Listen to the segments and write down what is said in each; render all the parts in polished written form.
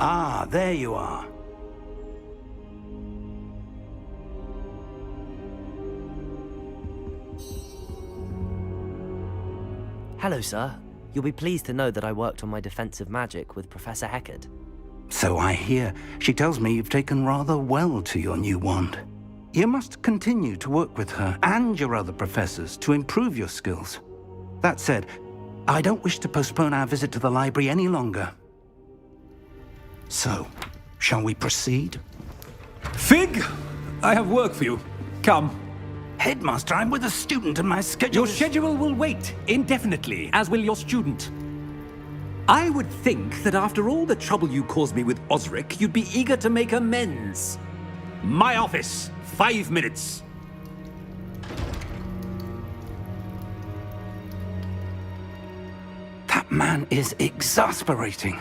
Ah, there you are. Hello, sir. You'll be pleased to know that I worked on my defensive magic with Professor Heckard. So I hear. She tells me you've taken rather well to your new wand. You must continue to work with her and your other professors to improve your skills. That said, I don't wish to postpone our visit to the library any longer. So, shall we proceed? Fig, I have work for you. Come. Headmaster, I'm with a student and my schedule Your schedule will wait indefinitely, as will your student. I would think that after all the trouble you caused me with Osric, you'd be eager to make amends. My office, 5 minutes. That man is exasperating.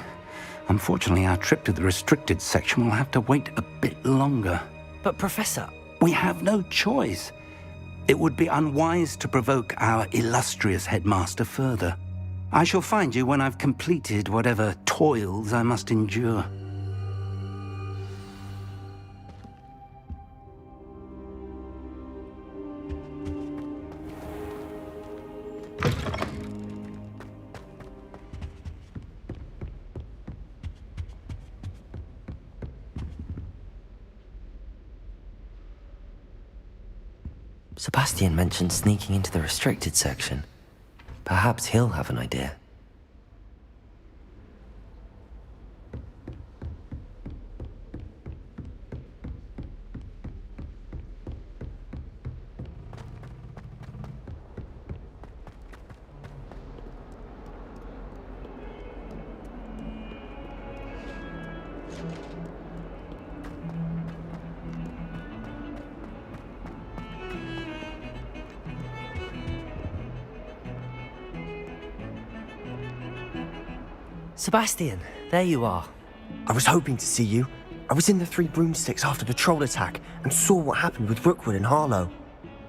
Unfortunately, our trip to the restricted section will have to wait a bit longer. But Professor... We have no choice. It would be unwise to provoke our illustrious headmaster further. I shall find you when I've completed whatever toils I must endure. Sebastian mentioned sneaking into the restricted section. Perhaps he'll have an idea. Sebastian, there you are. I was hoping to see you. I was in the Three Broomsticks after the troll attack and saw what happened with Rookwood and Harlow.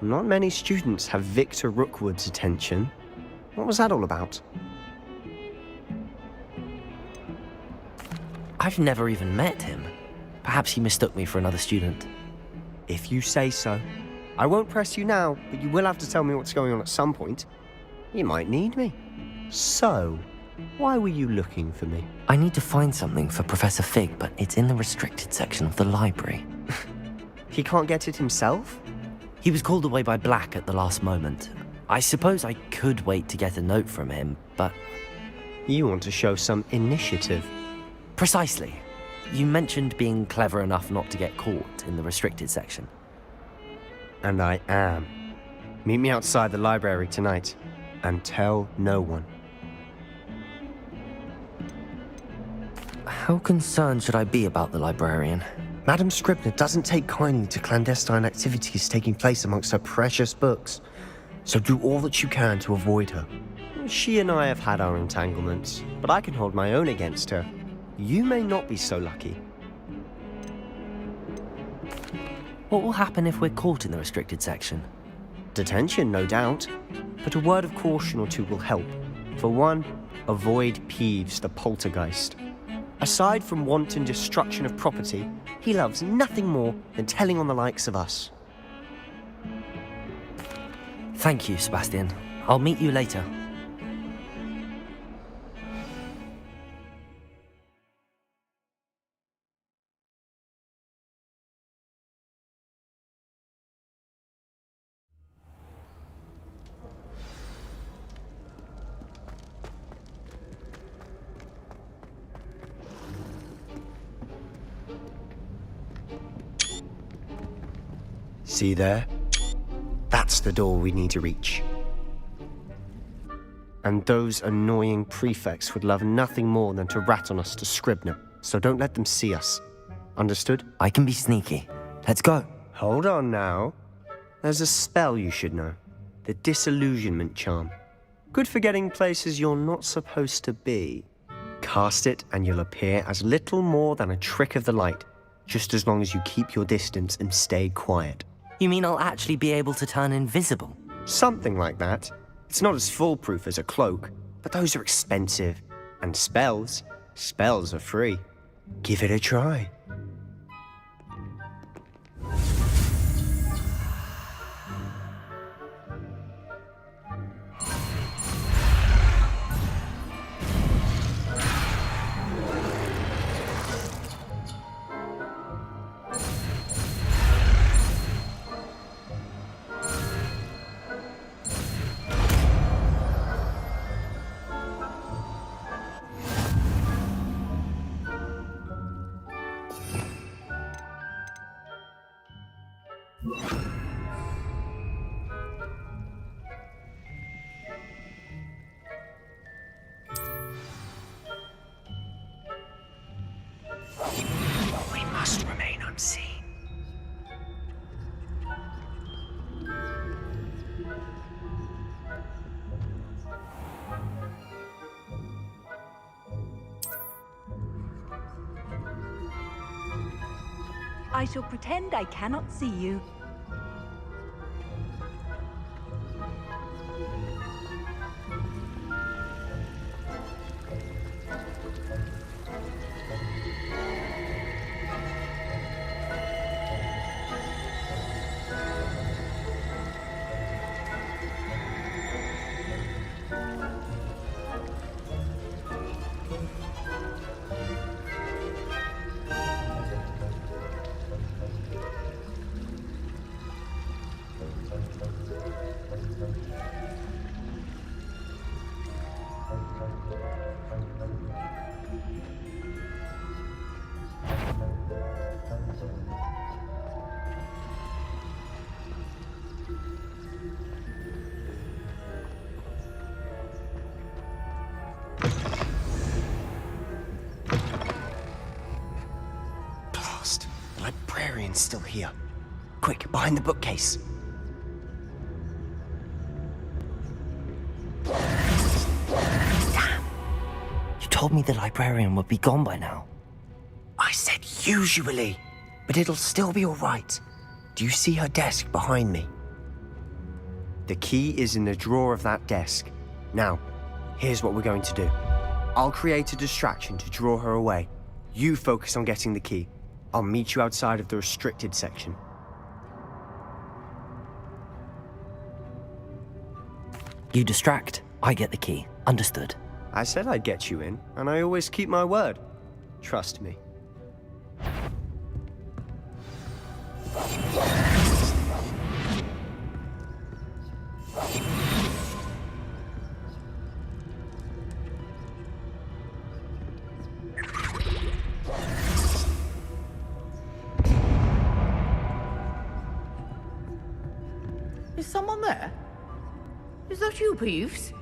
Not many students have Victor Rookwood's attention. What was that all about? I've never even met him. Perhaps he mistook me for another student. If you say so. I won't press you now, but you will have to tell me what's going on at some point. You might need me. So, why were you looking for me? I need to find something for Professor Fig, but it's in the restricted section of the library. He can't get it himself? He was called away by Black at the last moment. I suppose I could wait to get a note from him, but... You want to show some initiative. Precisely. You mentioned being clever enough not to get caught in the restricted section. And I am. Meet me outside the library tonight, and tell no one. How concerned should I be about the librarian? Madam Scribner doesn't take kindly to clandestine activities taking place amongst her precious books, so do all that you can to avoid her. She and I have had our entanglements, but I can hold my own against her. You may not be so lucky. What will happen if we're caught in the restricted section? Detention, no doubt, but a word of caution or two will help. For one, avoid Peeves the poltergeist. Aside from wanton destruction of property, he loves nothing more than telling on the likes of us. Thank you, Sebastian. I'll meet you later. See there? That's the door we need to reach. And those annoying prefects would love nothing more than to rat on us to Scribner, so don't let them see us. Understood? I can be sneaky. Let's go. Hold on now. There's a spell you should know. The Disillusionment Charm. Good for getting places you're not supposed to be. Cast it and you'll appear as little more than a trick of the light, just as long as you keep your distance and stay quiet. You mean I'll actually be able to turn invisible? Something like that. It's not as foolproof as a cloak, but those are expensive. And spells are free. Give it a try. We must remain unseen. I shall pretend I cannot see you. Blast! The librarian's still here. Quick, behind the bookcase. You told me the librarian would be gone by now. I said usually, but it'll still be all right. Do you see her desk behind me? The key is in the drawer of that desk. Now, here's what we're going to do. I'll create a distraction to draw her away. You focus on getting the key. I'll meet you outside of the restricted section. You distract, I get the key. Understood. I said I'd get you in, and I always keep my word. Trust me. Is someone there? Is that you, Peeves?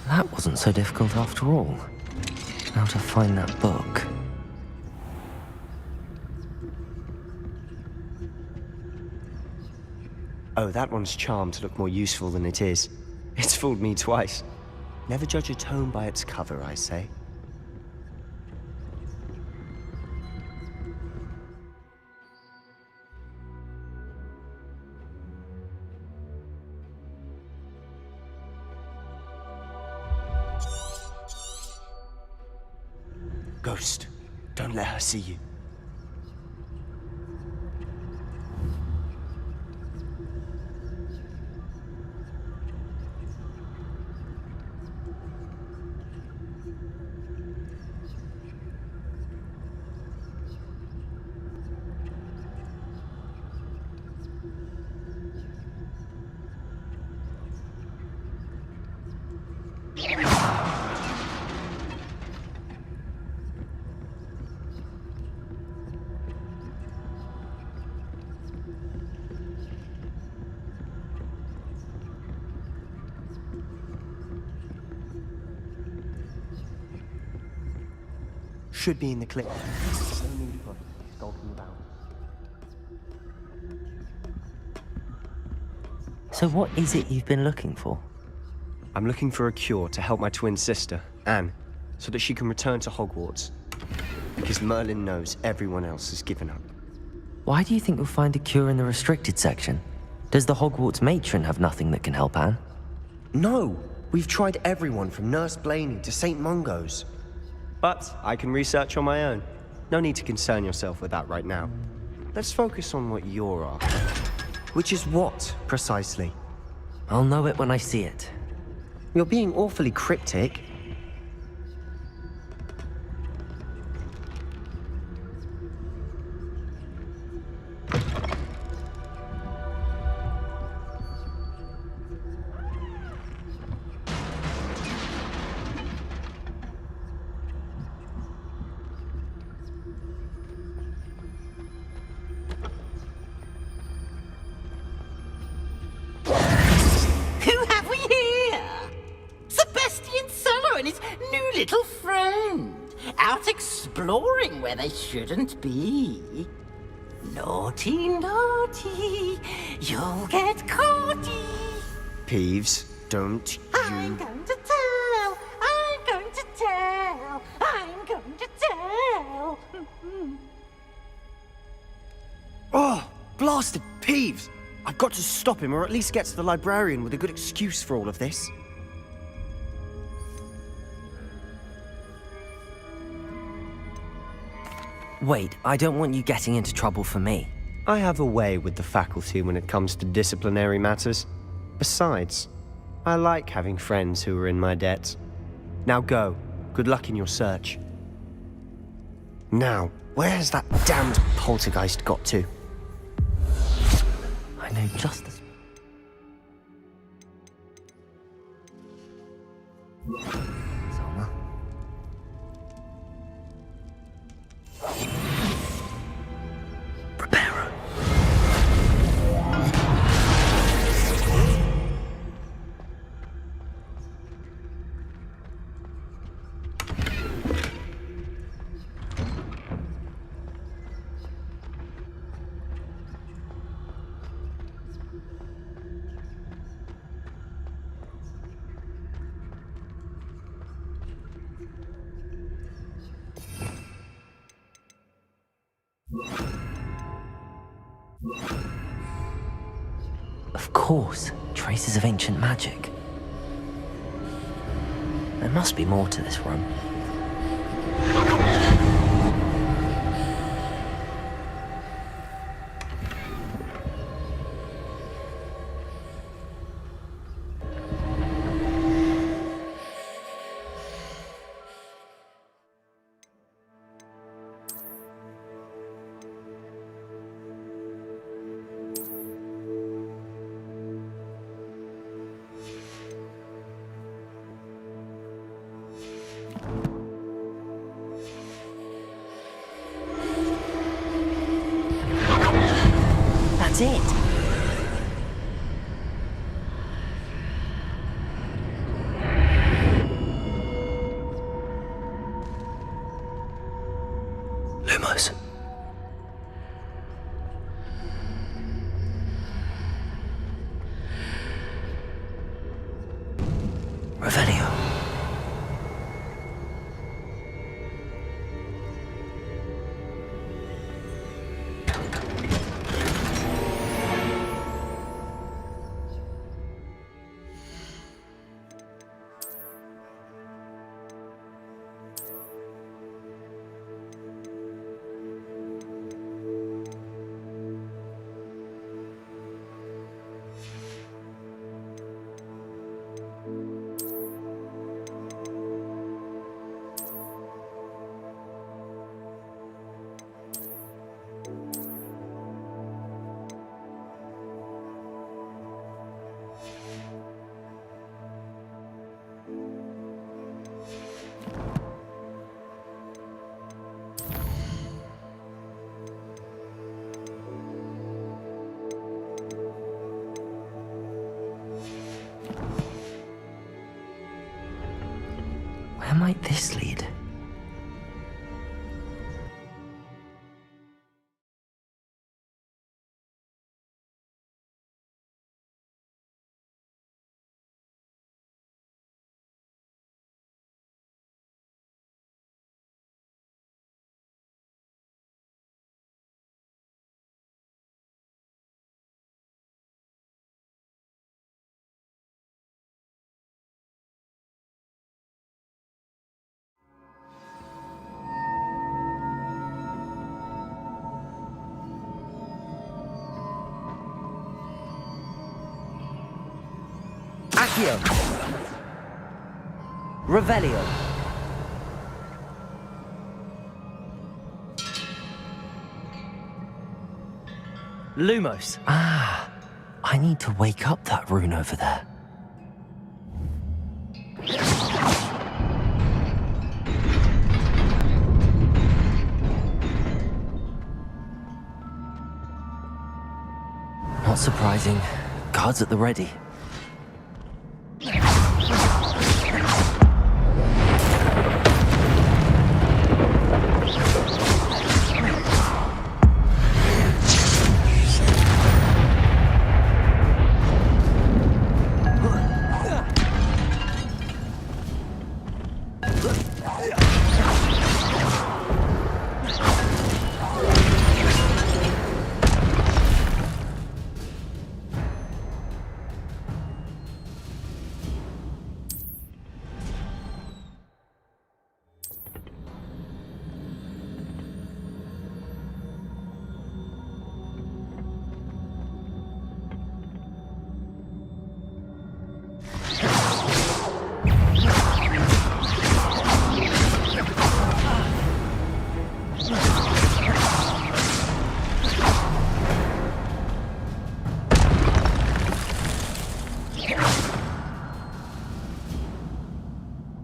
That wasn't so difficult after all. How to find that book. Oh, that one's charmed to look more useful than it is. It's fooled me twice. Never judge a tome by its cover, I say. Ghost, don't let her see you. Should be in the clip. No need for skulking about. So what is it you've been looking for? I'm looking for a cure to help my twin sister, Anne, so that she can return to Hogwarts. Because Merlin knows everyone else has given up. Why do you think you'll find a cure in the restricted section? Does the Hogwarts matron have nothing that can help Anne? No! We've tried everyone from Nurse Blaney to St. Mungo's. But I can research on my own. No need to concern yourself with that right now. Let's focus on what you're after. Which is what, precisely? I'll know it when I see it. You're being awfully cryptic. Who have we here? Sebastian Cello and his new little friend, out exploring where they shouldn't be. Naughty, naughty, you'll get caughty. Peeves, don't I'm you... going to tell, I'm going to tell, I'm going to tell. Oh, blasted Peeves! I've got to stop him, or at least get to the librarian with a good excuse for all of this. Wait, I don't want you getting into trouble for me. I have a way with the faculty when it comes to disciplinary matters. Besides, I like having friends who are in my debt. Now go. Good luck in your search. Now, where's that damned poltergeist got to? I know just as... Selma. Prepare her. Of course, traces of ancient magic. There must be more to this room. That's it. Lumos. Revelio. Where might this lead? Accio. Revelio. Lumos. Ah, I need to wake up that rune over there. Not surprising. Guards at the ready.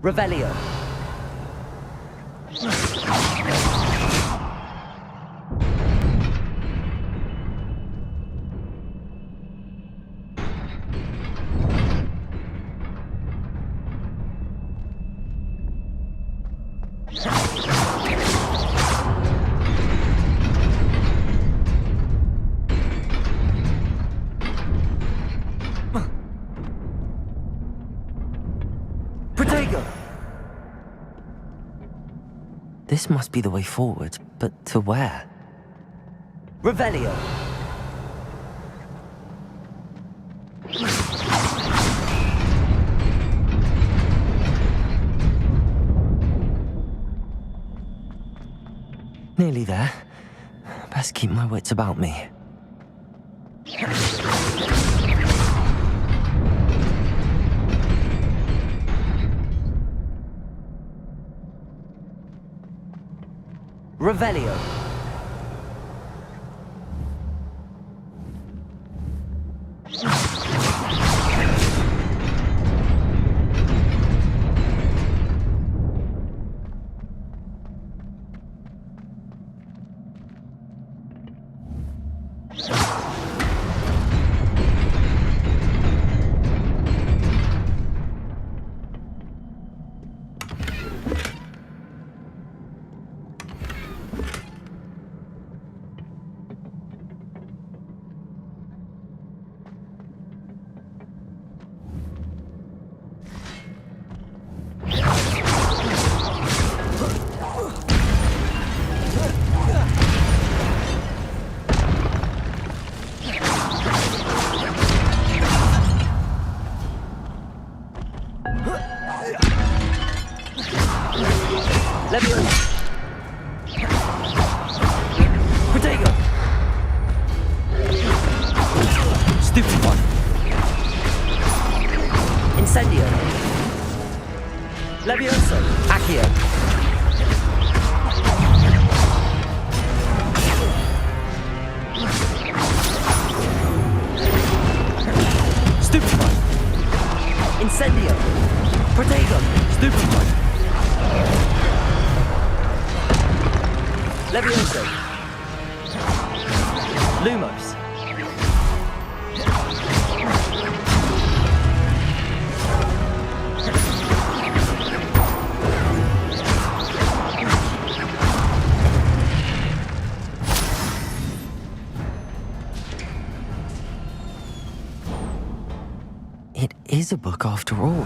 Revelio. This must be the way forward, but to where? Revelio! Nearly there. Best keep my wits about me. Revelio. It is a book after all.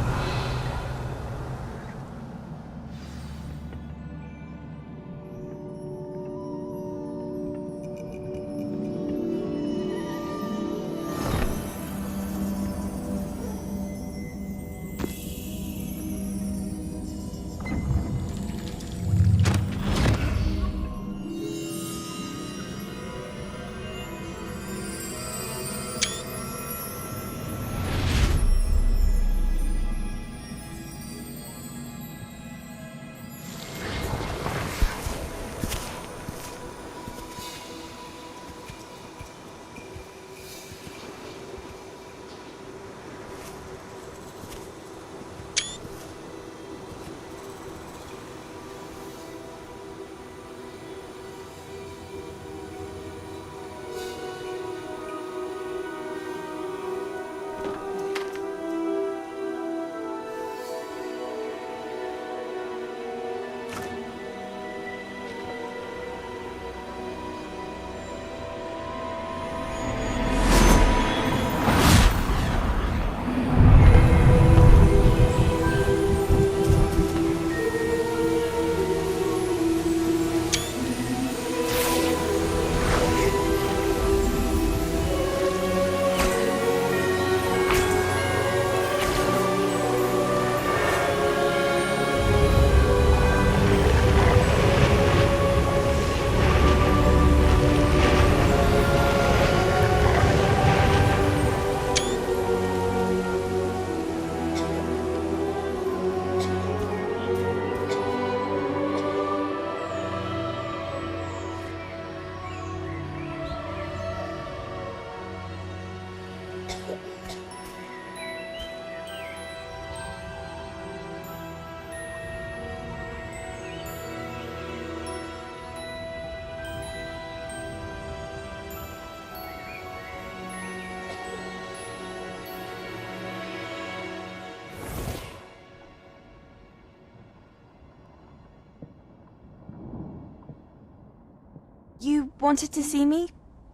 You wanted to see me?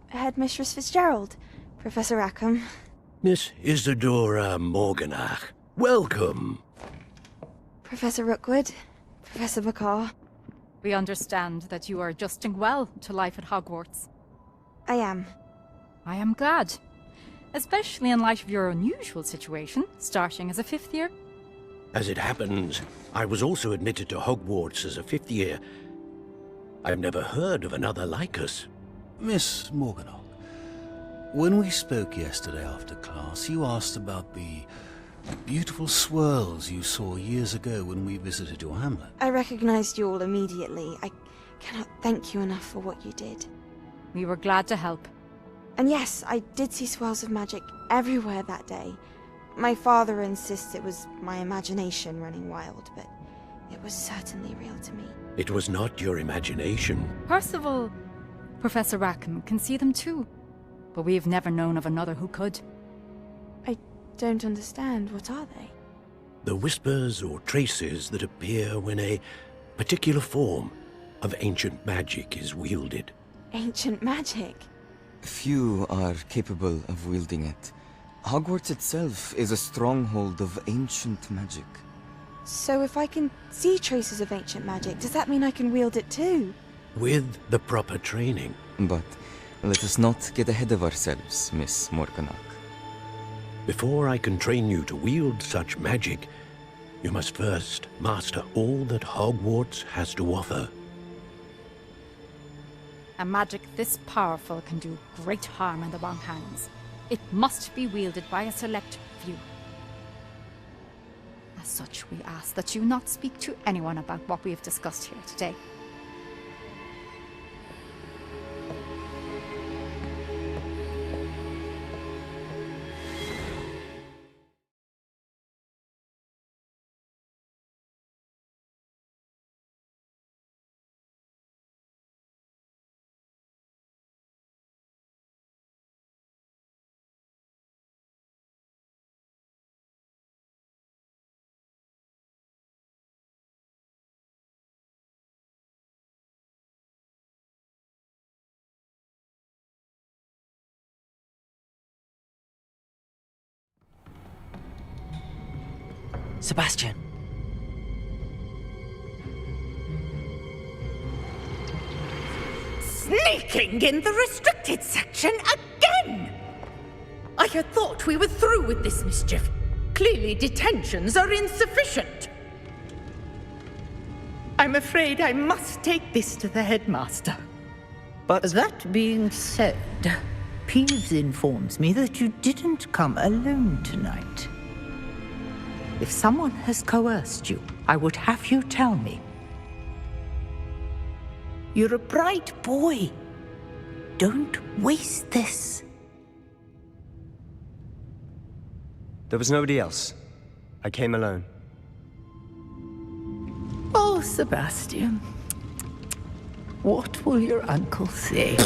Headmistress Fitzgerald, Professor Rackham. Miss Isadora Morganach, welcome. Professor Rookwood, Professor McCaw. We understand that you are adjusting well to life at Hogwarts. I am. I am glad. Especially in light of your unusual situation, starting as a 5th year. As it happens, I was also admitted to Hogwarts as a 5th year. I've never heard of another like us. Miss Morganach, when we spoke yesterday after class, you asked about the beautiful swirls you saw years ago when we visited your hamlet. I recognized you all immediately. I cannot thank you enough for what you did. We were glad to help. And yes, I did see swirls of magic everywhere that day. My father insists it was my imagination running wild, but it was certainly real to me. It was not your imagination. Percival, Professor Rackham can see them too. But we've never known of another who could. I don't understand. What are they? The whispers or traces that appear when a particular form of ancient magic is wielded. Ancient magic? Few are capable of wielding it. Hogwarts itself is a stronghold of ancient magic. So if I can see traces of ancient magic, does that mean I can wield it too? With the proper training. But let us not get ahead of ourselves, Miss Morganach. Before I can train you to wield such magic, you must first master all that Hogwarts has to offer. A magic this powerful can do great harm in the wrong hands. It must be wielded by a select few. As such, we ask that you not speak to anyone about what we have discussed here today. Sebastian! Sneaking in the restricted section again! I had thought we were through with this mischief. Clearly detentions are insufficient. I'm afraid I must take this to the headmaster. But That being said, Peeves informs me that you didn't come alone tonight. If someone has coerced you, I would have you tell me. You're a bright boy. Don't waste this. there was nobody else. I came alone. Oh, Sebastian. What will your uncle say?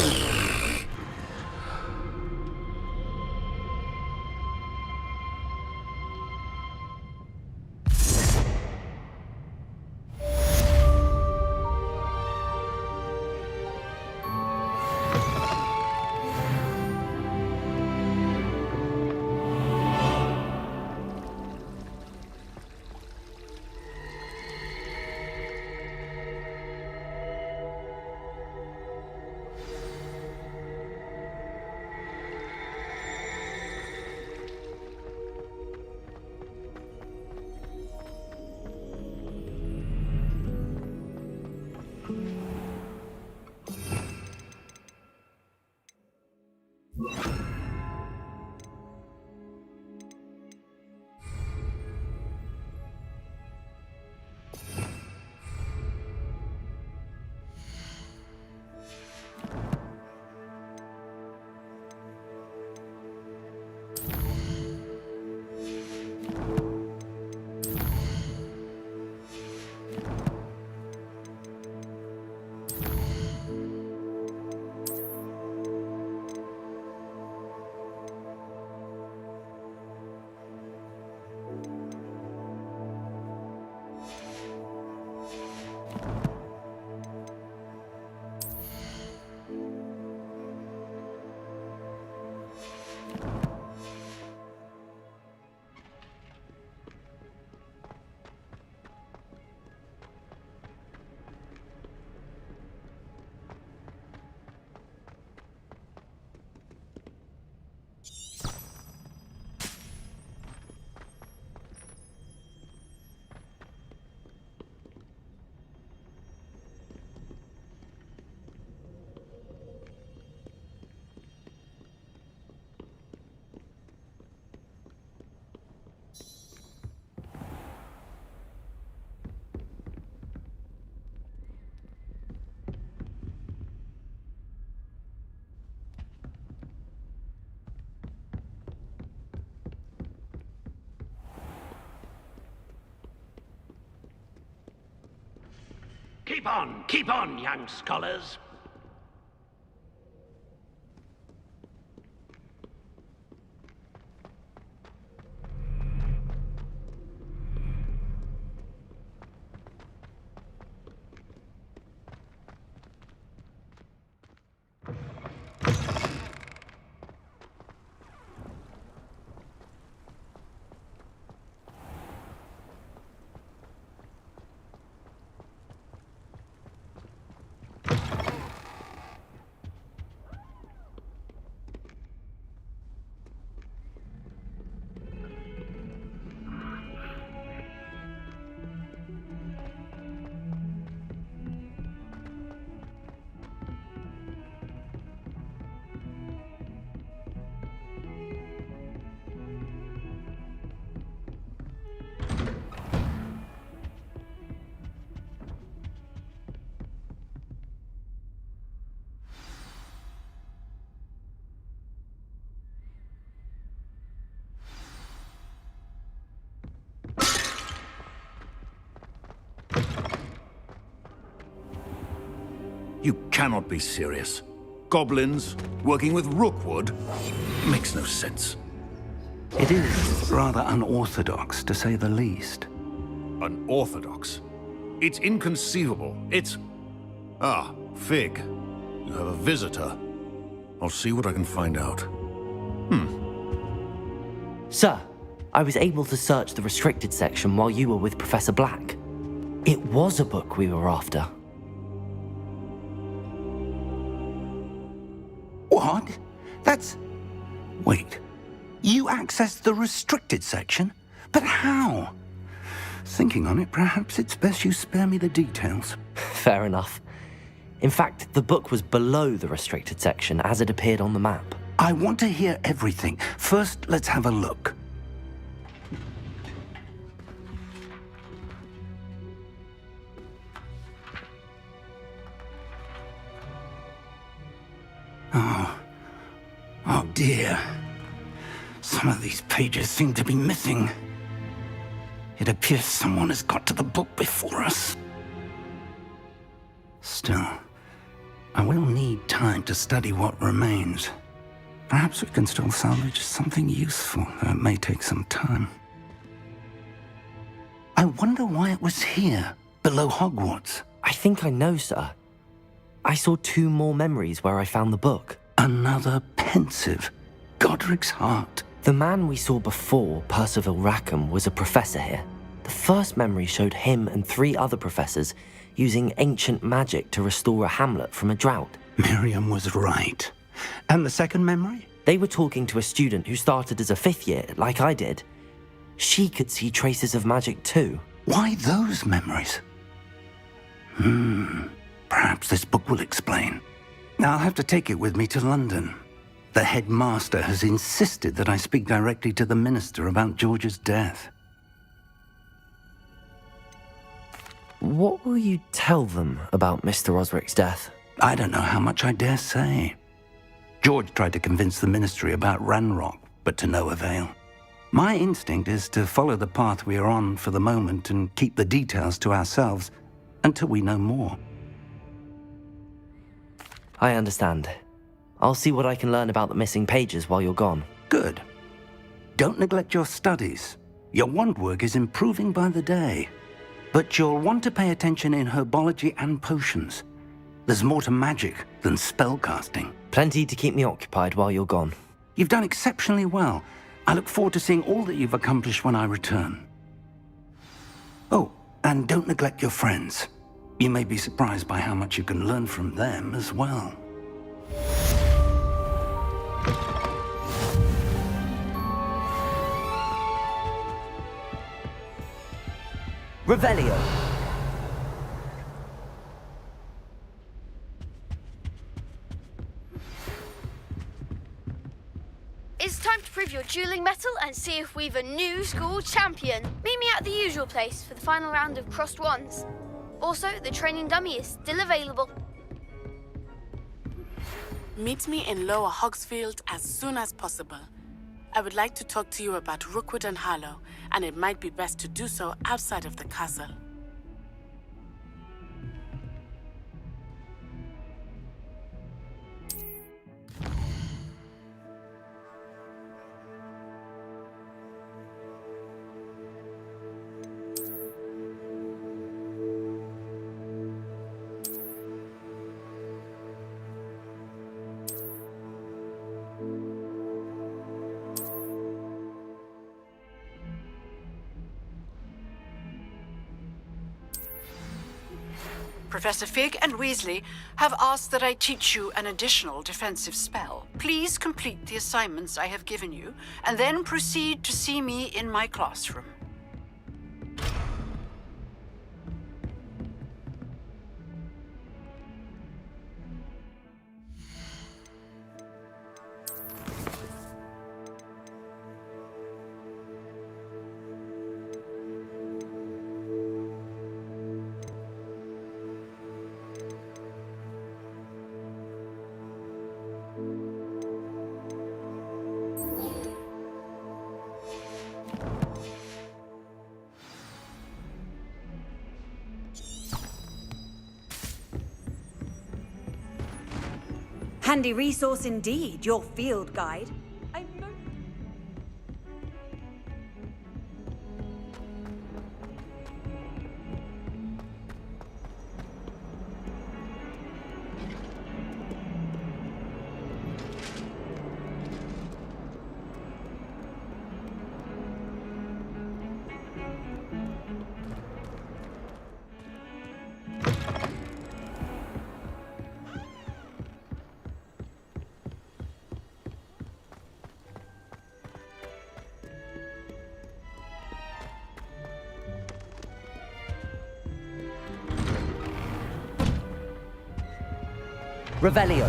Keep on, young scholars. You cannot be serious. Goblins working with Rookwood? Makes no sense. It is rather unorthodox, to say the least. Unorthodox? It's inconceivable. It's... Ah, Fig. You have a visitor. I'll see what I can find out. Sir, I was able to search the restricted section while you were with Professor Black. It was a book we were after. What? That's... Wait. You accessed the restricted section? But how? Thinking on it, perhaps it's best you spare me the details. Fair enough. In fact, the book was below the restricted section as it appeared on the map. I want to hear everything. First, let's have a look. Oh dear. Some of these pages seem to be missing. It appears someone has got to the book before us. Still, I will need time to study what remains. Perhaps we can still salvage something useful, though it may take some time. I wonder why it was here, below Hogwarts. I think I know, sir. I saw 2 more memories where I found the book. Another pensive. Godric's heart. The man we saw before, Percival Rackham, was a professor here. The first memory showed him and 3 other professors using ancient magic to restore a hamlet from a drought. Miriam was right. And the second memory? They were talking to a student who started as a 5th year, like I did. She could see traces of magic too. Why those memories? Perhaps this book will explain. Now I'll have to take it with me to London. The headmaster has insisted that I speak directly to the minister about George's death. What will you tell them about Mr. Osric's death? I don't know how much I dare say. George tried to convince the ministry about Ranrock, but to no avail. My instinct is to follow the path we are on for the moment and keep the details to ourselves until we know more. I understand. I'll see what I can learn about the missing pages while you're gone. Good. Don't neglect your studies. Your wand work is improving by the day. But you'll want to pay attention in herbology and potions. There's more to magic than spellcasting. Plenty to keep me occupied while you're gone. You've done exceptionally well. I look forward to seeing all that you've accomplished when I return. Oh, and don't neglect your friends. You may be surprised by how much you can learn from them as well. Revelio. It's time to prove your dueling mettle and see if we've a new school champion. Meet me at the usual place for the final round of crossed wands. Also, the training dummy is still available. Meet me in Lower Hogsfield as soon as possible. I would like to talk to you about Rookwood and Harlow, and it might be best to do so outside of the castle. Professor Fig and Weasley have asked that I teach you an additional defensive spell. Please complete the assignments I have given you, and then proceed to see me in my classroom. Handy resource indeed, your field guide. Revelio.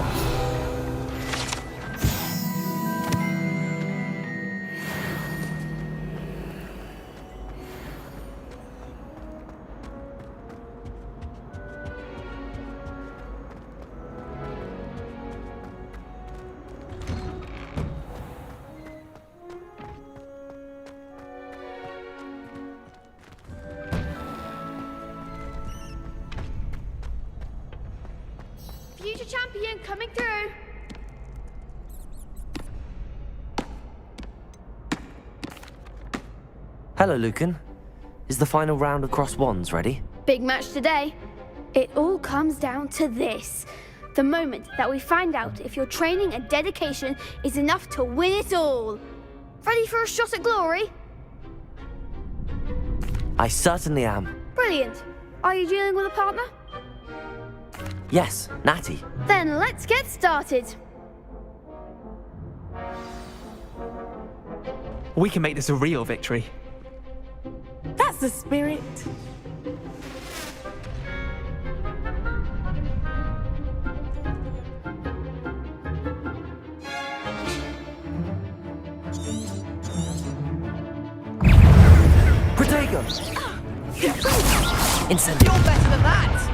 Future champion coming through. Hello, Lucan. Is the final round across wands ready? Big match today. It all comes down to this. The moment that we find out if your training and dedication is enough to win it all. Ready for a shot at glory? I certainly am. Brilliant. Are you dealing with a partner? Yes, Natty. Then let's get started. We can make this a real victory. That's the spirit. Protego! Incendio! You're better than that!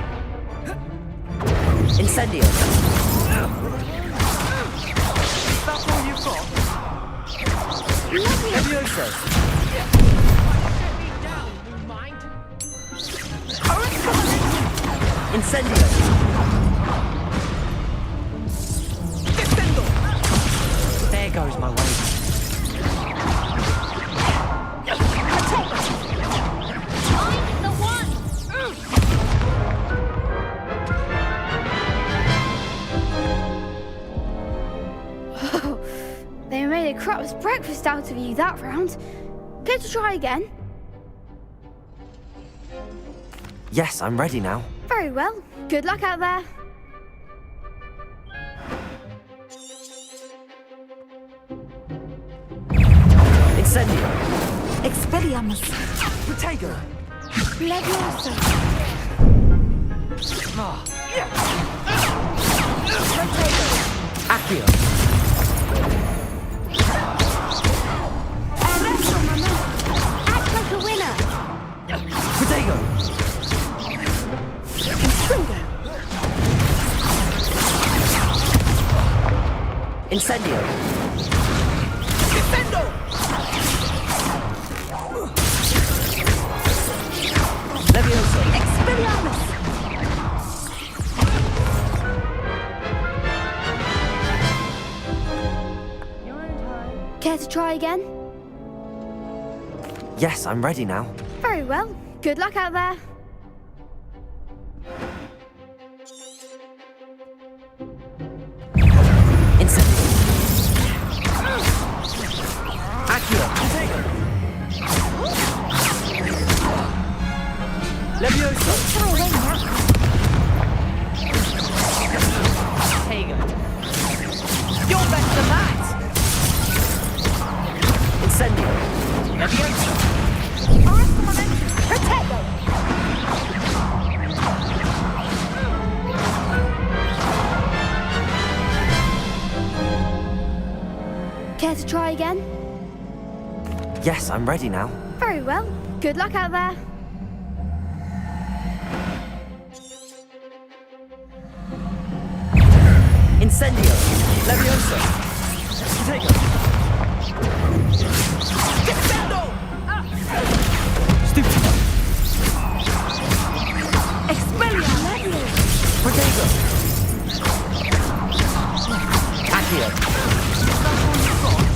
Incendio! That's all you've got? Levioso! Incendio! There goes my way. I'm the one! Oh, they made a crap's breakfast out of you that round. Care to try again? Yes, I'm ready now. Very well. Good luck out there. Incendio! Expelliarmus. Protego! Levioso. Accio! Arresto, Mama. Act like a winner. Protego! Incendio! Defendo! Levioso! Expelliarmus. Care to try again? Yes, I'm ready now. Very well. Good luck out there. Incendio! Accio! Levioso! Try again now. to try again? Yes, I'm ready now. Very well. Good luck out there. Incendio! Levioso! Potato! Descendo! Stupido! Expelliarmus! Potato! Accio!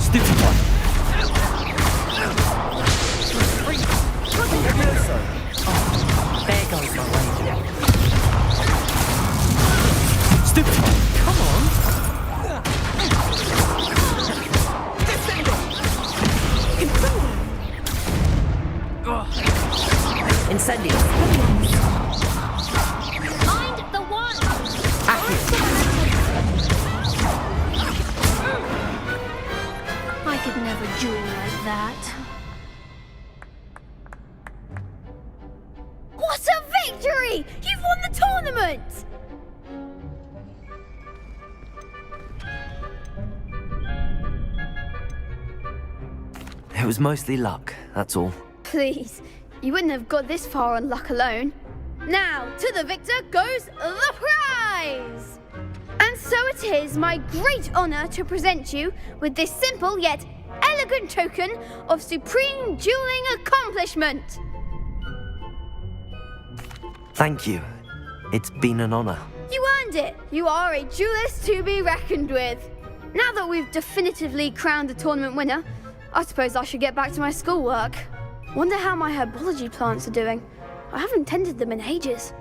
Stupido! Levioso! Oh, there goes my way. Stupido! Come on! Incendio! Mind the one! I could never duel like that. What a victory! You've won the tournament! It was mostly luck, that's all. Please, you wouldn't have got this far on luck alone. Now, to the victor goes the prize! And so it is my great honour to present you with this simple yet elegant token of supreme dueling accomplishment. Thank you. It's been an honour. You earned it. You are a duelist to be reckoned with. Now that we've definitively crowned the tournament winner, I suppose I should get back to my schoolwork. Wonder how my herbology plants are doing. I haven't tended them in ages.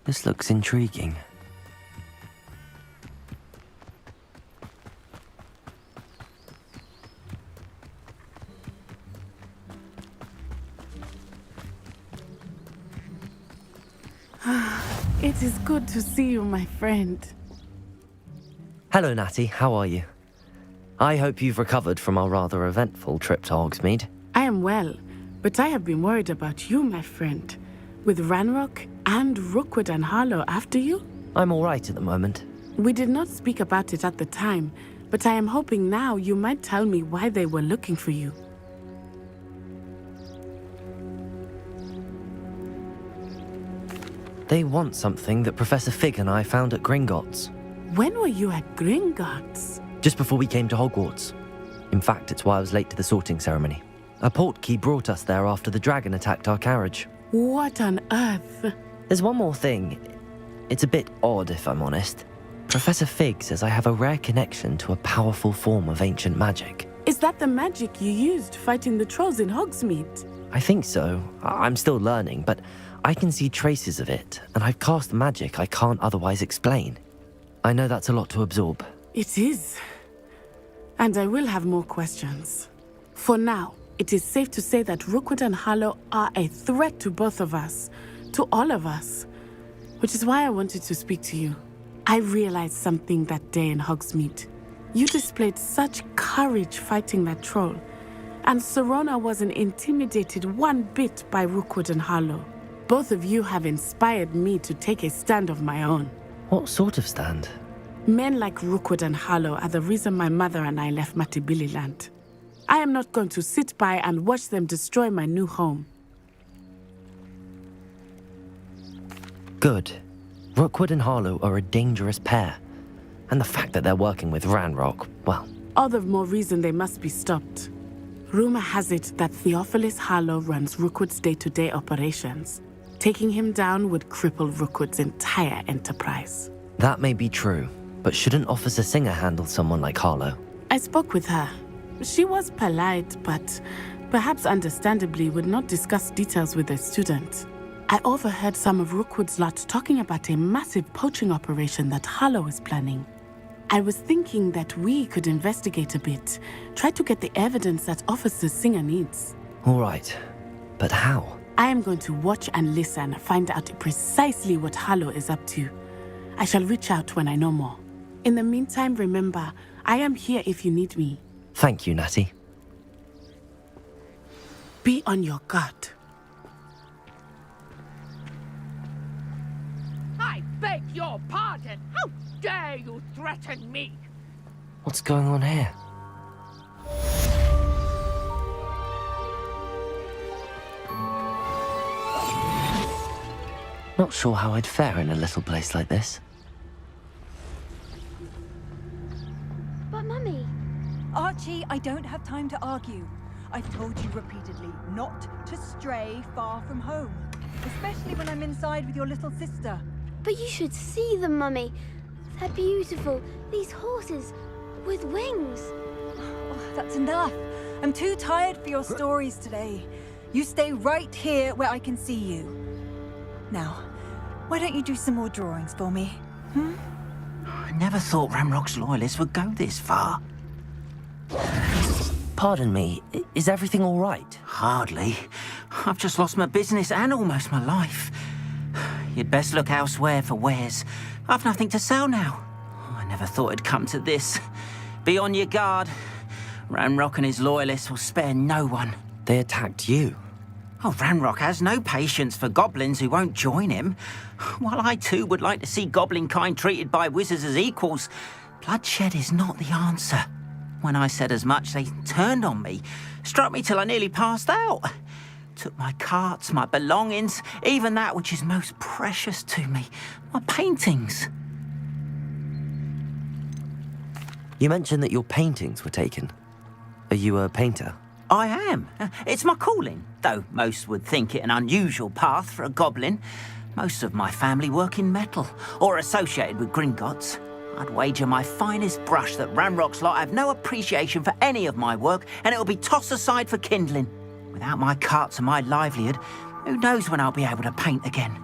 This looks intriguing. It is good to see you, my friend. Hello, Natty. How are you? I hope you've recovered from our rather eventful trip to Hogsmeade. I am well, but I have been worried about you, my friend. With Ranrock and Rookwood and Harlow after you? I'm all right at the moment. We did not speak about it at the time, but I am hoping now you might tell me why they were looking for you. They want something that Professor Fig and I found at Gringotts. When were you at Gringotts? Just before we came to Hogwarts. In fact, it's why I was late to the sorting ceremony. A portkey brought us there after the dragon attacked our carriage. What on earth? There's one more thing. It's a bit odd, if I'm honest. Professor Fig says I have a rare connection to a powerful form of ancient magic. Is that the magic you used fighting the trolls in Hogsmeade? I think so. I'm still learning, but I can see traces of it, and I've cast magic I can't otherwise explain. I know that's a lot to absorb. It is. And I will have more questions. For now, it is safe to say that Rookwood and Harlow are a threat to both of us, to all of us, which is why I wanted to speak to you. I realized something that day in Hogsmeade. You displayed such courage fighting that troll, and Serona wasn't intimidated one bit by Rookwood and Harlow. Both of you have inspired me to take a stand of my own. What sort of stand? Men like Rookwood and Harlow are the reason my mother and I left Matibili land. I am not going to sit by and watch them destroy my new home. Good. Rookwood and Harlow are a dangerous pair. And the fact that they're working with Ranrock, well... All the more reason they must be stopped. Rumor has it that Theophilus Harlow runs Rookwood's day-to-day operations. Taking him down would cripple Rookwood's entire enterprise. That may be true, but shouldn't Officer Singer handle someone like Harlow? I spoke with her. She was polite, but perhaps understandably would not discuss details with a student. I overheard some of Rookwood's lot talking about a massive poaching operation that Harlow is planning. I was thinking that we could investigate a bit, try to get the evidence that Officer Singer needs. All right, but how? I am going to watch and listen, find out precisely what Harlow is up to. I shall reach out when I know more. In the meantime, remember, I am here if you need me. Thank you, Natty. Be on your guard. I beg your pardon. How dare you threaten me? What's going on here? Not sure how I'd fare in a little place like this. But Mummy... Archie, I don't have time to argue. I've told you repeatedly not to stray far from home, especially when I'm inside with your little sister. But you should see them, Mummy. They're beautiful. These horses with wings. Oh, that's enough. I'm too tired for your stories today. You stay right here where I can see you. Now, why don't you do some more drawings for me? I never thought Ranrock's loyalists would go this far. Pardon me, is everything all right? Hardly. I've just lost my business and almost my life. You'd best look elsewhere for wares. I've nothing to sell now. I never thought it'd come to this. Be on your guard. Ranrock and his loyalists will spare no one. They attacked you. Oh, Ranrock has no patience for goblins who won't join him. While I too would like to see goblin kind treated by wizards as equals, bloodshed is not the answer. When I said as much, they turned on me, struck me till I nearly passed out. Took my carts, my belongings, even that which is most precious to me, my paintings. You mentioned that your paintings were taken. Are you a painter? I am. It's my calling, though most would think it an unusual path for a goblin. Most of my family work in metal, or associated with Gringotts. I'd wager my finest brush that Ranrock's lot have no appreciation for any of my work, and it'll be tossed aside for kindling. Without my carts and my livelihood, who knows when I'll be able to paint again?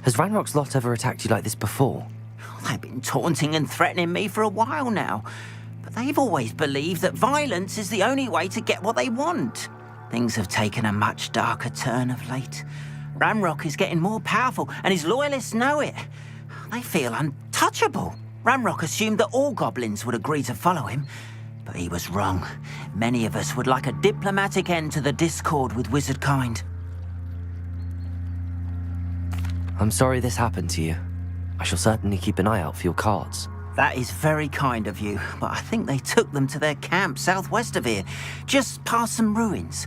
Has Ranrock's lot ever attacked you like this before? They've been taunting and threatening me for a while now, but they've always believed that violence is the only way to get what they want. Things have taken a much darker turn of late. Ranrock is getting more powerful, and his loyalists know it. They feel untouchable. Ranrock assumed that all goblins would agree to follow him, but he was wrong. Many of us would like a diplomatic end to the discord with wizard kind. I'm sorry this happened to you. I shall certainly keep an eye out for your carts. That is very kind of you, but I think they took them to their camp southwest of here, just past some ruins.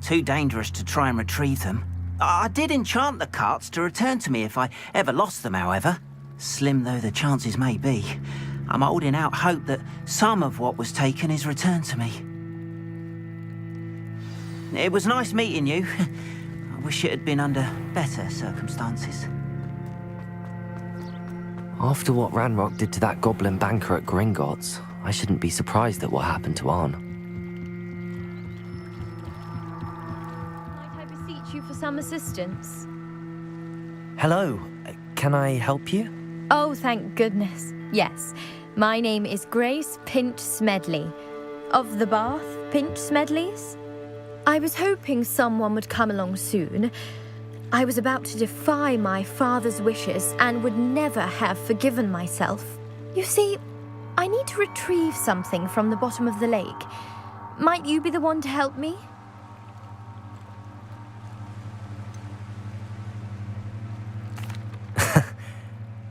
Too dangerous to try and retrieve them. I did enchant the carts to return to me if I ever lost them, however. Slim though the chances may be, I'm holding out hope that some of what was taken is returned to me. It was nice meeting you. I wish it had been under better circumstances. After what Ranrock did to that goblin banker at Gringotts, I shouldn't be surprised at what happened to Arn. Might I beseech you for some assistance? Hello, can I help you? Oh, thank goodness. Yes, my name is Grace Pinch Smedley, of the Bath Pinch Smedleys. I was hoping someone would come along soon. I was about to defy my father's wishes and would never have forgiven myself. You see, I need to retrieve something from the bottom of the lake. Might you be the one to help me?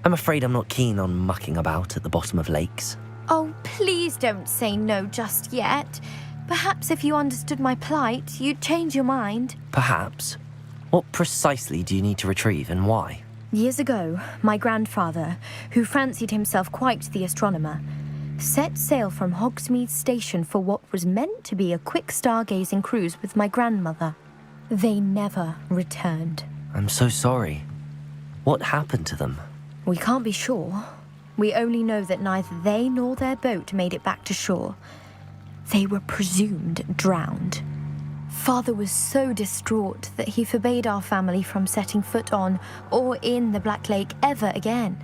I'm afraid I'm not keen on mucking about at the bottom of lakes. Oh, please don't say no just yet. Perhaps if you understood my plight, you'd change your mind. Perhaps. What precisely do you need to retrieve and why? Years ago, my grandfather, who fancied himself quite the astronomer, set sail from Hogsmeade Station for what was meant to be a quick stargazing cruise with my grandmother. They never returned. I'm so sorry. What happened to them? We can't be sure. We only know that neither they nor their boat made it back to shore. They were presumed drowned. Father was so distraught that he forbade our family from setting foot on or in the Black Lake ever again.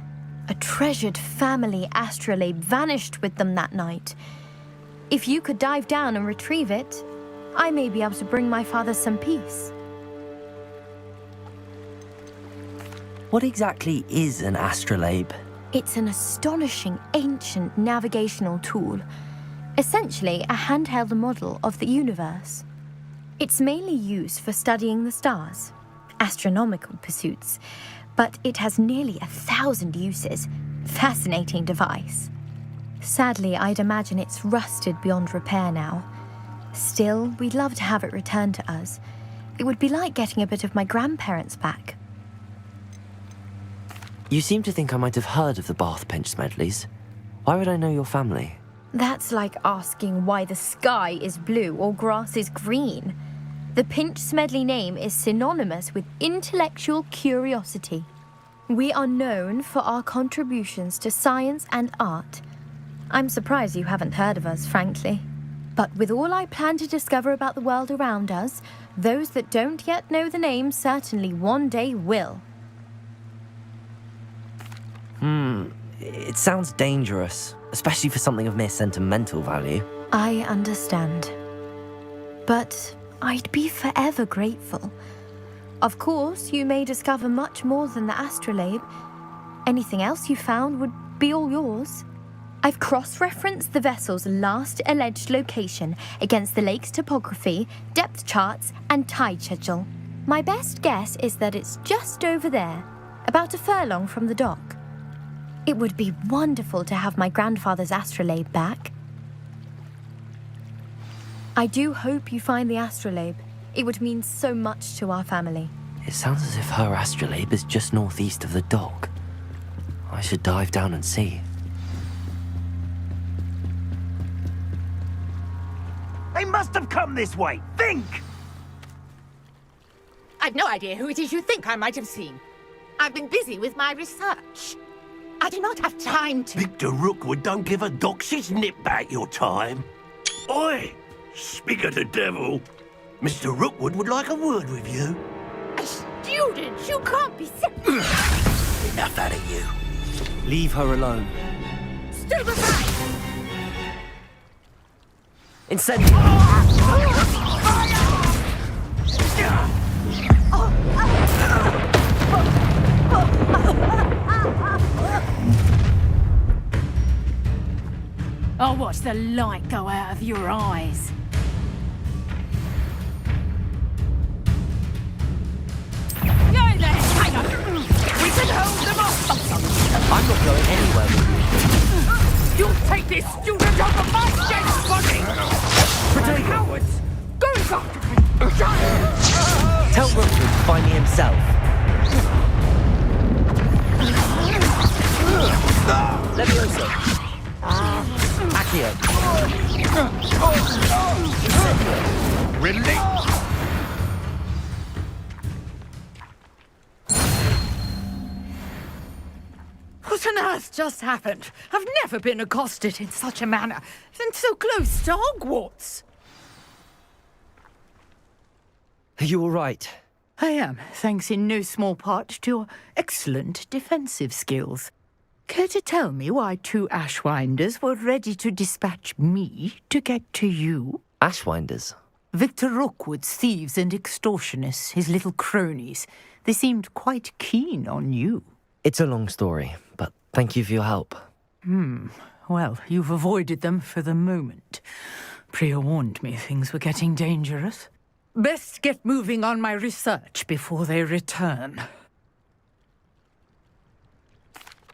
A treasured family astrolabe vanished with them that night. If you could dive down and retrieve it, I may be able to bring my father some peace. What exactly is an astrolabe? It's an astonishing ancient navigational tool, essentially a handheld model of the universe. It's mainly used for studying the stars, astronomical pursuits, but it has nearly 1,000 uses. Fascinating device. Sadly, I'd imagine it's rusted beyond repair now. Still, we'd love to have it returned to us. It would be like getting a bit of my grandparents back. You seem to think I might have heard of the Bath Pinch Smedleys. Why would I know your family? That's like asking why the sky is blue or grass is green. The Pinch Smedley name is synonymous with intellectual curiosity. We are known for our contributions to science and art. I'm surprised you haven't heard of us, frankly. But with all I plan to discover about the world around us, those that don't yet know the name certainly one day will. It sounds dangerous, especially for something of mere sentimental value. I understand. But I'd be forever grateful. Of course, you may discover much more than the astrolabe. Anything else you found would be all yours. I've cross-referenced the vessel's last alleged location against the lake's topography, depth charts, and tide schedule. My best guess is that it's just over there, about a furlong from the dock. It would be wonderful to have my grandfather's astrolabe back. I do hope you find the astrolabe. It would mean so much to our family. It sounds as if her astrolabe is just northeast of the dock. I should dive down and see. They must have come this way. Think! I've no idea who it is you think I might have seen. I've been busy with my research. I do not have time to... Victor Rookwood don't give a doxy's nip back your time. Oi! Speak of the devil. Mr. Rookwood would like a word with you. A student? You can't be... Enough out of you. Leave her alone. Still aside! Incendiary! I'll watch the light go out of your eyes. Go there, hang on. We can hold them off. I'm not going anywhere with you. You'll take this student off of my dead body! Protect him. Cowards! Go after him! Tell Rookwood to find me himself. Levioso. Accio. Really? What on earth just happened? I've never been accosted in such a manner, and so close to Hogwarts. Are you all right? I am, thanks in no small part to your excellent defensive skills. Care to tell me why 2 Ashwinders were ready to dispatch me to get to you? Ashwinders? Victor Rookwood's thieves and extortionists, his little cronies. They seemed quite keen on you. It's a long story, but thank you for your help. Well, you've avoided them for the moment. Priya warned me things were getting dangerous. Best get moving on my research before they return.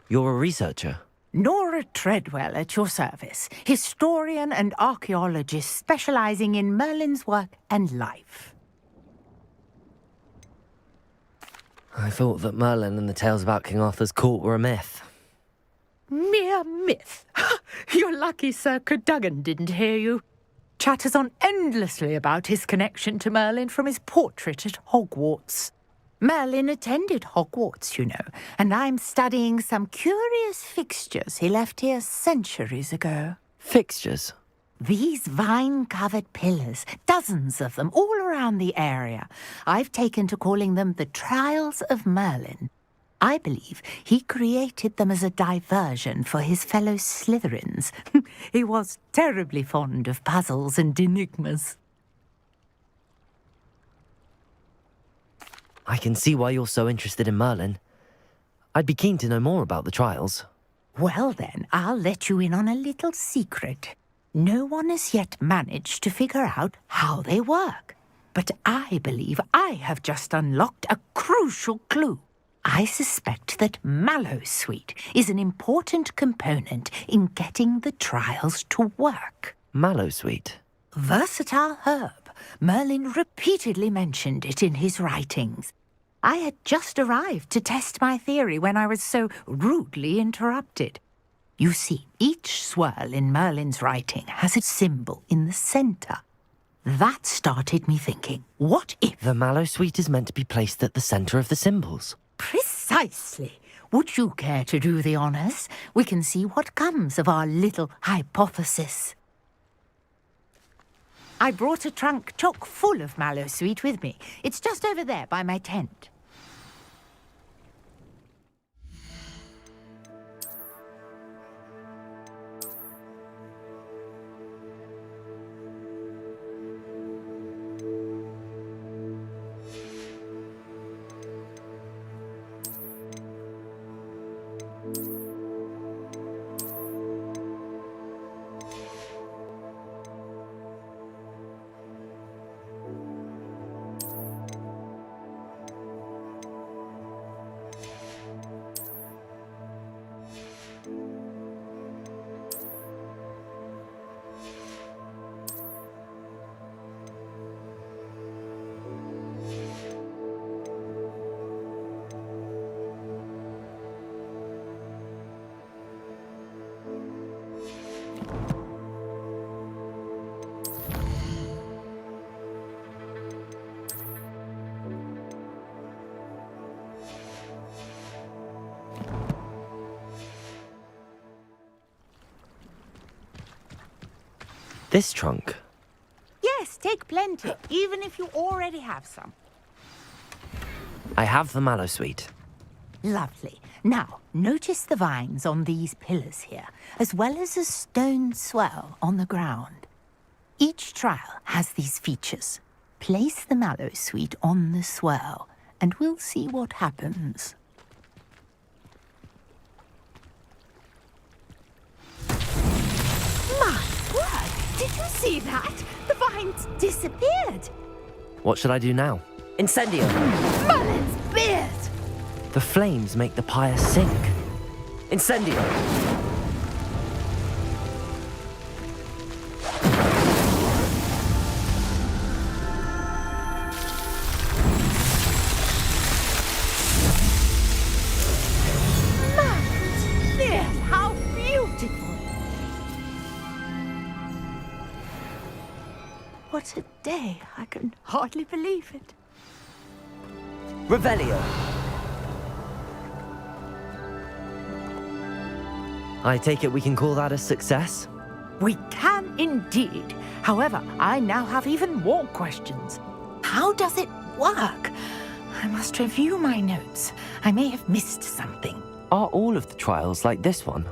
You're a researcher? Nora Treadwell at your service, historian and archaeologist specializing in Merlin's work and life. I thought that Merlin and the tales about King Arthur's court were a myth. Mere myth. You're lucky Sir Cadogan didn't hear you. Chatters on endlessly about his connection to Merlin from his portrait at Hogwarts. Merlin attended Hogwarts, you know, and I'm studying some curious fixtures he left here centuries ago. Fixtures? These vine-covered pillars, dozens of them, all around the area. I've taken to calling them the Trials of Merlin. I believe he created them as a diversion for his fellow Slytherins. He was terribly fond of puzzles and enigmas. I can see why you're so interested in Merlin. I'd be keen to know more about the trials. Well then, I'll let you in on a little secret. No one has yet managed to figure out how they work. But I believe I have just unlocked a crucial clue. I suspect that Mallowsweet is an important component in getting the trials to work. Mallowsweet? Versatile herb. Merlin repeatedly mentioned it in his writings. I had just arrived to test my theory when I was so rudely interrupted. You see, each swirl in Merlin's writing has a symbol in the centre. That started me thinking, what if... The Mallowsweet is meant to be placed at the centre of the symbols. Precisely. Would you care to do the honours? We can see what comes of our little hypothesis. I brought a trunk chock full of Mallowsweet with me. It's just over there by my tent. This trunk? Yes, take plenty, even if you already have some. I have the Mallowsweet. Lovely. Now, notice the vines on these pillars here, as well as a stone swell on the ground. Each trial has these features. Place the Mallowsweet on the swell, and we'll see what happens. My word! Did you see that? The vines disappeared. What should I do now? Incendio! Merlin's beard! The flames make the pyre sink. Incendio! Merlin's beard! How beautiful! What a day! I can hardly believe it. Revelio! I take it we can call that a success? We can indeed. However, I now have even more questions. How does it work? I must review my notes. I may have missed something. Are all of the trials like this one?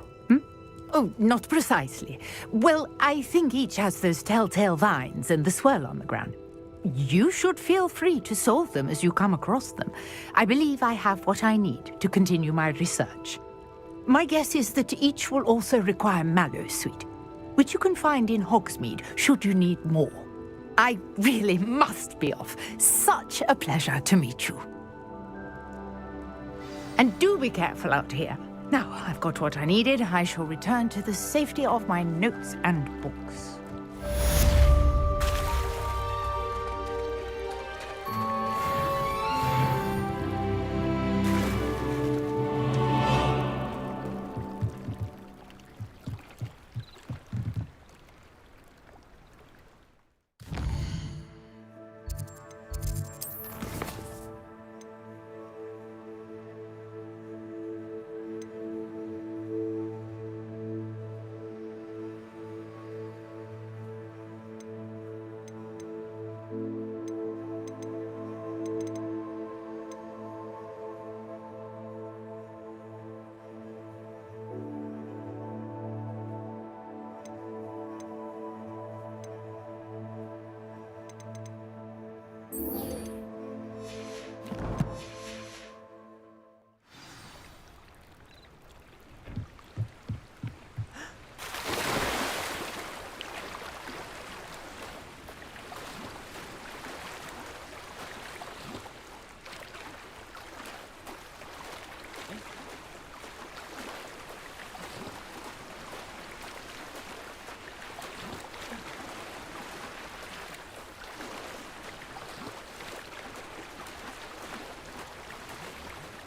Oh, not precisely. Well, I think each has those telltale vines and the swirl on the ground. You should feel free to solve them as you come across them. I believe I have what I need to continue my research. My guess is that each will also require Mallowsweet, which you can find in Hogsmeade should you need more. I really must be off. Such a pleasure to meet you. And do be careful out here. Now I've got what I needed, I shall return to the safety of my notes and books.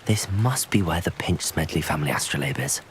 This must be where the Pinch-Smedley family astrolabe is.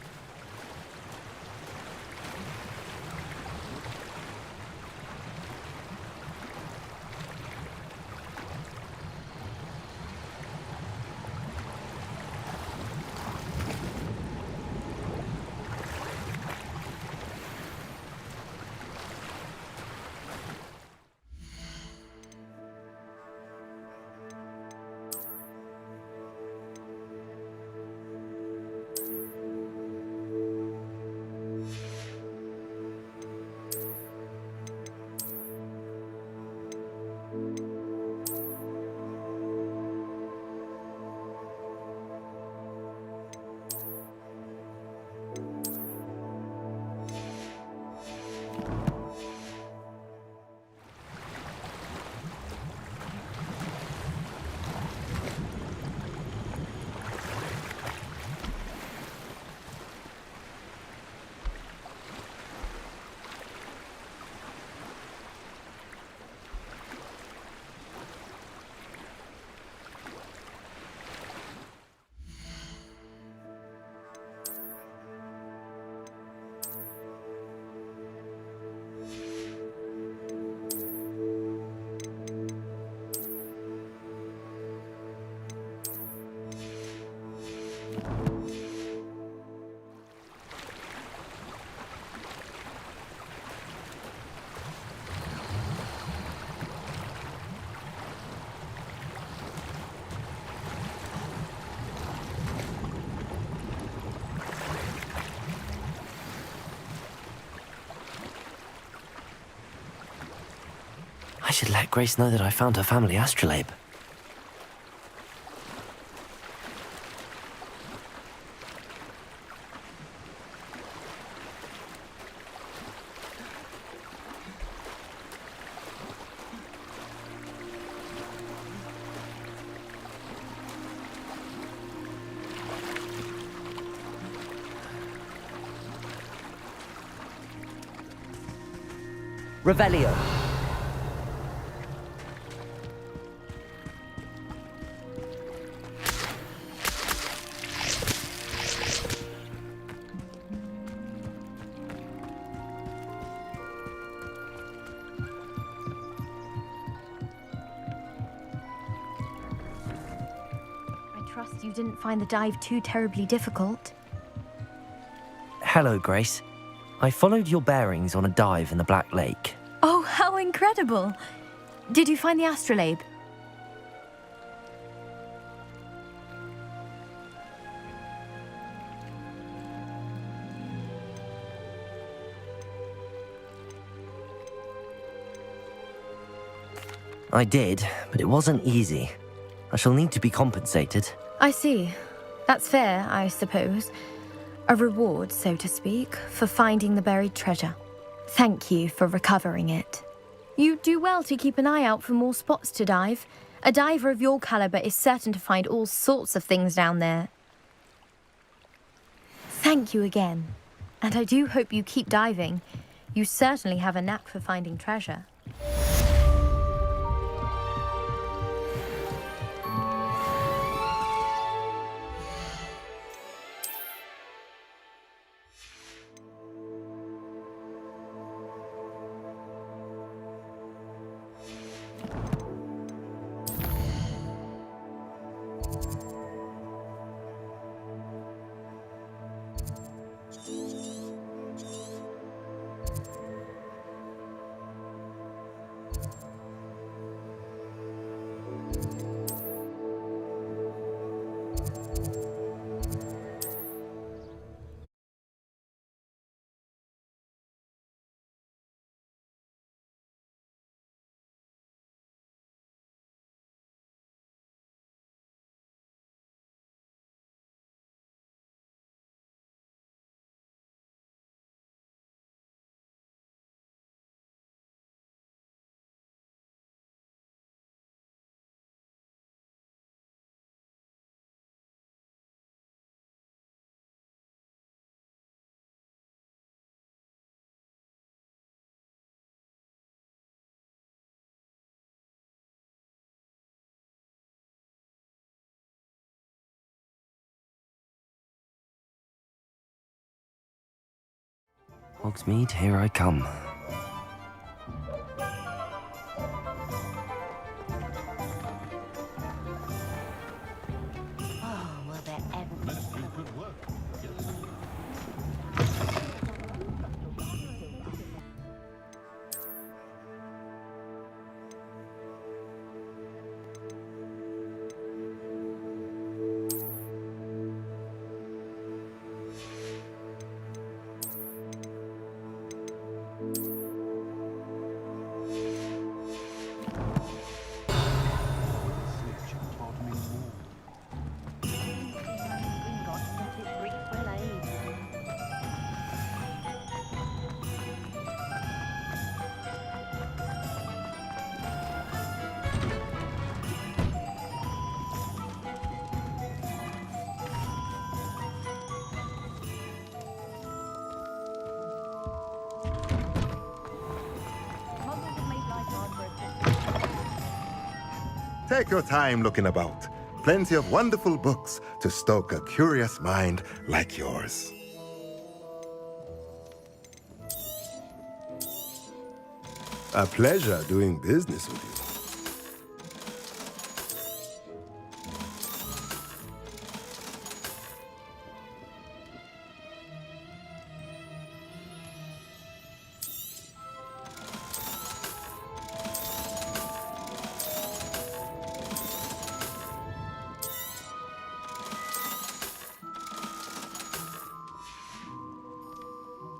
I should let Grace know that I found her family astrolabe. Revelio. I trust you didn't find the dive too terribly difficult. Hello, Grace. I followed your bearings on a dive in the Black Lake. Oh, how incredible! Did you find the astrolabe? I did, but it wasn't easy. I shall need to be compensated. I see. That's fair, I suppose. A reward, so to speak, for finding the buried treasure. Thank you for recovering it. You do well to keep an eye out for more spots to dive. A diver of your caliber is certain to find all sorts of things down there. Thank you again. And I do hope you keep diving. You certainly have a knack for finding treasure. Hogsmeade, here I come. Oh, will there ever be Take your time looking about. Plenty of wonderful books to stoke a curious mind like yours. A pleasure doing business with you.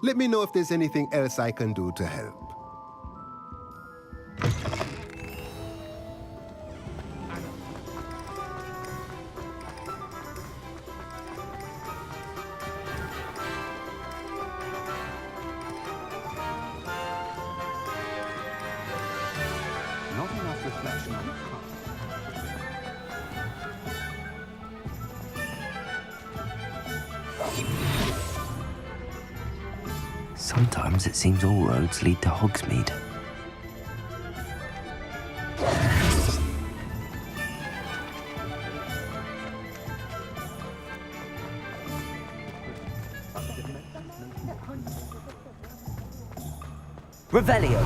Let me know if there's anything else I can do to help. Not enough reflection on the past. Sometimes it seems all roads lead to Hogsmeade. Revelio!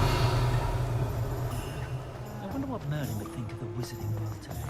I wonder what Merlin would think of the wizarding world today.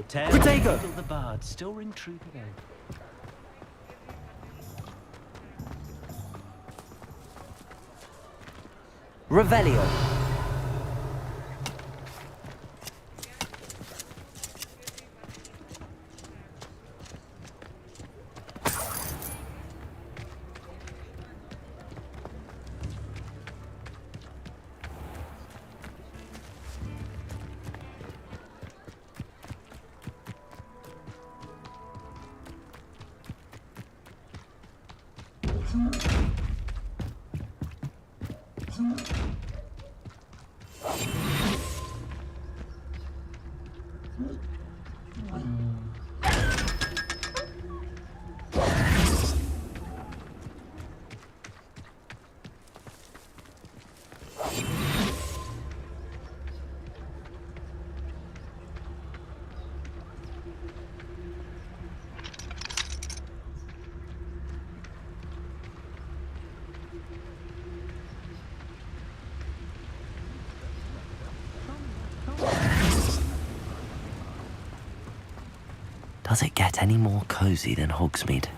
tale Protego! of the bard still ring true today. Revelio. Does it get any more cozy than Hogsmeade?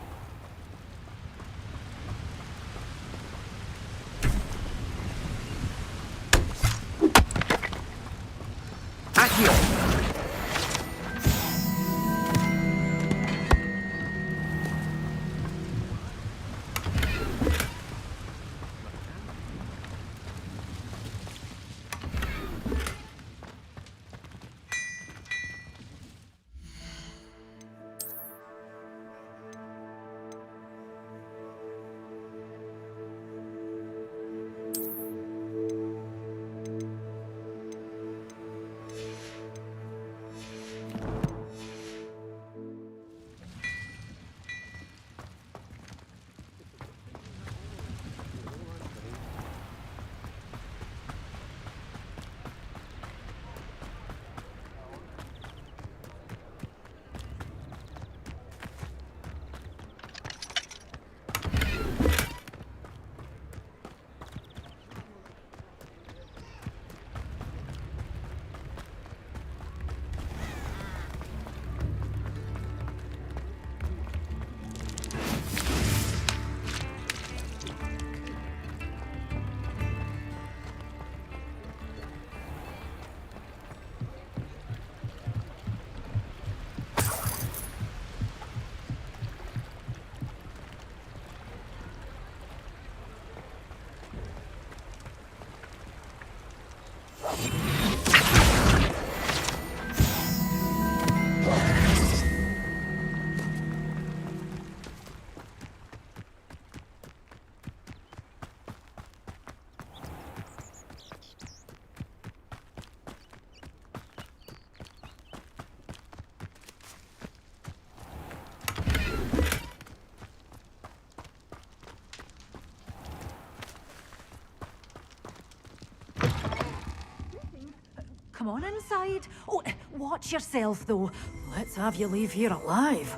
Come on inside. Oh, watch yourself, though. Let's have you leave here alive.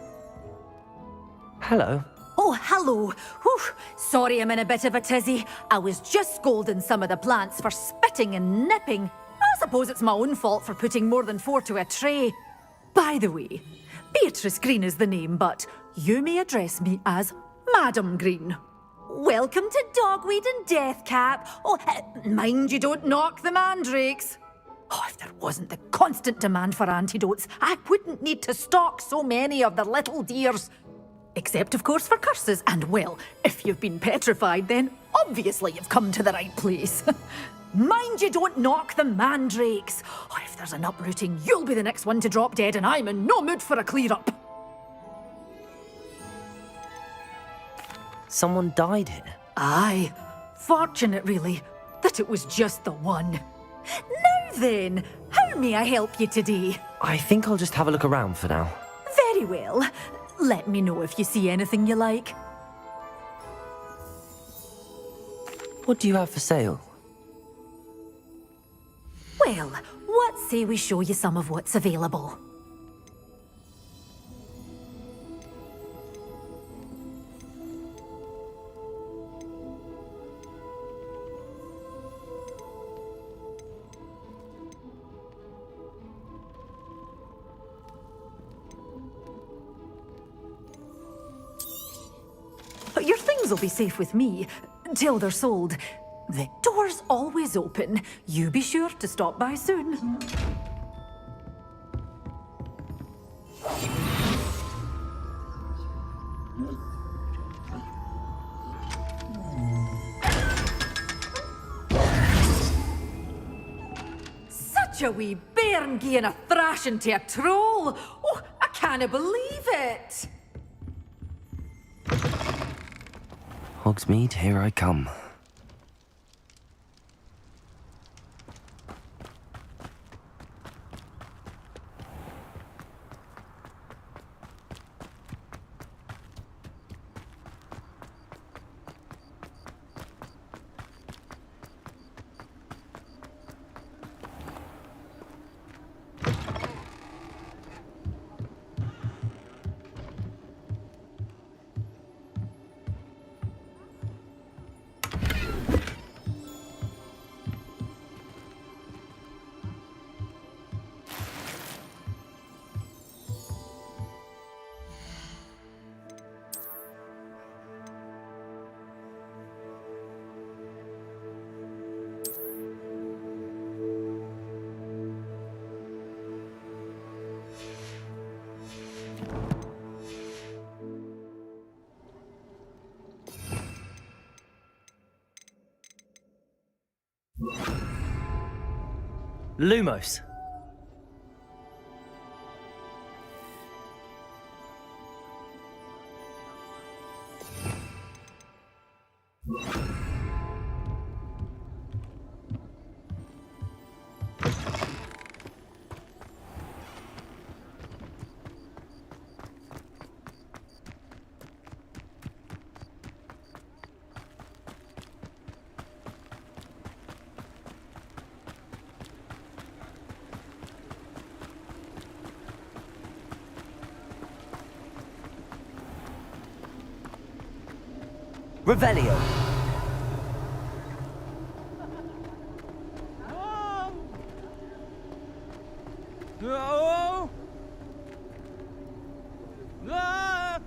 Hello. Oh, hello. Whew. Sorry I'm in a bit of a tizzy. I was just scolding some of the plants for spitting and nipping. I suppose it's my own fault for putting more than 4 to a tray. By the way, Beatrice Green is the name, but you may address me as Madam Green. Welcome to Dogweed and Deathcap. Oh, mind you don't knock the mandrakes. Oh, if there wasn't the constant demand for antidotes, I wouldn't need to stock so many of the little dears. Except, of course, for curses. And, well, if you've been petrified, then obviously you've come to the right place. Mind you don't knock the mandrakes. Oh, if there's an uprooting, you'll be the next one to drop dead, and I'm in no mood for a clear-up. Someone died here? Aye. Fortunate, really, that it was just the one. Now then, how may I help you today? I think I'll just have a look around for now. Very well. Let me know if you see anything you like. What do you have for sale? Well, what say we show you some of what's available? will be safe with me, till they're sold. The door's always open. You be sure to stop by soon. Such a wee bairn gieing a thrashing to a troll. Oh, I can't believe it. Hogsmeade, here I come. Lumos. Revelio. No! No!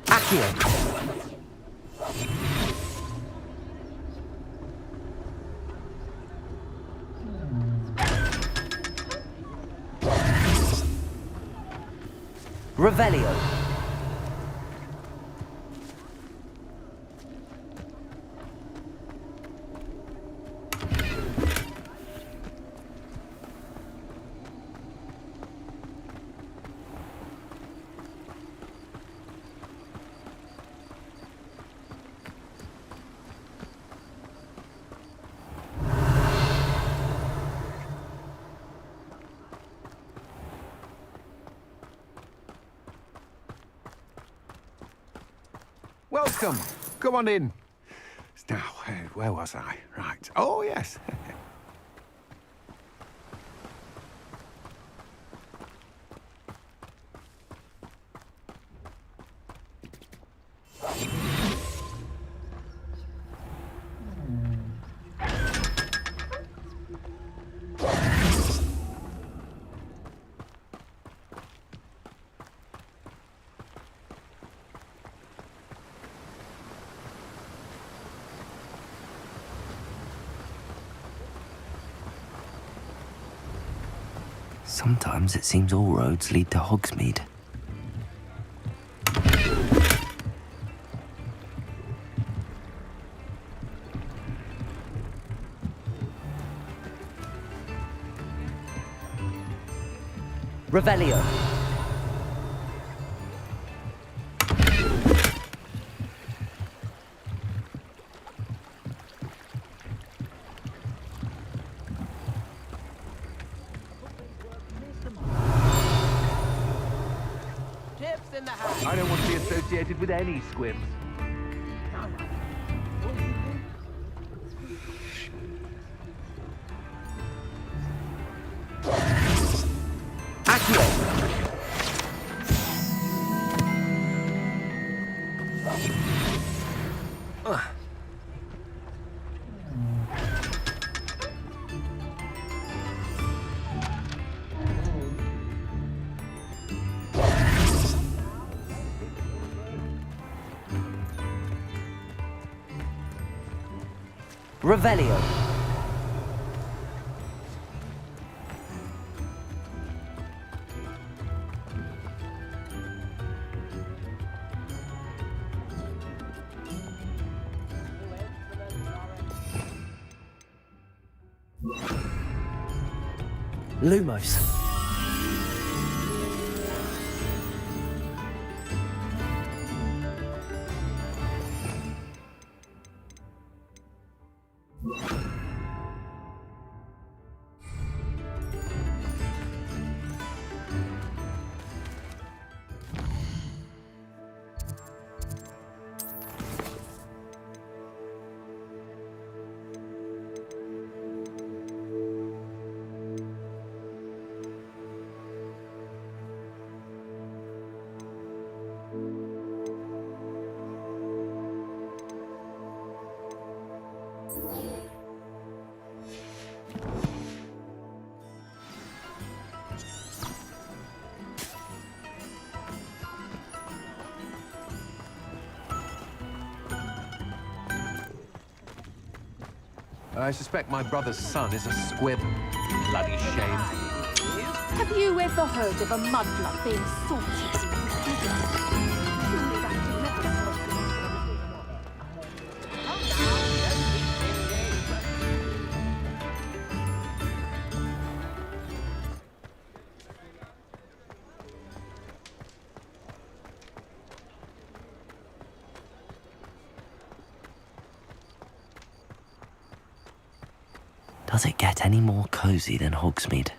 Accio. Revelio. Welcome. Come on in. Now, where was I? Right. Oh, yes. Sometimes it seems all roads lead to Hogsmeade. Revelio. I don't want to be associated with any squibs. Accio. Revelio. Lumos. I suspect my brother's son is a squib. Bloody shame. Have you ever heard of a mudblood being salted? Does it get any more cozy than Hogsmeade?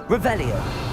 Revelio.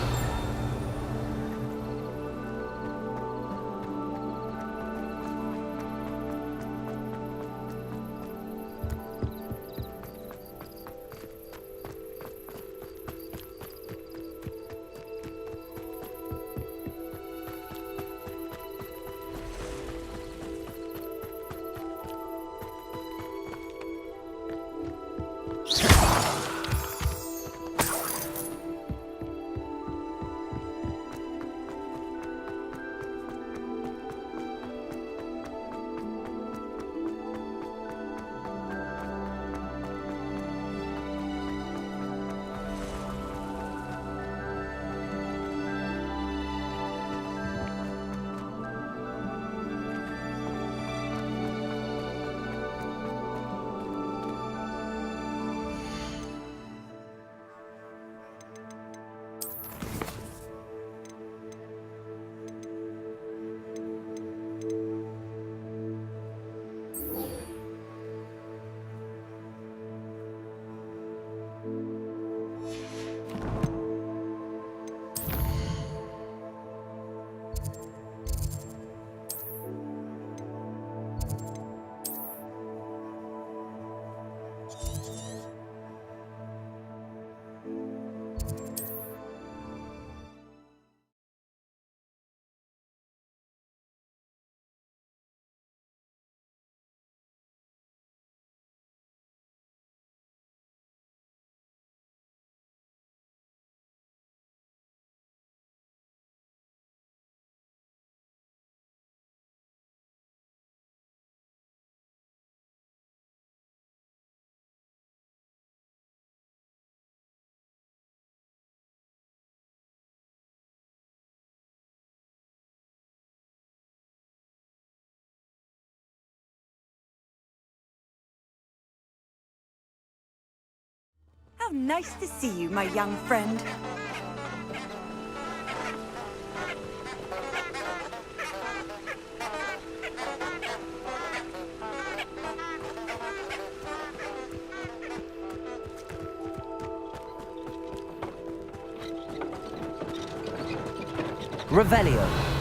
nice to see you, my young friend. Revelio.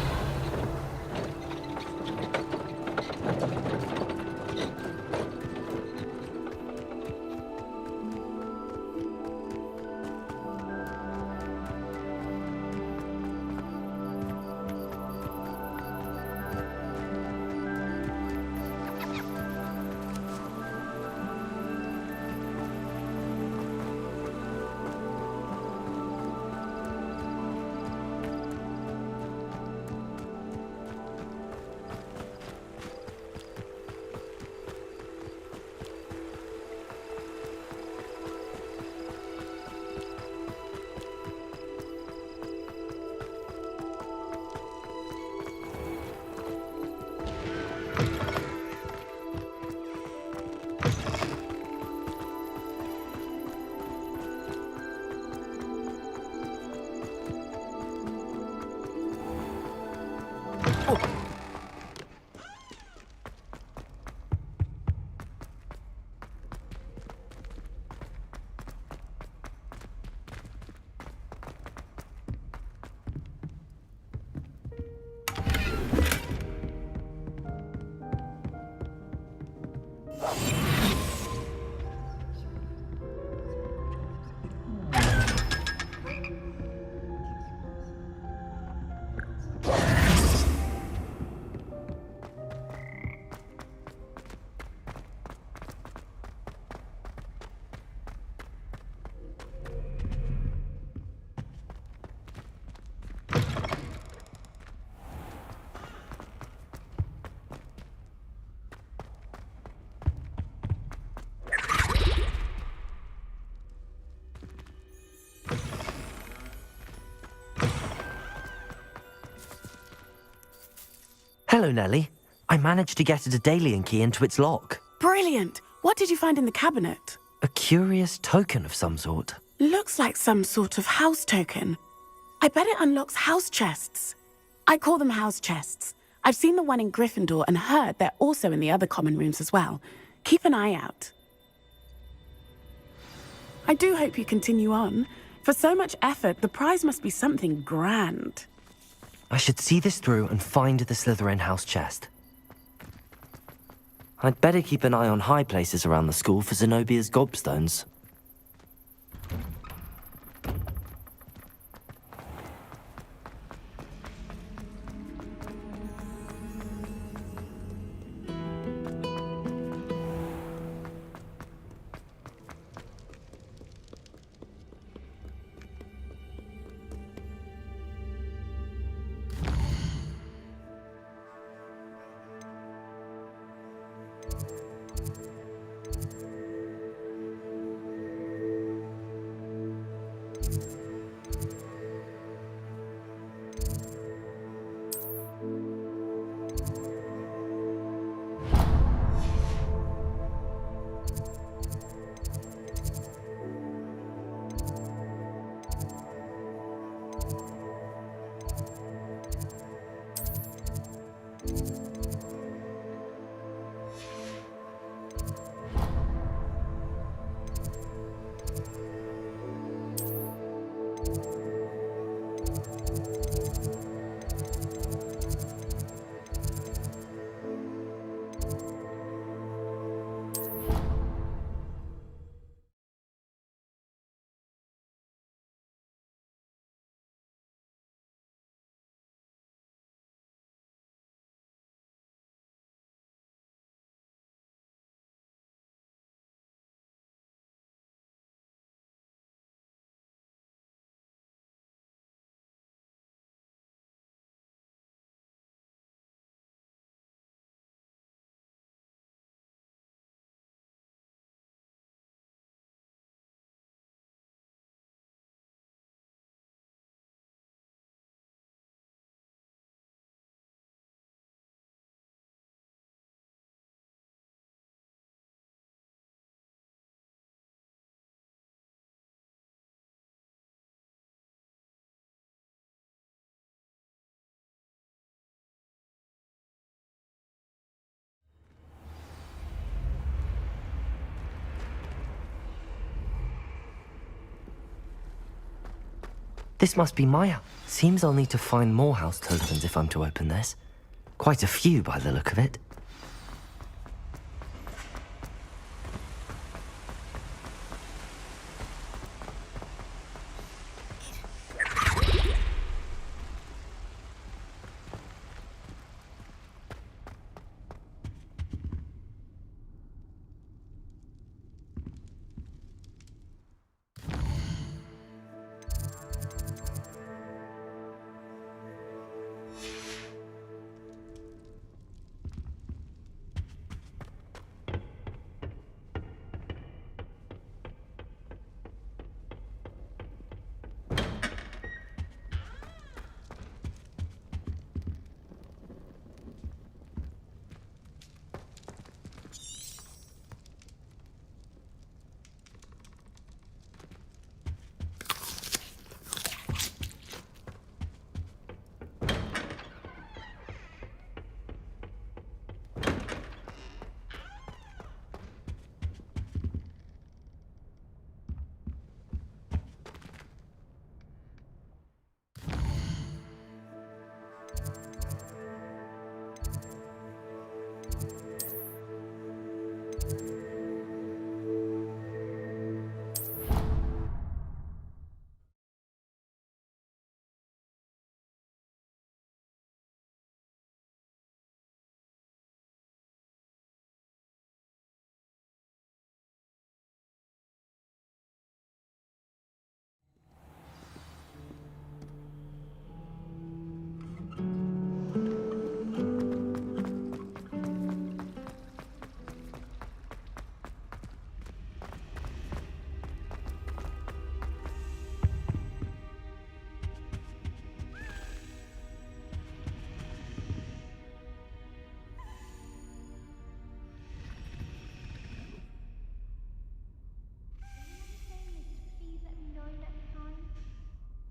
Hello, Nellie. I managed to get a Daedalian key into its lock. Brilliant! What did you find in the cabinet? A curious token of some sort. Looks like some sort of house token. I bet it unlocks house chests. I call them house chests. I've seen the one in Gryffindor and heard they're also in the other common rooms as well. Keep an eye out. I do hope you continue on. For so much effort, the prize must be something grand. I should see this through and find the Slytherin house chest. I'd better keep an eye on high places around the school for Zenobia's gobstones. This must be my house. Seems I'll need to find more house tokens if I'm to open this. Quite a few by the look of it.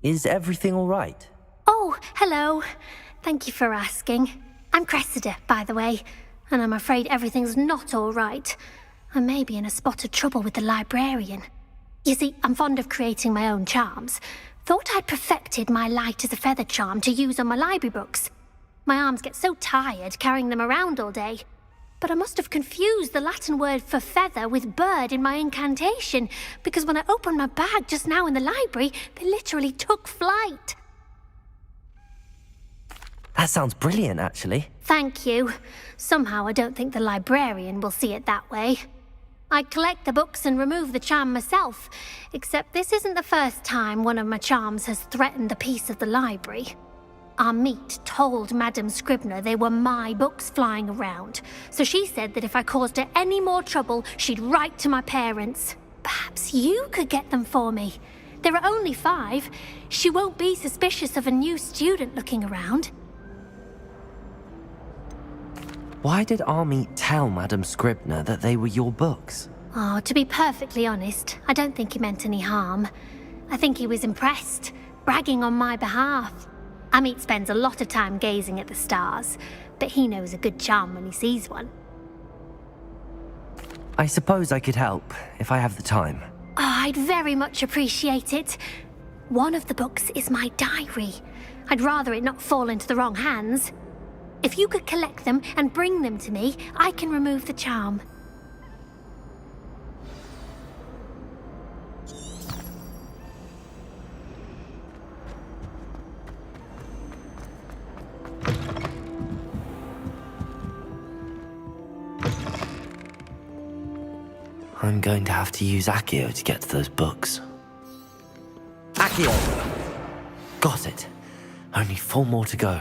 Is everything all right? Oh, hello. Thank you for asking. I'm Cressida, by the way, and I'm afraid everything's not all right. I may be in a spot of trouble with the librarian. You see, I'm fond of creating my own charms. Thought I'd perfected my light as a feather charm to use on my library books. My arms get so tired carrying them around all day. But I must have confused the Latin word for feather with bird in my incantation, because when I opened my bag just now in the library, they literally took flight. That sounds brilliant, actually. Thank you. Somehow I don't think the librarian will see it that way. I collect the books and remove the charm myself, except this isn't the first time one of my charms has threatened the peace of the library. Our meet told Madame Scribner they were my books flying around, so she said that if I caused her any more trouble, she'd write to my parents. Perhaps you could get them for me. There are only 5. She won't be suspicious of a new student looking around. Why did Army tell Madame Scribner that they were your books? Oh, to be perfectly honest, I don't think he meant any harm. I think he was impressed, bragging on my behalf. Amit spends a lot of time gazing at the stars, but he knows a good charm when he sees one. I suppose I could help, if I have the time. Oh, I'd very much appreciate it. One of the books is my diary. I'd rather it not fall into the wrong hands. If you could collect them and bring them to me, I can remove the charm. I'm going to have to use Accio to get to those books. Accio! Got it. Only 4 more to go.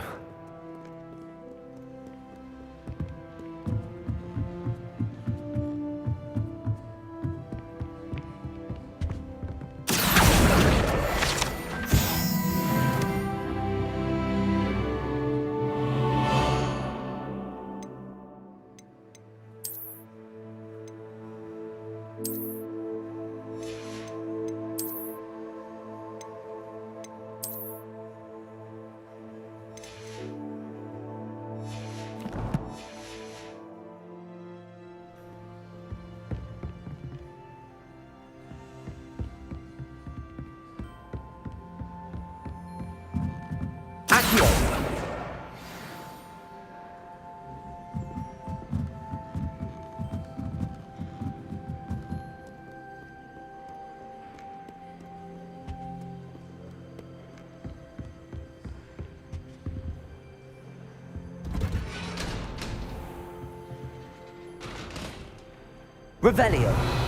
Revelio.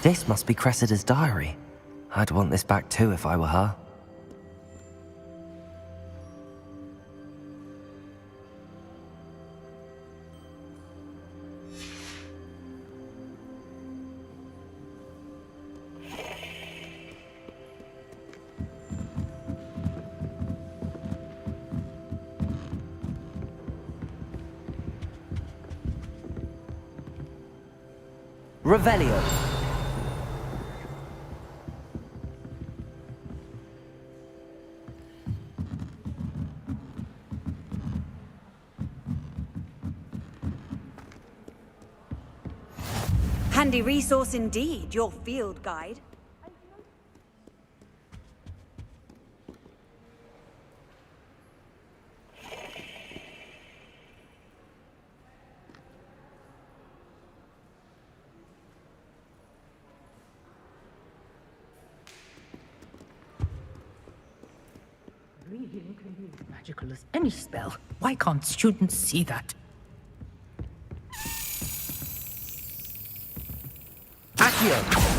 This must be Cressida's diary. I'd want this back too if I were her. Revelio. Handy resource indeed, your field guide. Reading can be as magical as any spell. Why can't students see that? Accio!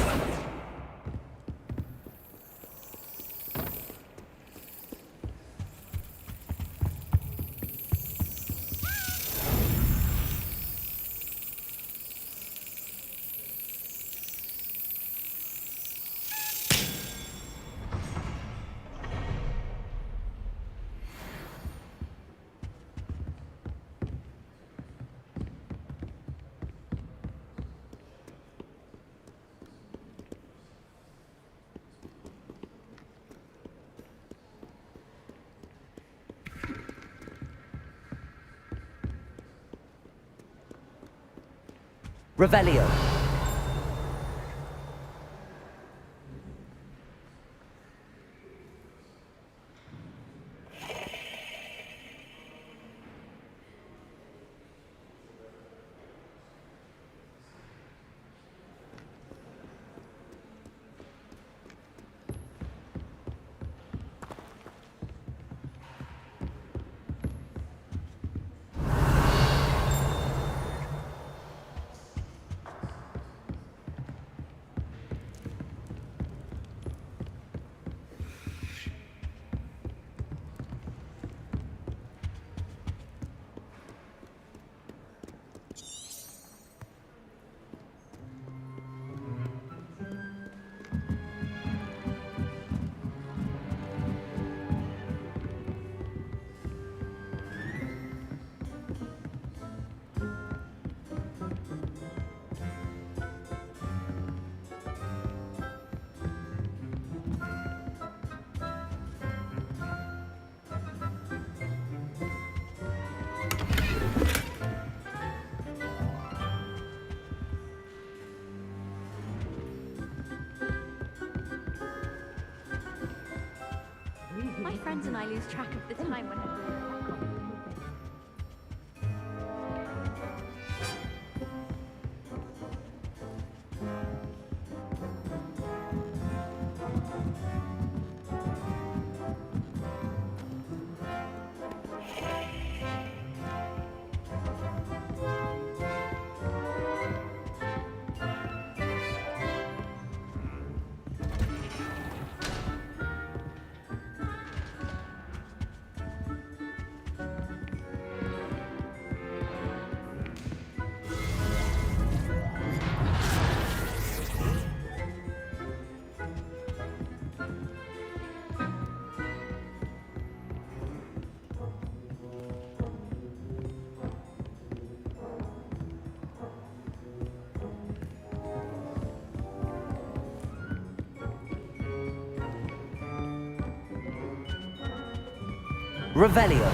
Revelio. My friends and I lose track of the time when I'm Revelio.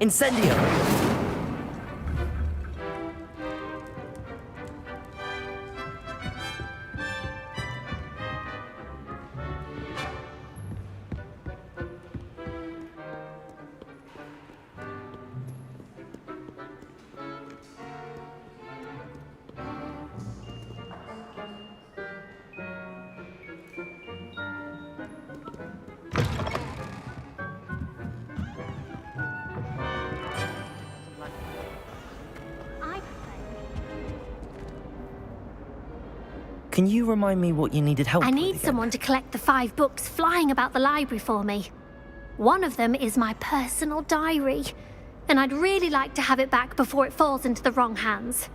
Incendio! Can you remind me what you needed help with I need again? someone to collect the 5 books flying about the library for me. One of them is my personal diary, and I'd really like to have it back before it falls into the wrong hands.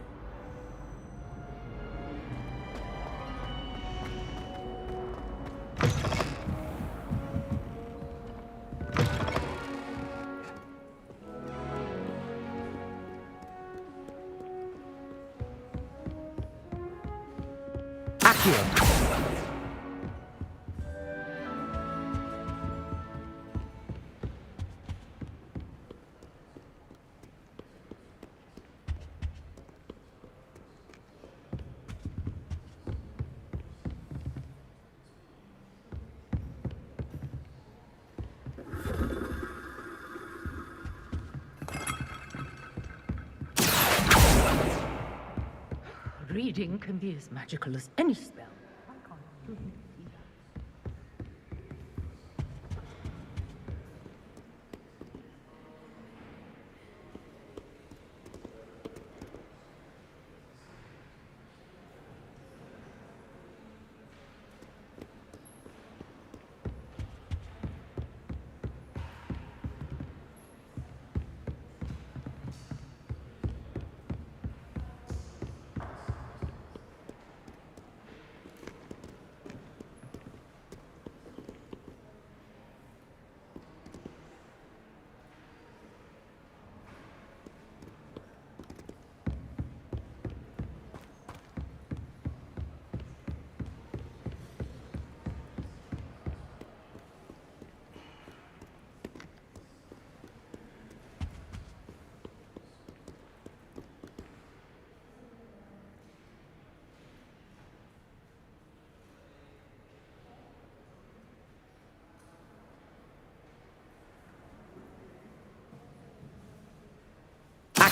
Reading can be as magical as any spell.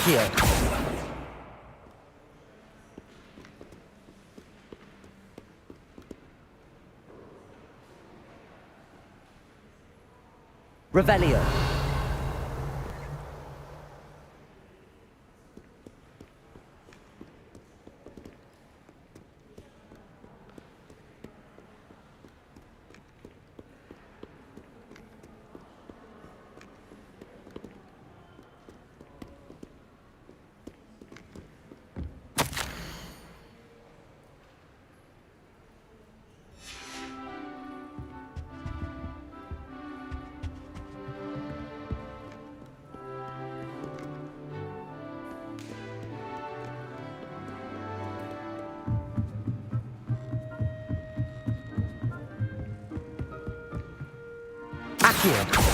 Accio! Revelio! Accio!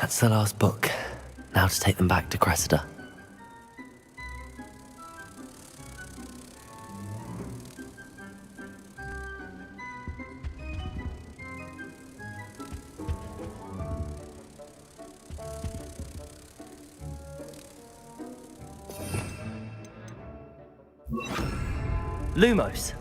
That's the last book. Now to take them back to Cressida. Lumos.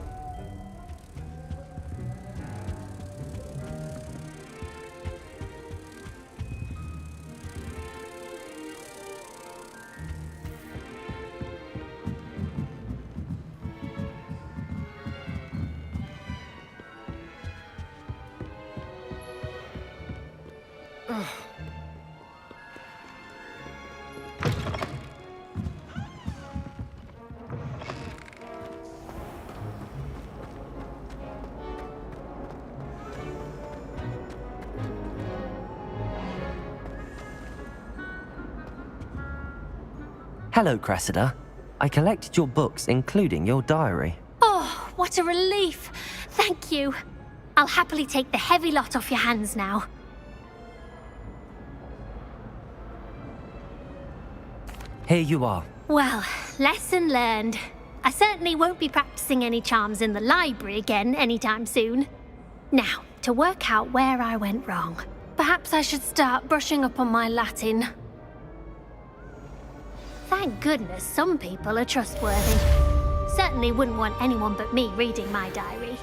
Hello, Cressida. I collected your books, including your diary. Oh, what a relief. Thank you. I'll happily take the heavy lot off your hands now. Here you are. Well, lesson learned. I certainly won't be practicing any charms in the library again anytime soon. Now, to work out where I went wrong. Perhaps I should start brushing up on my Latin. Thank goodness some people are trustworthy. Certainly wouldn't want anyone but me reading my diary.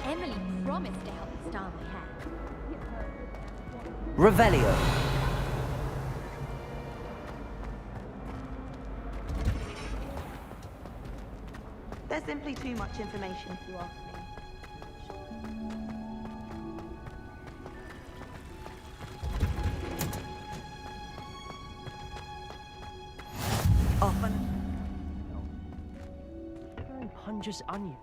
Emily promised to help me style my hair. Revelio. There's simply too much information if you ask me. Often. Punches on you.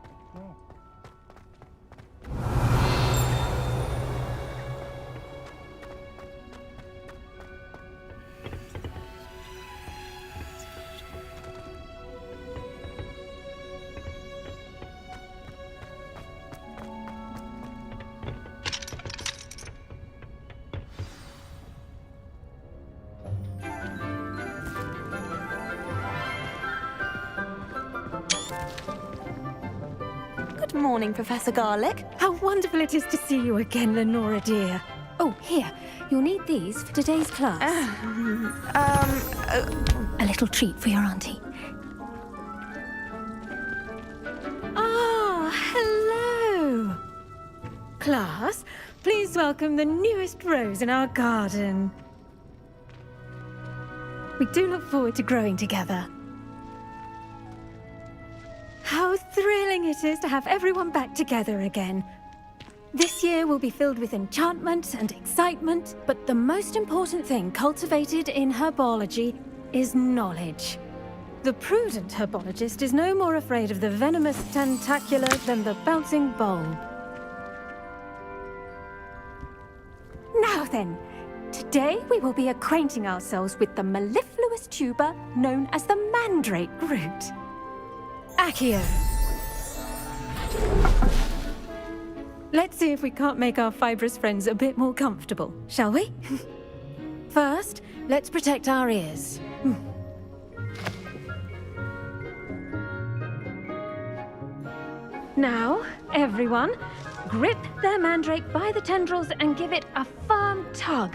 Good morning, Professor Garlick. How wonderful it is to see you again, Lenora dear. Oh, here. You'll need these for today's class. A little treat for your auntie. Ah, hello. Class, please welcome the newest rose in our garden. We do look forward to growing together. thrilling it is to have everyone back together again. This year will be filled with enchantment and excitement, but the most important thing cultivated in herbology is knowledge. The prudent herbologist is no more afraid of the venomous tentacula than the bouncing bulb. Now then, today we will be acquainting ourselves with the mellifluous tuber known as the mandrake root. Accio. Let's see if we can't make our fibrous friends a bit more comfortable, shall we? First, let's protect our ears. Now, everyone, grip their mandrake by the tendrils and give it a firm tug.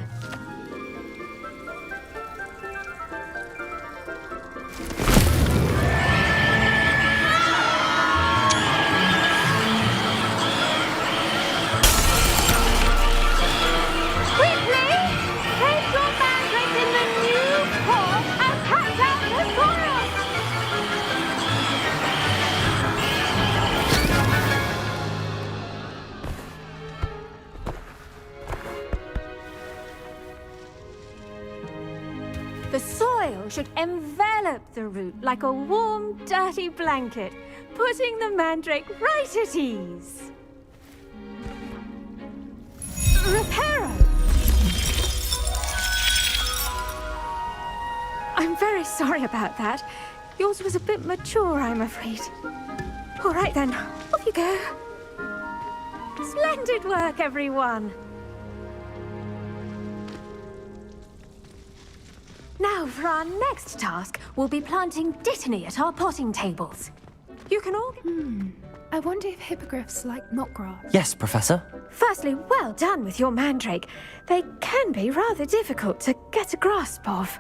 The soil should envelop the root like a warm, dirty blanket, putting the mandrake right at ease. Reparo! I'm very sorry about that. Yours was a bit mature, I'm afraid. All right then, off you go. Splendid work, everyone. Now, for our next task, we'll be planting dittany at our potting tables. You can all... I wonder if hippogriffs like knotgrass. Yes, Professor. Firstly, well done with your mandrake. They can be rather difficult to get a grasp of.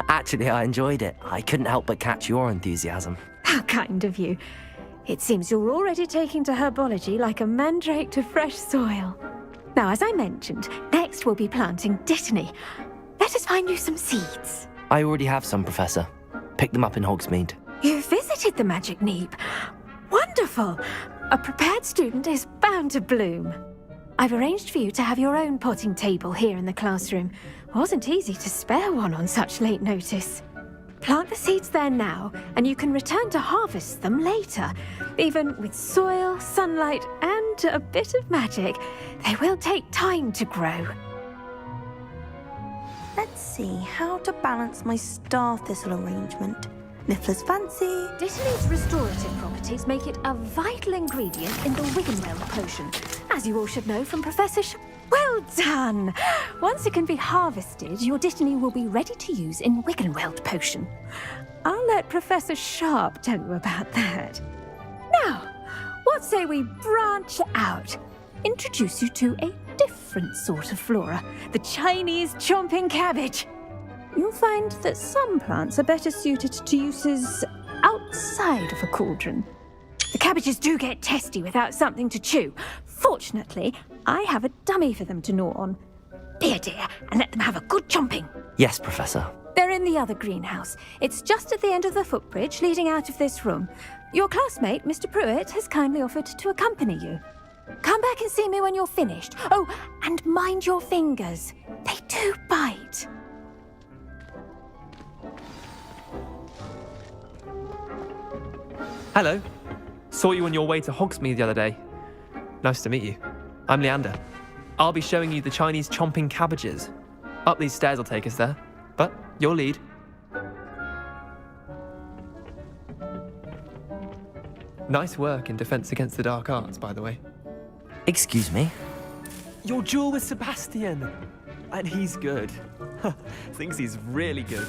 Actually, I enjoyed it. I couldn't help but catch your enthusiasm. How kind of you. It seems you're already taking to herbology like a mandrake to fresh soil. Now, as I mentioned, next we'll be planting dittany. Let us find you some seeds. I already have some, Professor. Picked them up in Hogsmeade. You visited the Magic Neep. Wonderful! A prepared student is bound to bloom. I've arranged for you to have your own potting table here in the classroom. Wasn't easy to spare one on such late notice. Plant the seeds there now, and you can return to harvest them later. Even with soil, sunlight, and a bit of magic, they will take time to grow. Let's see how to balance my star thistle arrangement. Niffler's fancy. Dittany's restorative properties make it a vital ingredient in the Wiggenweld potion, as you all should know from Professor Well done! Once it can be harvested, your dittany will be ready to use in Wiggenweld potion. I'll let Professor Sharp tell you about that. Now, what say we branch out? Introduce you to a different sort of flora, the Chinese chomping cabbage. You'll find that some plants are better suited to uses outside of a cauldron. The cabbages do get testy without something to chew. Fortunately, I have a dummy for them to gnaw on. Be a dear and let them have a good chomping. Yes, Professor. They're in the other greenhouse. It's just at the end of the footbridge leading out of this room. Your classmate, Mr. Pruitt, has kindly offered to accompany you. Come back and see me when you're finished. Oh, and mind your fingers. They do bite. Hello. Saw you on your way to Hogsmeade the other day. Nice to meet you. I'm Leander. I'll be showing you the Chinese chomping cabbages. Up these stairs will take us there, but your lead. Nice work in Defense Against the Dark Arts, by the way. Excuse me? Your duel with Sebastian. And he's good. Thinks he's really good.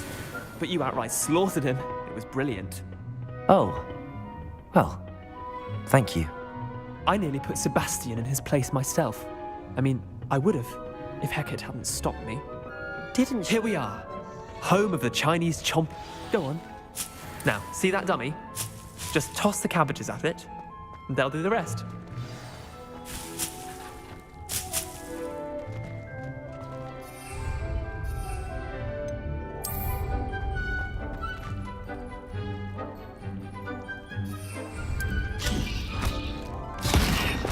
But you outright slaughtered him. It was brilliant. Oh. Well, thank you. I nearly put Sebastian in his place myself. I mean, I would have, if Hecate hadn't stopped me. Didn't Here we are. Home of the Chinese chomp... Go on. Now, see that dummy? Just toss the cabbages at it, and they'll do the rest.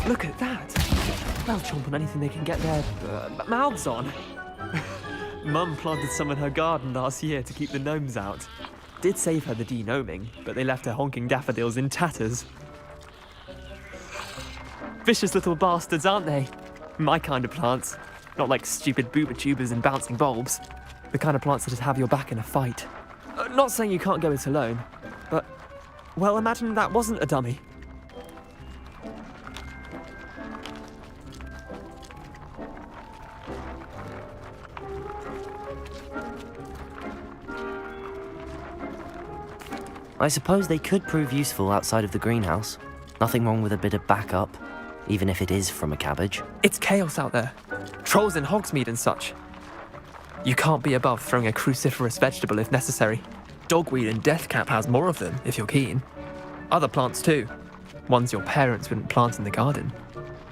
Look at that. They'll chomp on anything they can get their mouths on. Mum planted some in her garden last year to keep the gnomes out. Did save her the de-gnoming, but they left her honking daffodils in tatters. Vicious little bastards, aren't they? My kind of plants. Not like stupid booba tubers and bouncing bulbs. The kind of plants that just have your back in a fight. Not saying you can't go it alone, but, well, imagine that wasn't a dummy. I suppose they could prove useful outside of the greenhouse. Nothing wrong with a bit of backup, even if it is from a cabbage. It's chaos out there. Trolls in Hogsmeade and such. You can't be above throwing a cruciferous vegetable if necessary. Dogweed and deathcap has more of them, if you're keen. Other plants too. Ones your parents wouldn't plant in the garden.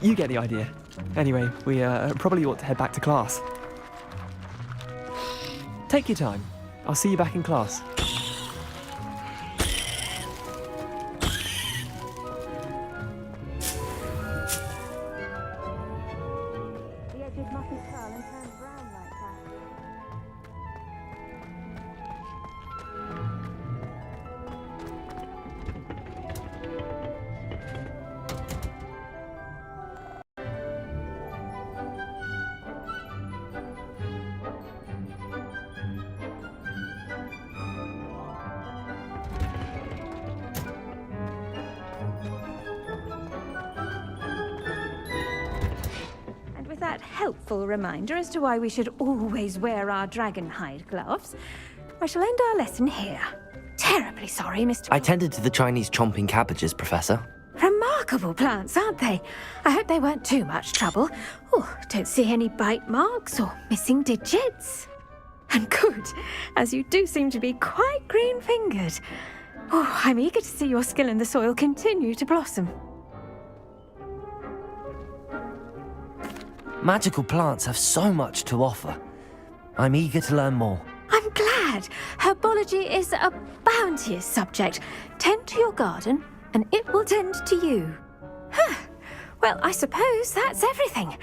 You get the idea. Anyway, we probably ought to head back to class. Take your time. I'll see you back in class. That helpful reminder as to why we should always wear our dragon hide gloves, I shall end our lesson here. Terribly sorry, Mr. I tended to the Chinese chomping cabbages, Professor. Remarkable plants, aren't they? I hope they weren't too much trouble. Oh, don't see any bite marks or missing digits. And good, as you do seem to be quite green-fingered. Oh, I'm eager to see your skill in the soil continue to blossom. Magical plants have so much to offer. I'm eager to learn more. I'm glad. Herbology is a bounteous subject. Tend to your garden, and it will tend to you. Huh. Well, I suppose that's everything.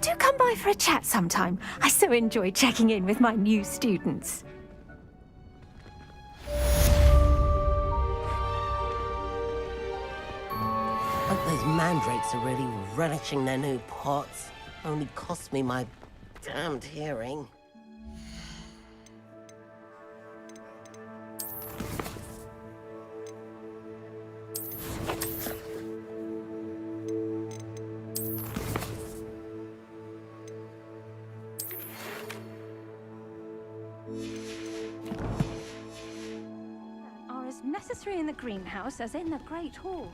Do come by for a chat sometime. I so enjoy checking in with my new students. Hope those mandrakes are really relishing their new pots. Only cost me my damned hearing. Are as necessary in the greenhouse as in the Great Hall.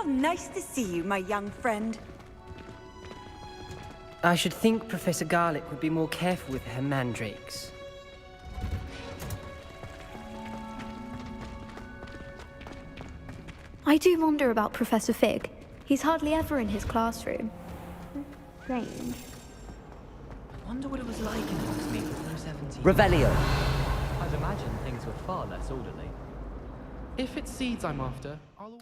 Nice to see you, my young friend. I should think Professor Garlick would be more careful with her mandrakes. I do wonder about Professor Fig. He's hardly ever in his classroom. Strange. I wonder what it was like in Hogsmeade before 17. Revelio. I'd imagine things were far less orderly. If it's seeds I'm after, I'll...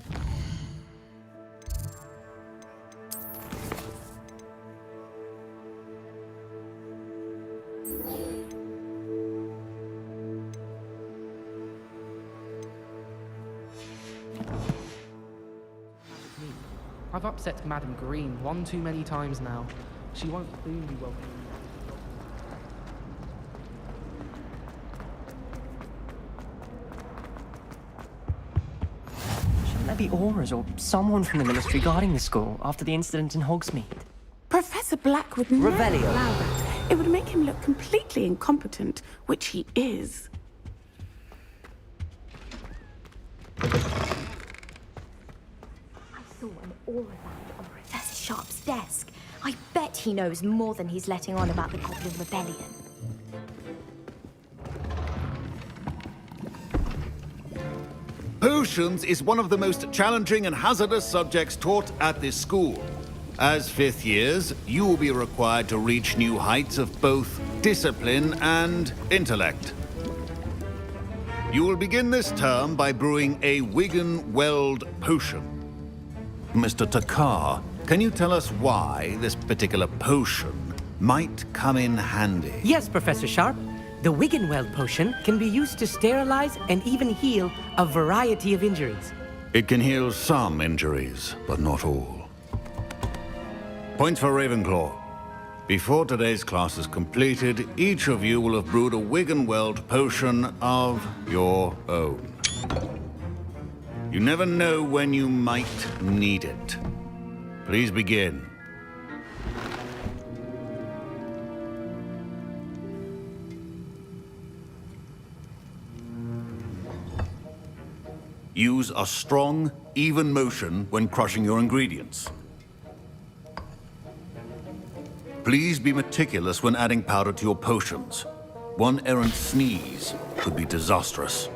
I've upset Madam Green one too many times now. She won't soon be welcome. Shouldn't there be auras or someone from the ministry guarding the school after the incident in Hogsmeade? Professor Black would never Revelio. allow that. It would make him look completely incompetent, which he is. I saw an aura band on Professor Sharp's desk. I bet he knows more than he's letting on about the Goblin Rebellion. Potions is one of the most challenging and hazardous subjects taught at this school. As 5th years, you will be required to reach new heights of both discipline and intellect. You will begin this term by brewing a Wiggenweld potion. Mr. Takar, can you tell us why this particular potion might come in handy? Yes, Professor Sharp. The Wiggenweld potion can be used to sterilize and even heal a variety of injuries. It can heal some injuries, but not all. Points for Ravenclaw. Before today's class is completed, each of you will have brewed a Wiggenweld potion of your own. You never know when you might need it. Please begin. Use a strong, even motion when crushing your ingredients. Please be meticulous when adding powder to your potions. One errant sneeze could be disastrous.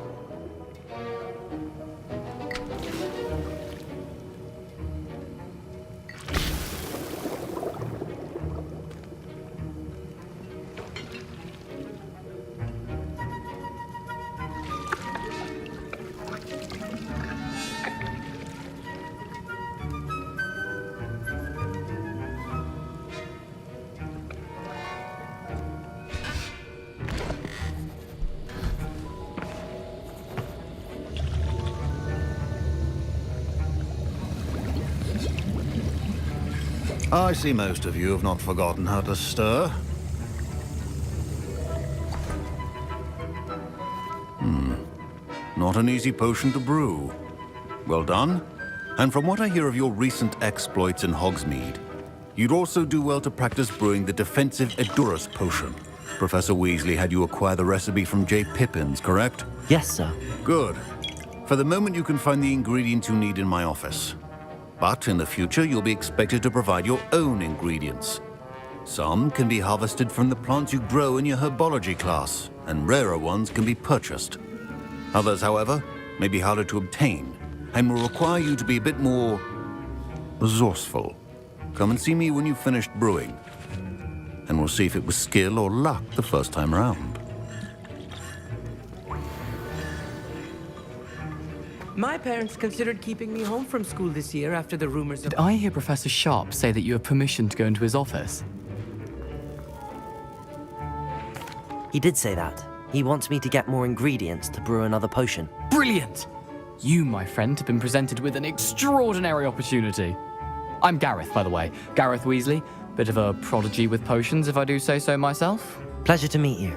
I see most of you have not forgotten how to stir. Not an easy potion to brew. Well done. And from what I hear of your recent exploits in Hogsmeade, you'd also do well to practice brewing the defensive Edurus potion. Professor Weasley had you acquire the recipe from J. Pippins, correct? Yes, sir. Good. For the moment, you can find the ingredients you need in my office. But in the future, you'll be expected to provide your own ingredients. Some can be harvested from the plants you grow in your herbology class, and rarer ones can be purchased. Others, however, may be harder to obtain, and will require you to be a bit more resourceful. Come and see me when you've finished brewing, and we'll see if it was skill or luck the first time around. My parents considered keeping me home from school this year after the rumors of... Did I hear Professor Sharp say that you have permission to go into his office? He did say that. He wants me to get more ingredients to brew another potion. Brilliant! You, my friend, have been presented with an extraordinary opportunity. I'm Gareth, by the way. Gareth Weasley. Bit of a prodigy with potions, if I do say so myself. Pleasure to meet you.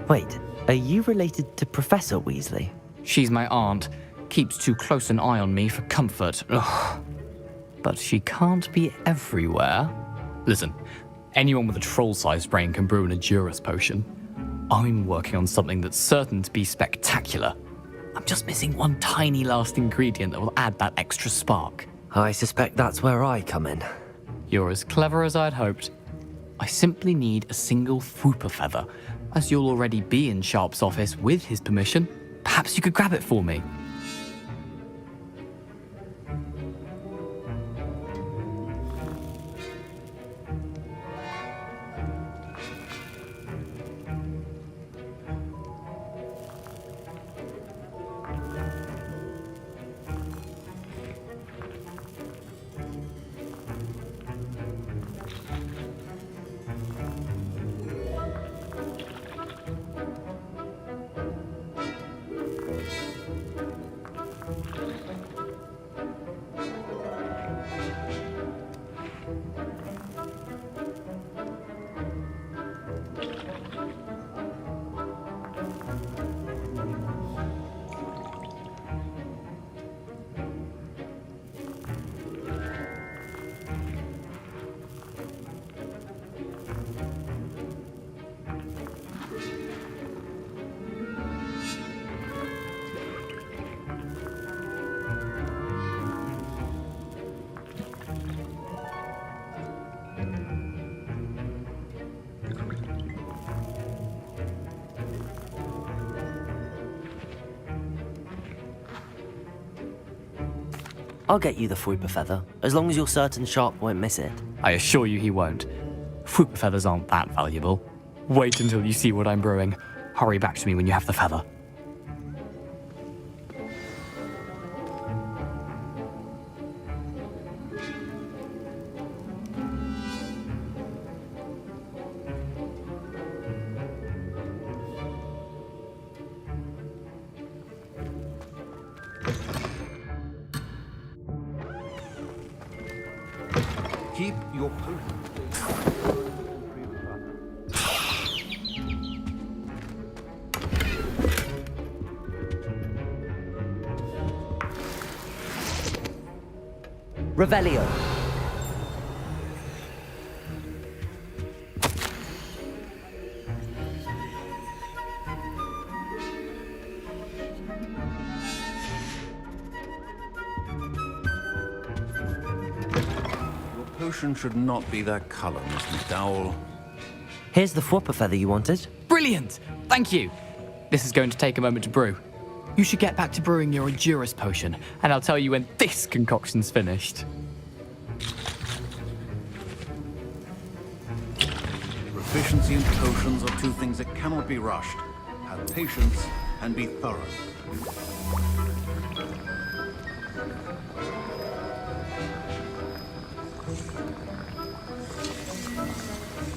Wait, are you related to Professor Weasley? She's my aunt. Keeps too close an eye on me for comfort. Ugh. But she can't be everywhere. Listen, anyone with a troll-sized brain can brew an Edurus potion. I'm working on something that's certain to be spectacular. I'm just missing one tiny last ingredient that will add that extra spark. I suspect that's where I come in. You're as clever as I'd hoped. I simply need a single Fwooper feather. As you'll already be in Sharp's office with his permission, perhaps you could grab it for me. I'll get you the Fwooper feather, as long as you're certain Sharp won't miss it. I assure you he won't. Fwooper feathers aren't that valuable. Wait until you see what I'm brewing. Hurry back to me when you have the feather. Keep your Revelio. potion should not be that color, Miss McDowell. Here's the Fwooper feather you wanted. Brilliant! Thank you! This is going to take a moment to brew. You should get back to brewing your Endurus potion, and I'll tell you when this concoction's finished. Proficiency in potions are two things that cannot be rushed. Have patience and be thorough.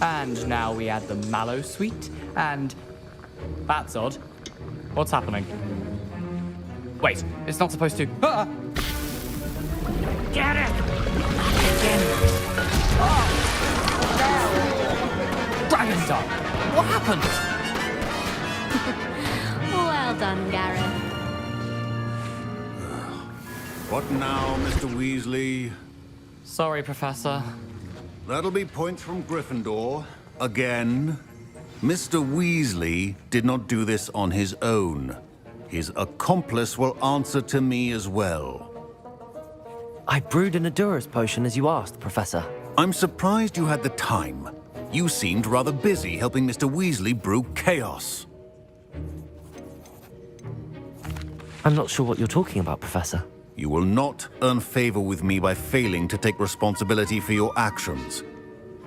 And now we add the mallow sweet, and... That's odd. What's happening? Wait, it's not supposed to... Ah! Get it! Again! Oh! Dragon Dog! What happened? Well done, Gareth. What now, Mr. Weasley? Sorry, Professor. That'll be points from Gryffindor. Again. Mr. Weasley did not do this on his own. His accomplice will answer to me as well. I brewed an Endurus potion as you asked, Professor. I'm surprised you had the time. You seemed rather busy helping Mr. Weasley brew chaos. I'm not sure what you're talking about, Professor. You will not earn favor with me by failing to take responsibility for your actions.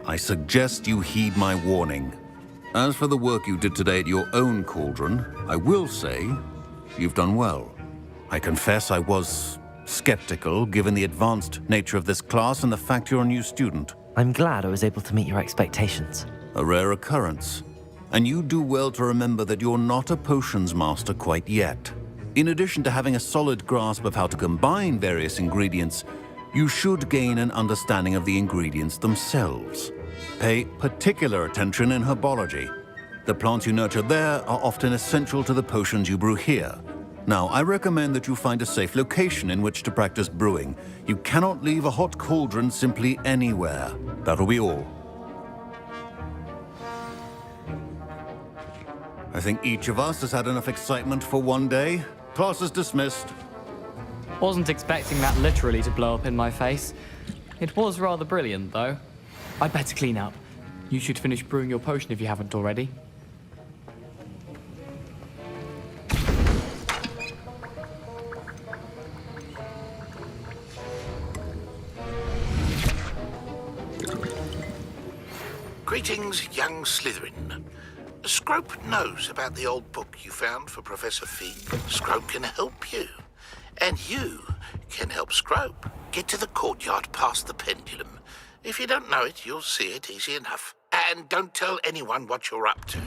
I suggest you heed my warning. As for the work you did today at your own cauldron, I will say you've done well. I confess I was skeptical, given the advanced nature of this class and the fact you're a new student. I'm glad I was able to meet your expectations. A rare occurrence. And you do well to remember that you're not a potions master quite yet. In addition to having a solid grasp of how to combine various ingredients, you should gain an understanding of the ingredients themselves. Pay particular attention in herbology. The plants you nurture there are often essential to the potions you brew here. Now, I recommend that you find a safe location in which to practice brewing. You cannot leave a hot cauldron simply anywhere. That'll be all. I think each of us has had enough excitement for one day. Class is dismissed. Wasn't expecting that literally to blow up in my face. It was rather brilliant, though. I'd better clean up. You should finish brewing your potion if you haven't already. Greetings, young Slytherin. Scrope knows about the old book you found for Professor Fig. Scrope can help you. And you can help Scrope. Get to the courtyard past the pendulum. If you don't know it, you'll see it easy enough. And don't tell anyone what you're up to.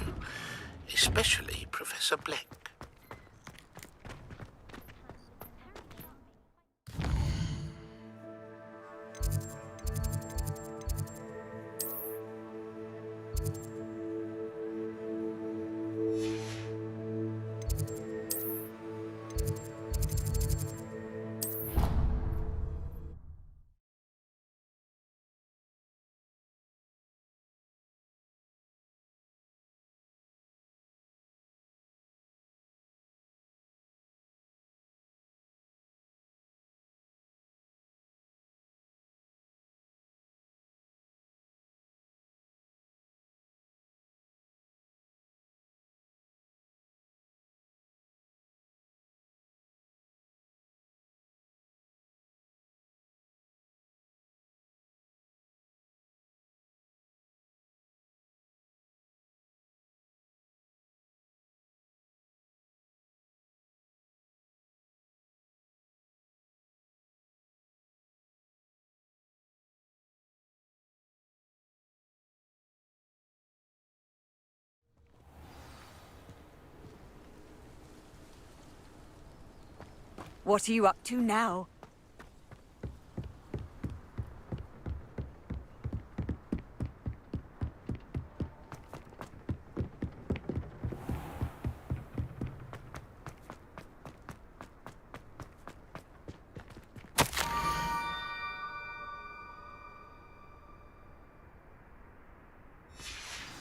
Especially Professor Black. What are you up to now?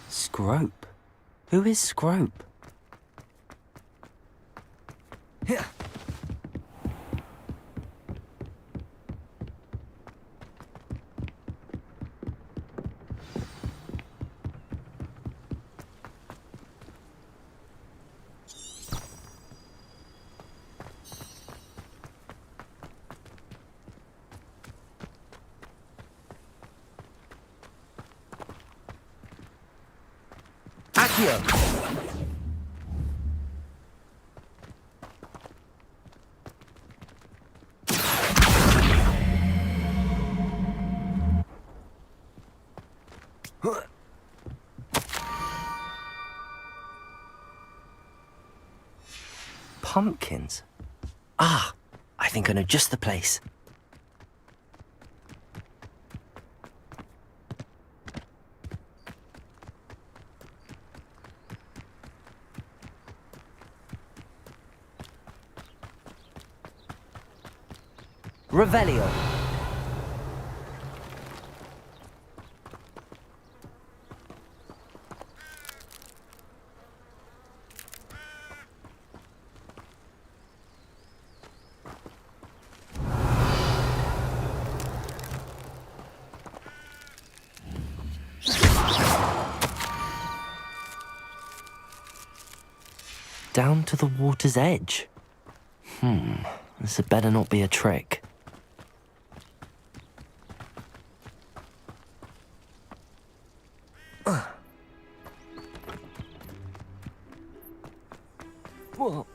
Scrope? Who is Scrope? Pumpkins? Ah, I think I know just the place. Revelio. Down to the water's edge. This had better not be a trick. Whoa.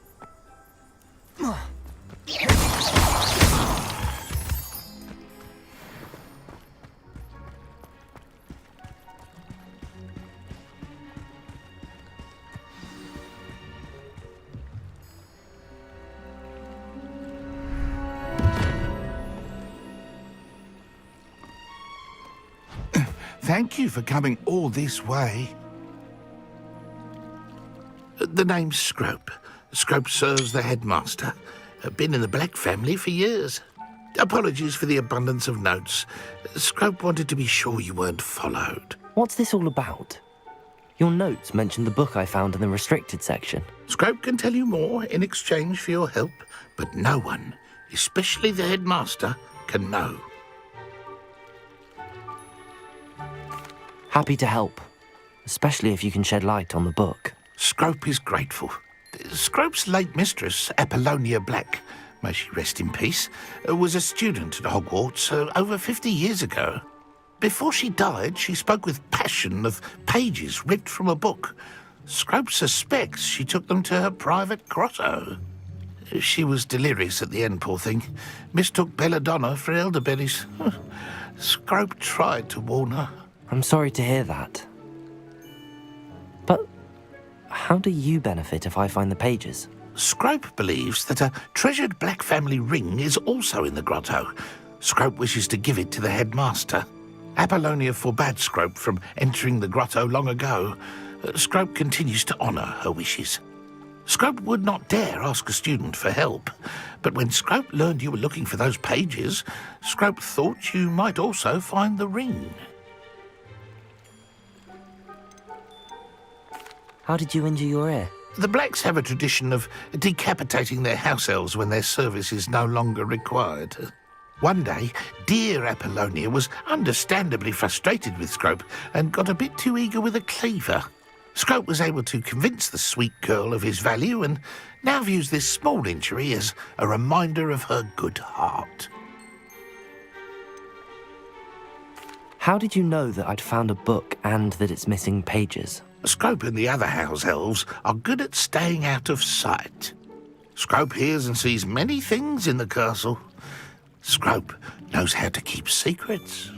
Thank you for coming all this way. The name's Scrope. Scrope serves the headmaster. Been in the Black family for years. Apologies for the abundance of notes. Scrope wanted to be sure you weren't followed. What's this all about? Your notes mentioned the book I found in the restricted section. Scrope can tell you more in exchange for your help, but no one, especially the headmaster, can know. Happy to help, especially if you can shed light on the book. Scrope is grateful. Scrope's late mistress, Apollonia Black, may she rest in peace, was a student at Hogwarts over 50 years ago. Before she died, she spoke with passion of pages ripped from a book. Scrope suspects she took them to her private grotto. She was delirious at the end, poor thing. Mistook belladonna for elderberries. Scrope tried to warn her. I'm sorry to hear that. But how do you benefit if I find the pages? Scrope believes that a treasured Black family ring is also in the grotto. Scrope wishes to give it to the headmaster. Apollonia forbade Scrope from entering the grotto long ago. Scrope continues to honour her wishes. Scrope would not dare ask a student for help, but when Scrope learned you were looking for those pages, Scrope thought you might also find the ring. How did you injure your ear? The Blacks have a tradition of decapitating their house elves when their service is no longer required. One day, dear Apollonia was understandably frustrated with Scrope and got a bit too eager with a cleaver. Scrope was able to convince the sweet girl of his value and now views this small injury as a reminder of her good heart. How did you know that I'd found a book and that it's missing pages? Scrope and the other house elves are good at staying out of sight. Scrope hears and sees many things in the castle. Scrope knows how to keep secrets.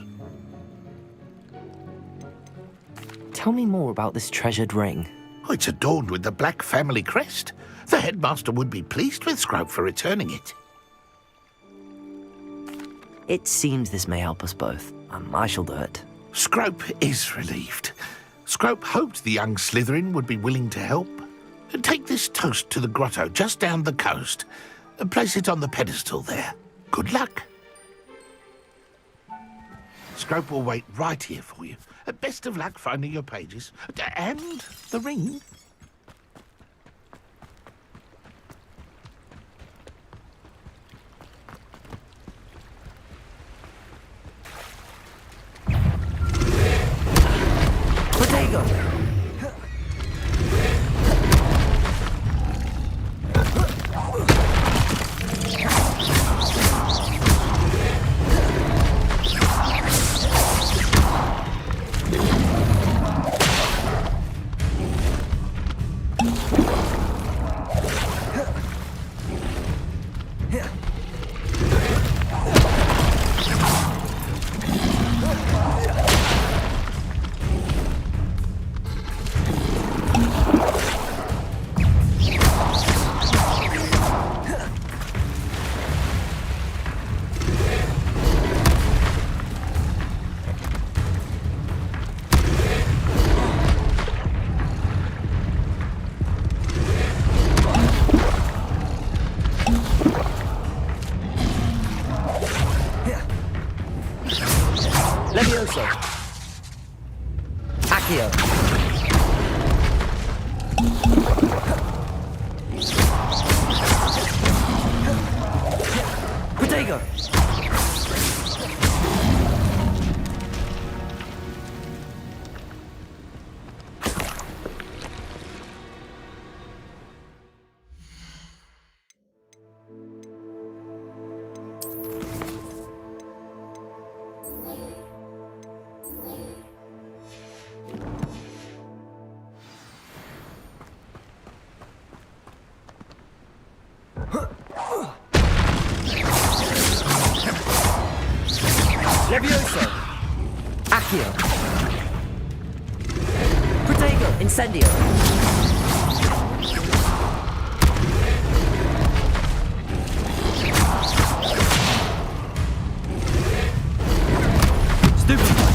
Tell me more about this treasured ring. Oh, it's adorned with the Black family crest. The headmaster would be pleased with Scrope for returning it. It seems this may help us both. I shall do it. Scrope is relieved. Scrope hoped the young Slytherin would be willing to help. Take this toast to the grotto just down the coast and place it on the pedestal there. Good luck. Scrope will wait right here for you. Best of luck finding your pages. And the ring. Protego! Levioso. Accio. Protego. Levioso. Accio. Protego. Incendio. Stupefy.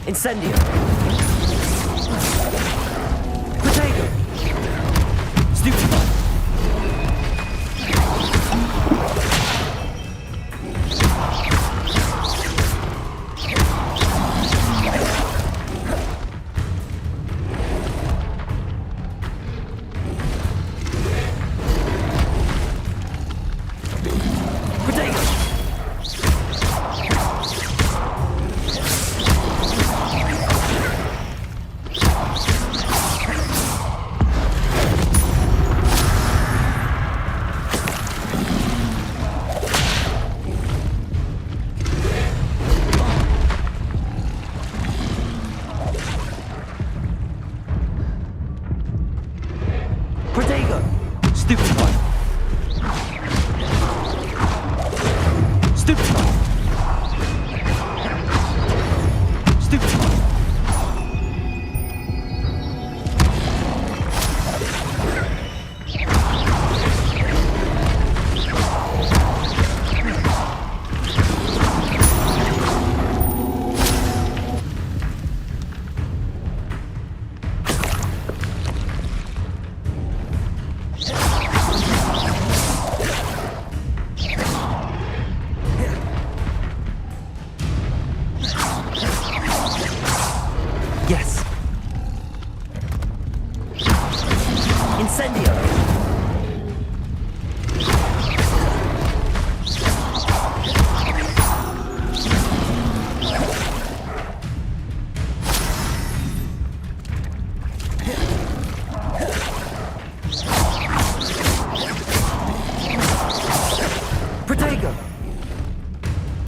Incendio. Protego. Stupefy. Protego. Stupefy. Stupefy. Stupefy. Yes. Incendio. Protego.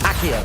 Accio.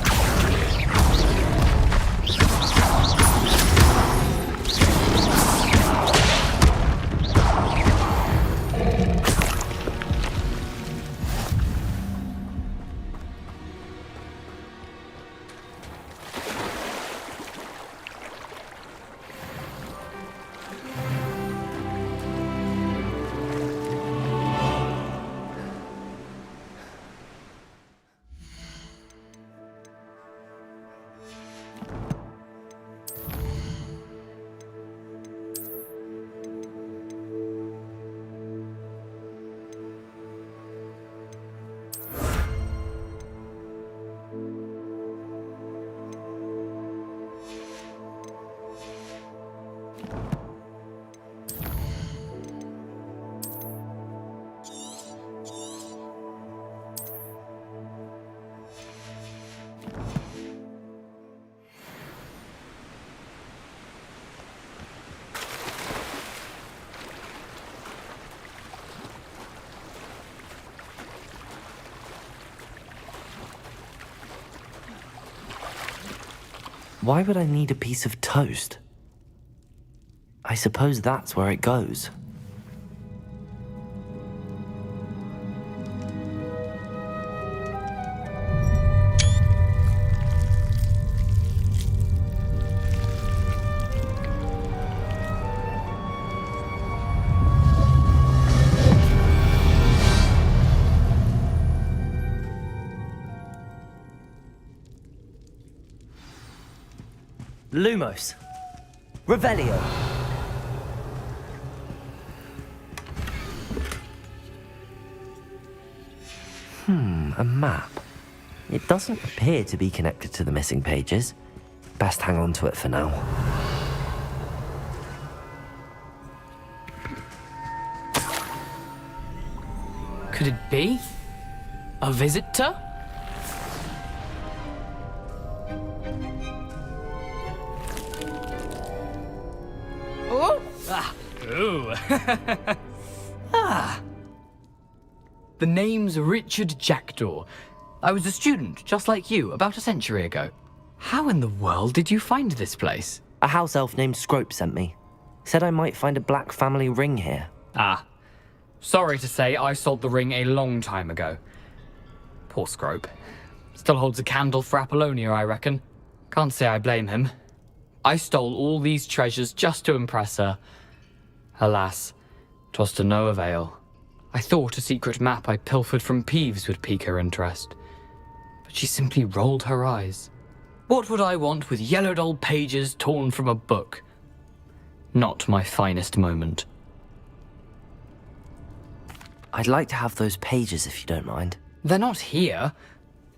Why would I need a piece of toast? I suppose that's where it goes. Lumos. Revelio. A map. It doesn't appear to be connected to the missing pages. Best hang on to it for now. Could it be? A visitor? Oh! Ah! Ooh! Ah! The name's Richard Jackdaw. I was a student, just like you, about a century ago. How in the world did you find this place? A house elf named Scrope sent me. Said I might find a black family ring here. Ah. Sorry to say, I sold the ring a long time ago. Poor Scrope. Still holds a candle for Apollonia, I reckon. Can't say I blame him. I stole all these treasures just to impress her. Alas, 'twas to no avail. I thought a secret map I pilfered from Peeves would pique her interest. But she simply rolled her eyes. What would I want with yellowed old pages torn from a book? Not my finest moment. I'd like to have those pages if you don't mind. They're not here.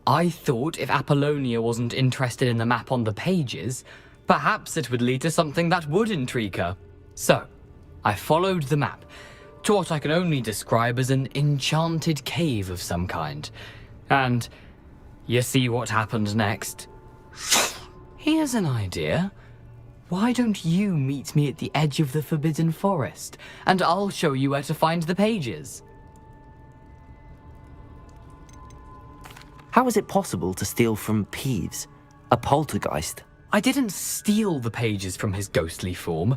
I thought if Apollonia wasn't interested in the map on the pages, perhaps it would lead to something that would intrigue her. So, I followed the map to what I can only describe as an enchanted cave of some kind. And you see what happened next? Here's an idea. Why don't you meet me at the edge of the Forbidden Forest, and I'll show you where to find the pages. How is it possible to steal from Peeves, a poltergeist? I didn't steal the pages from his ghostly form.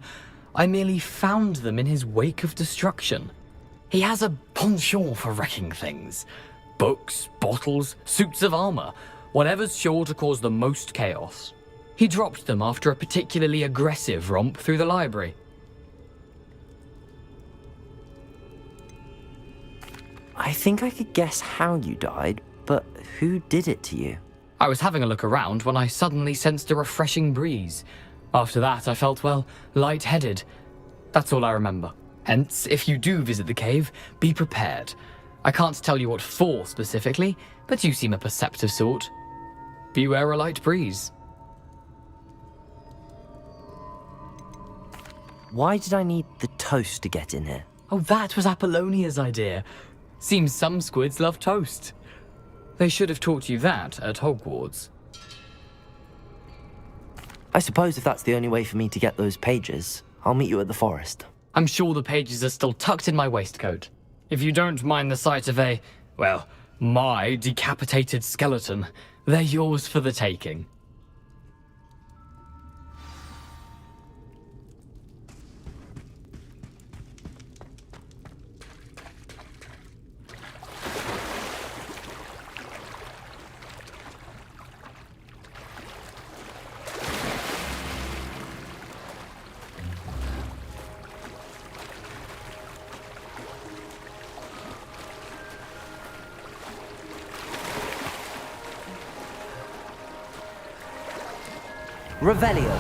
I merely found them in his wake of destruction. He has a penchant for wrecking things. Books, bottles, suits of armor, whatever's sure to cause the most chaos. He dropped them after a particularly aggressive romp through the library. I think I could guess how you died, but who did it to you? I was having a look around when I suddenly sensed a refreshing breeze. After that, I felt, well, lightheaded. That's all I remember. Hence, if you do visit the cave, be prepared. I can't tell you what for specifically, but you seem a perceptive sort. Beware a light breeze. Why did I need the toast to get in here? Oh, that was Apollonia's idea. Seems some squids love toast. They should have taught you that at Hogwarts. I suppose if that's the only way for me to get those pages, I'll meet you at the forest. I'm sure the pages are still tucked in my waistcoat. If you don't mind the sight of my decapitated skeleton, they're yours for the taking. Revelio.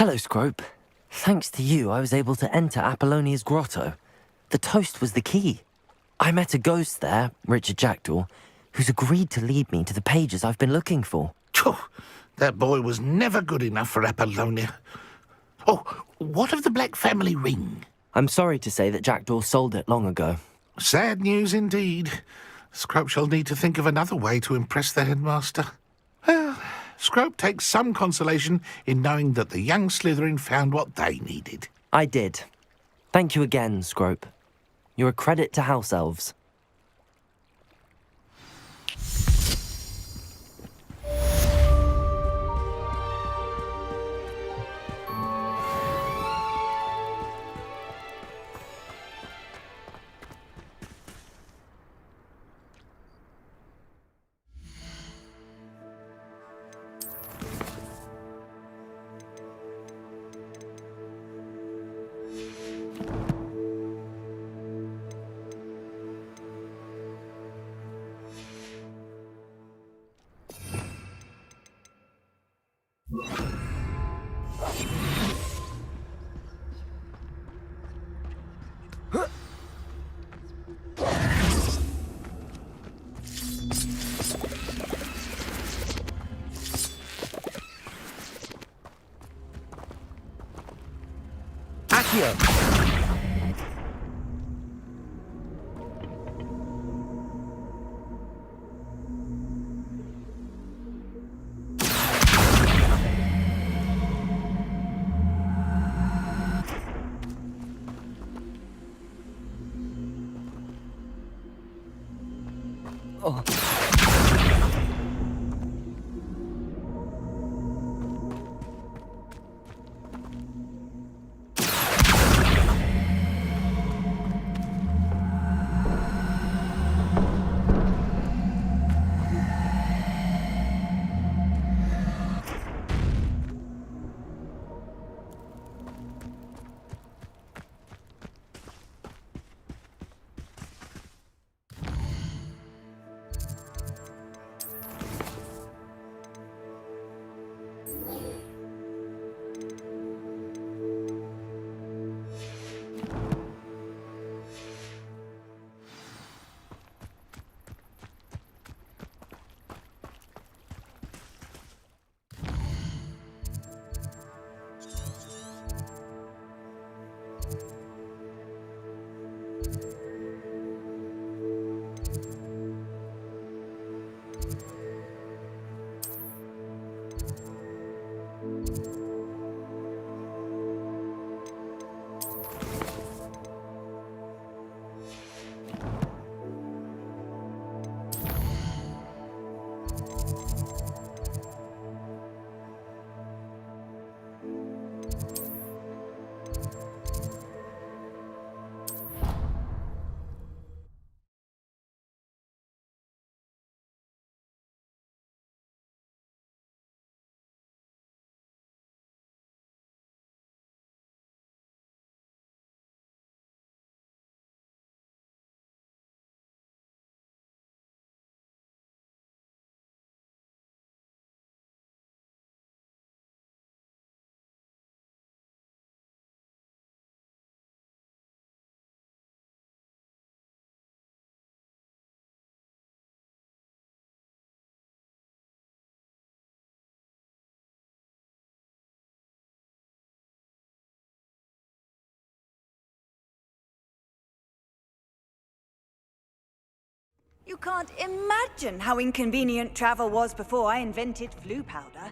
Hello, Scrope. Thanks to you, I was able to enter Apollonia's grotto. The toast was the key. I met a ghost there, Richard Jackdaw, who's agreed to lead me to the pages I've been looking for. Phew, that boy was never good enough for Apollonia. Oh, what of the Black family ring? I'm sorry to say that Jackdaw sold it long ago. Sad news indeed. Scrope shall need to think of another way to impress the headmaster. Well, Scrope takes some consolation in knowing that the young Slytherin found what they needed. I did. Thank you again, Scrope. You're a credit to House Elves. Accio! You can't imagine how inconvenient travel was before I invented flu powder.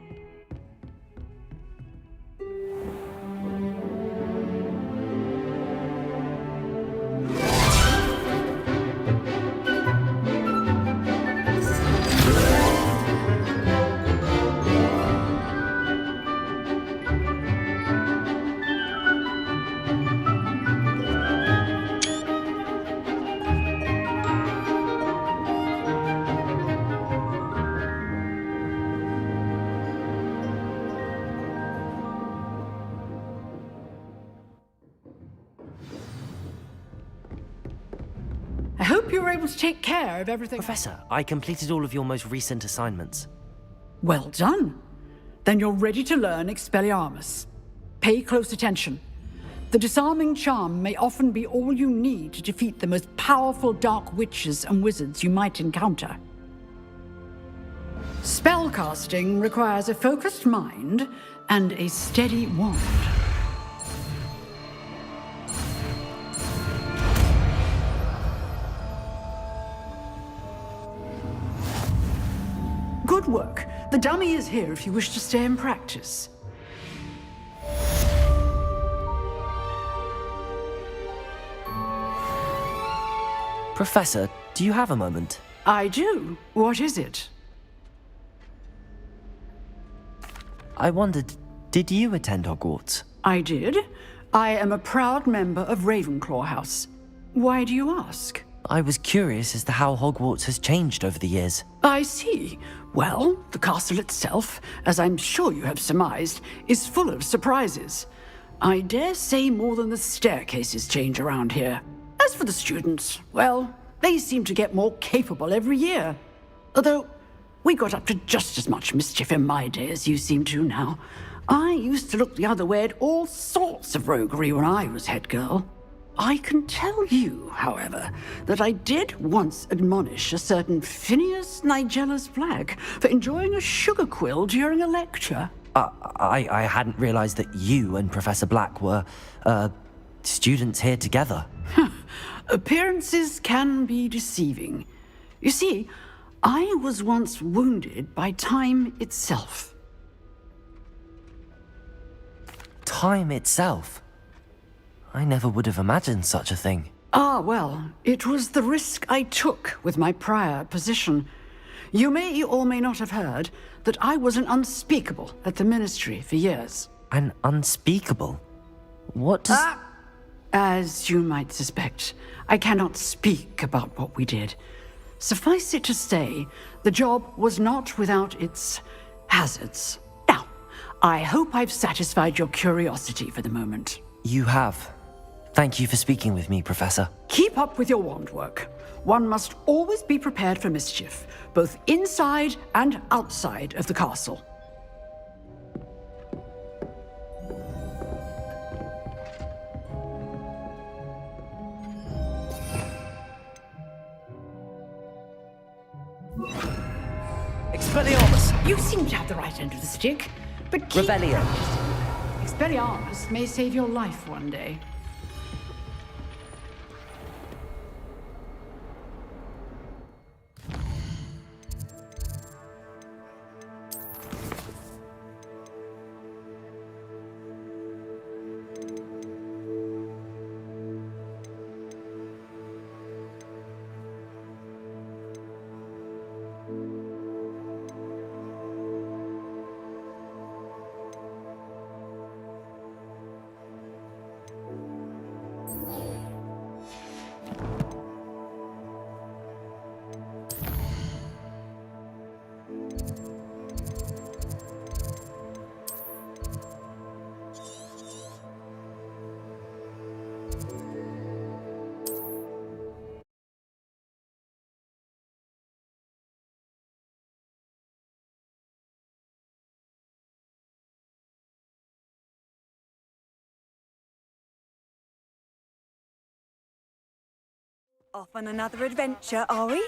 I hope you were able to take care of everything. Professor, I completed all of your most recent assignments. Well done. Then you're ready to learn Expelliarmus. pay close attention. The disarming charm may often be all you need to defeat the most powerful dark witches and wizards you might encounter. Spellcasting requires a focused mind and a steady wand. Good work. The dummy is here if you wish to stay and practice. Professor, do you have a moment? I do. What is it? I wondered, did you attend Hogwarts? I did. I am a proud member of Ravenclaw House. Why do you ask? I was curious as to how Hogwarts has changed over the years. I see. Well, the castle itself, as I'm sure you have surmised, is full of surprises. I dare say more than the staircases change around here. As for the students, well, they seem to get more capable every year. Although, we got up to just as much mischief in my day as you seem to now. I used to look the other way at all sorts of roguery when I was head girl. I can tell you, however, that I did once admonish a certain Phineas Nigellus Black for enjoying a sugar quill during a lecture. I hadn't realized that you and Professor Black were, students here together. Appearances can be deceiving. You see, I was once wounded by time itself. Time itself? I never would have imagined such a thing. Ah, well, it was the risk I took with my prior position. You may or may not have heard that I was an unspeakable at the Ministry for years. An unspeakable? What does... As you might suspect, I cannot speak about what we did. Suffice it to say, the job was not without its hazards. Now, I hope I've satisfied your curiosity for the moment. You have. Thank you for speaking with me, Professor. Keep up with your wand work. One must always be prepared for mischief, both inside and outside of the castle. Expelliarmus! You seem to have the right end of the stick, but keep... Revelio. Expelliarmus may save your life one day. Off on another adventure, are we?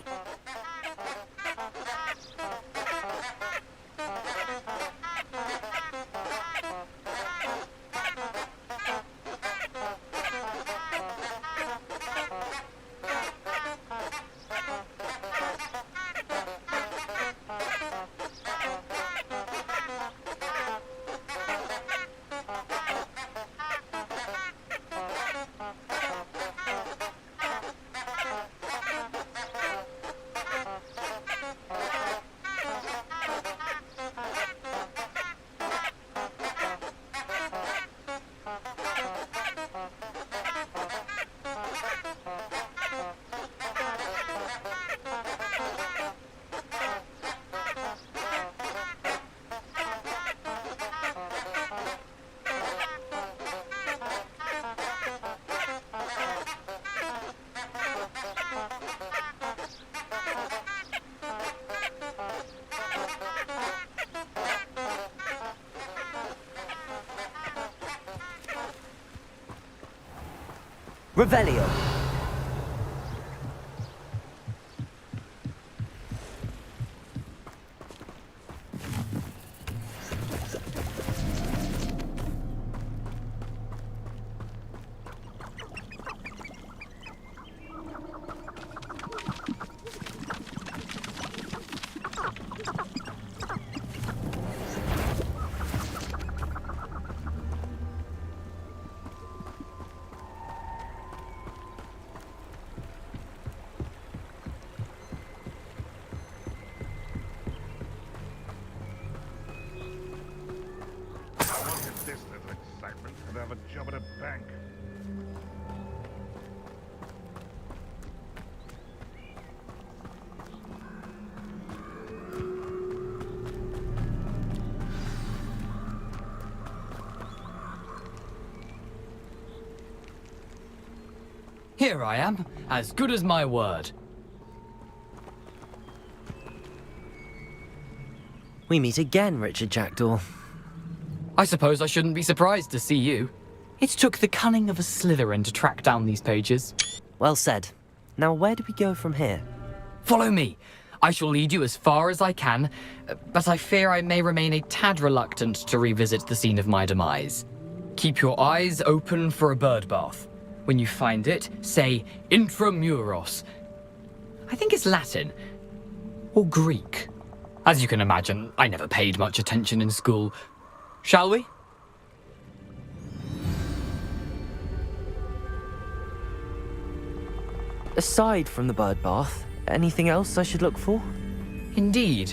Revelio. Here I am, as good as my word. We meet again, Richard Jackdaw. I suppose I shouldn't be surprised to see you. It took the cunning of a Slytherin to track down these pages. Well said. Now where do we go from here? Follow me. I shall lead you as far as I can, but I fear I may remain a tad reluctant to revisit the scene of my demise. Keep your eyes open for a bird bath. When you find it, say intramuros. I think it's Latin. Or Greek. As you can imagine, I never paid much attention in school. Shall we? Aside from the bird bath, anything else I should look for? Indeed.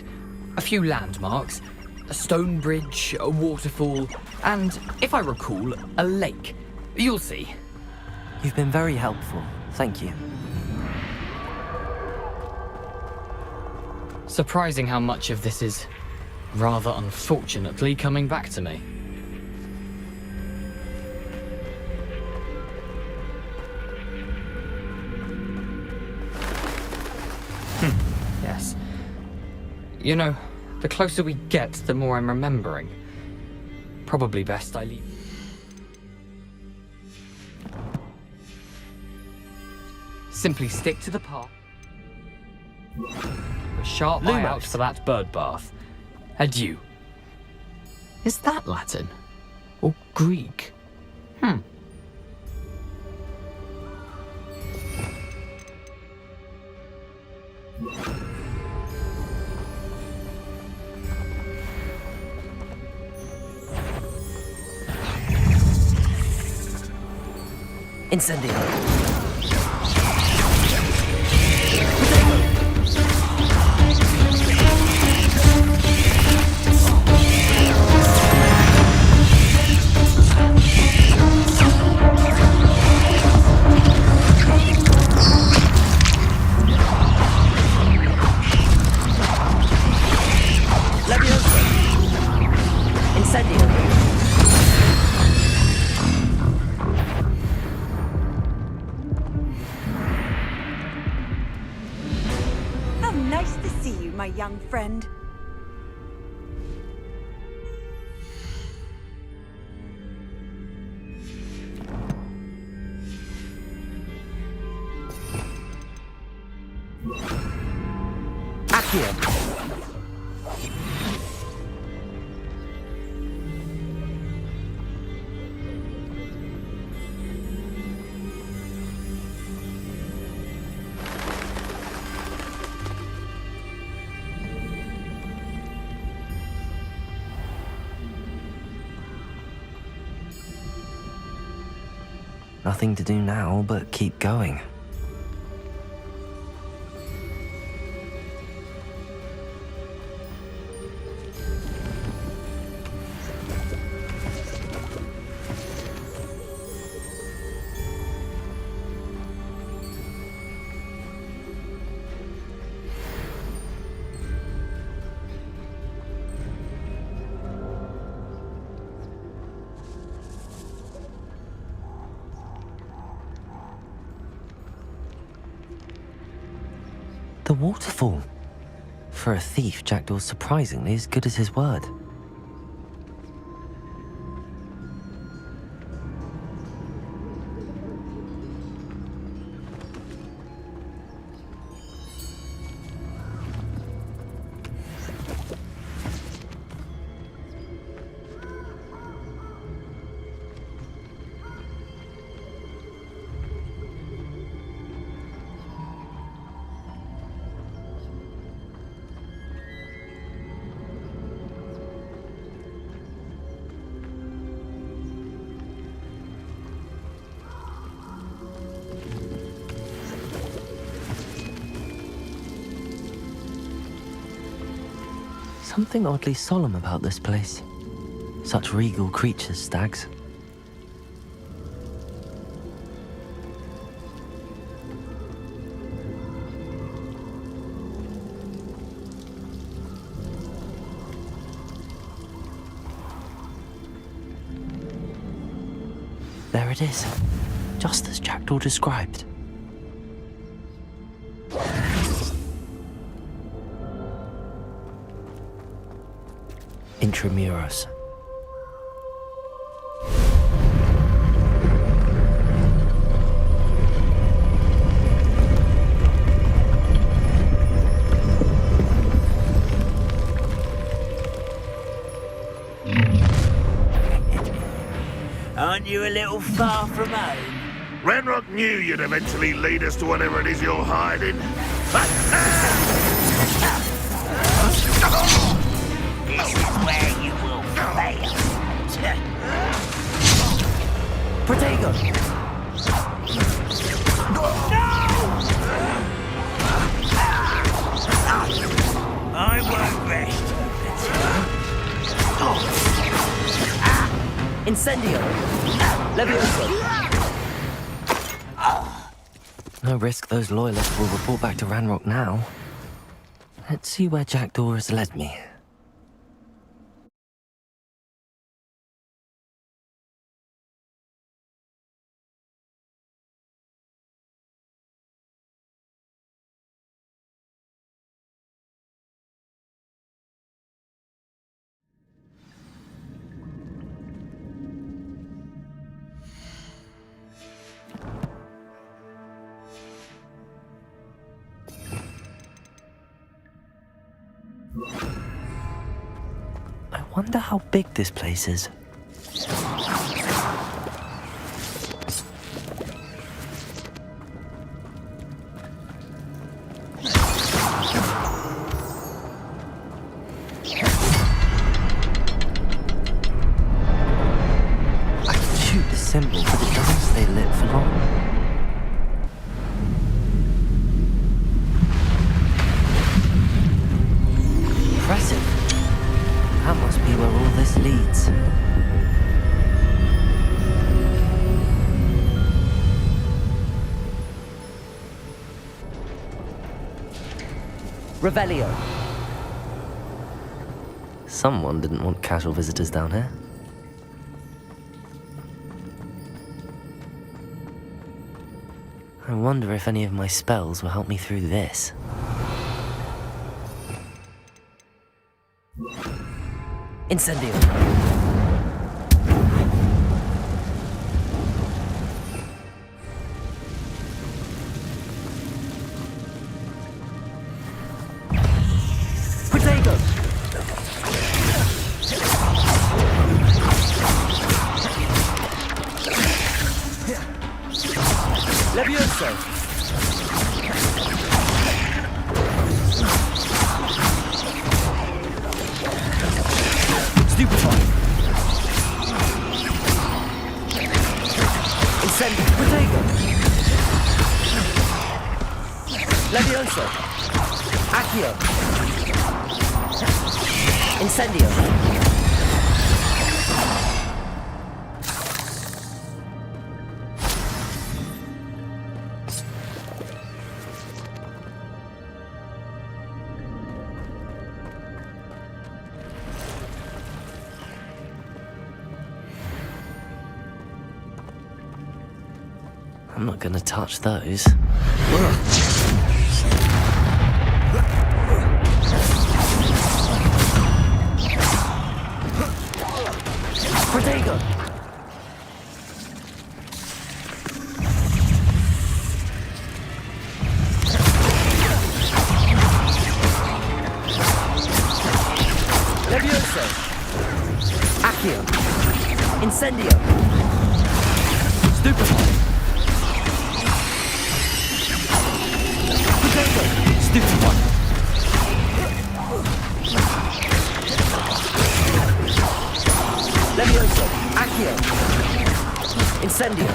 A few landmarks. A stone bridge, a waterfall, and, if I recall, a lake. You'll see. You've been very helpful. Thank you. Surprising how much of this is, rather unfortunately, coming back to me. Yes. You know, the closer we get, the more I'm remembering. Probably best I leave. Simply stick to the path. A sharp eye out for that bird bath. Adieu. Is that Latin? Or Greek? Incendio. How nice to see you, my young friend. Accio. Nothing to do now but keep going. The waterfall. For a thief, Jackdaw's surprisingly as good as his word. Something oddly solemn about this place. Such regal creatures, stags. There it is, just as Jackdaw described. Intramuros. Aren't you a little far from home? Ranrock knew you'd eventually lead us to whatever it is you're hiding. This is where you will fail. Protego! I won't rest. Incendio! Levioso! No risk those loyalists will report back to Ranrock now. Let's see where Jackdaw has led me. I wonder how big this place is. I can shoot the symbol, but it doesn't stay lit for long. Impressive. That must be where all this leads. Revelio. Someone didn't want casual visitors down here. I wonder if any of my spells will help me through this. Incendio. Protego. Levioso. Stupefy. Incendio. Protego. Levioso. Accio. Incendio. I'm not gonna touch those. Protego! Levioso! Accio! Incendio! Stupefy! Protego! Stupefy! Levioso! Accio! Incendio!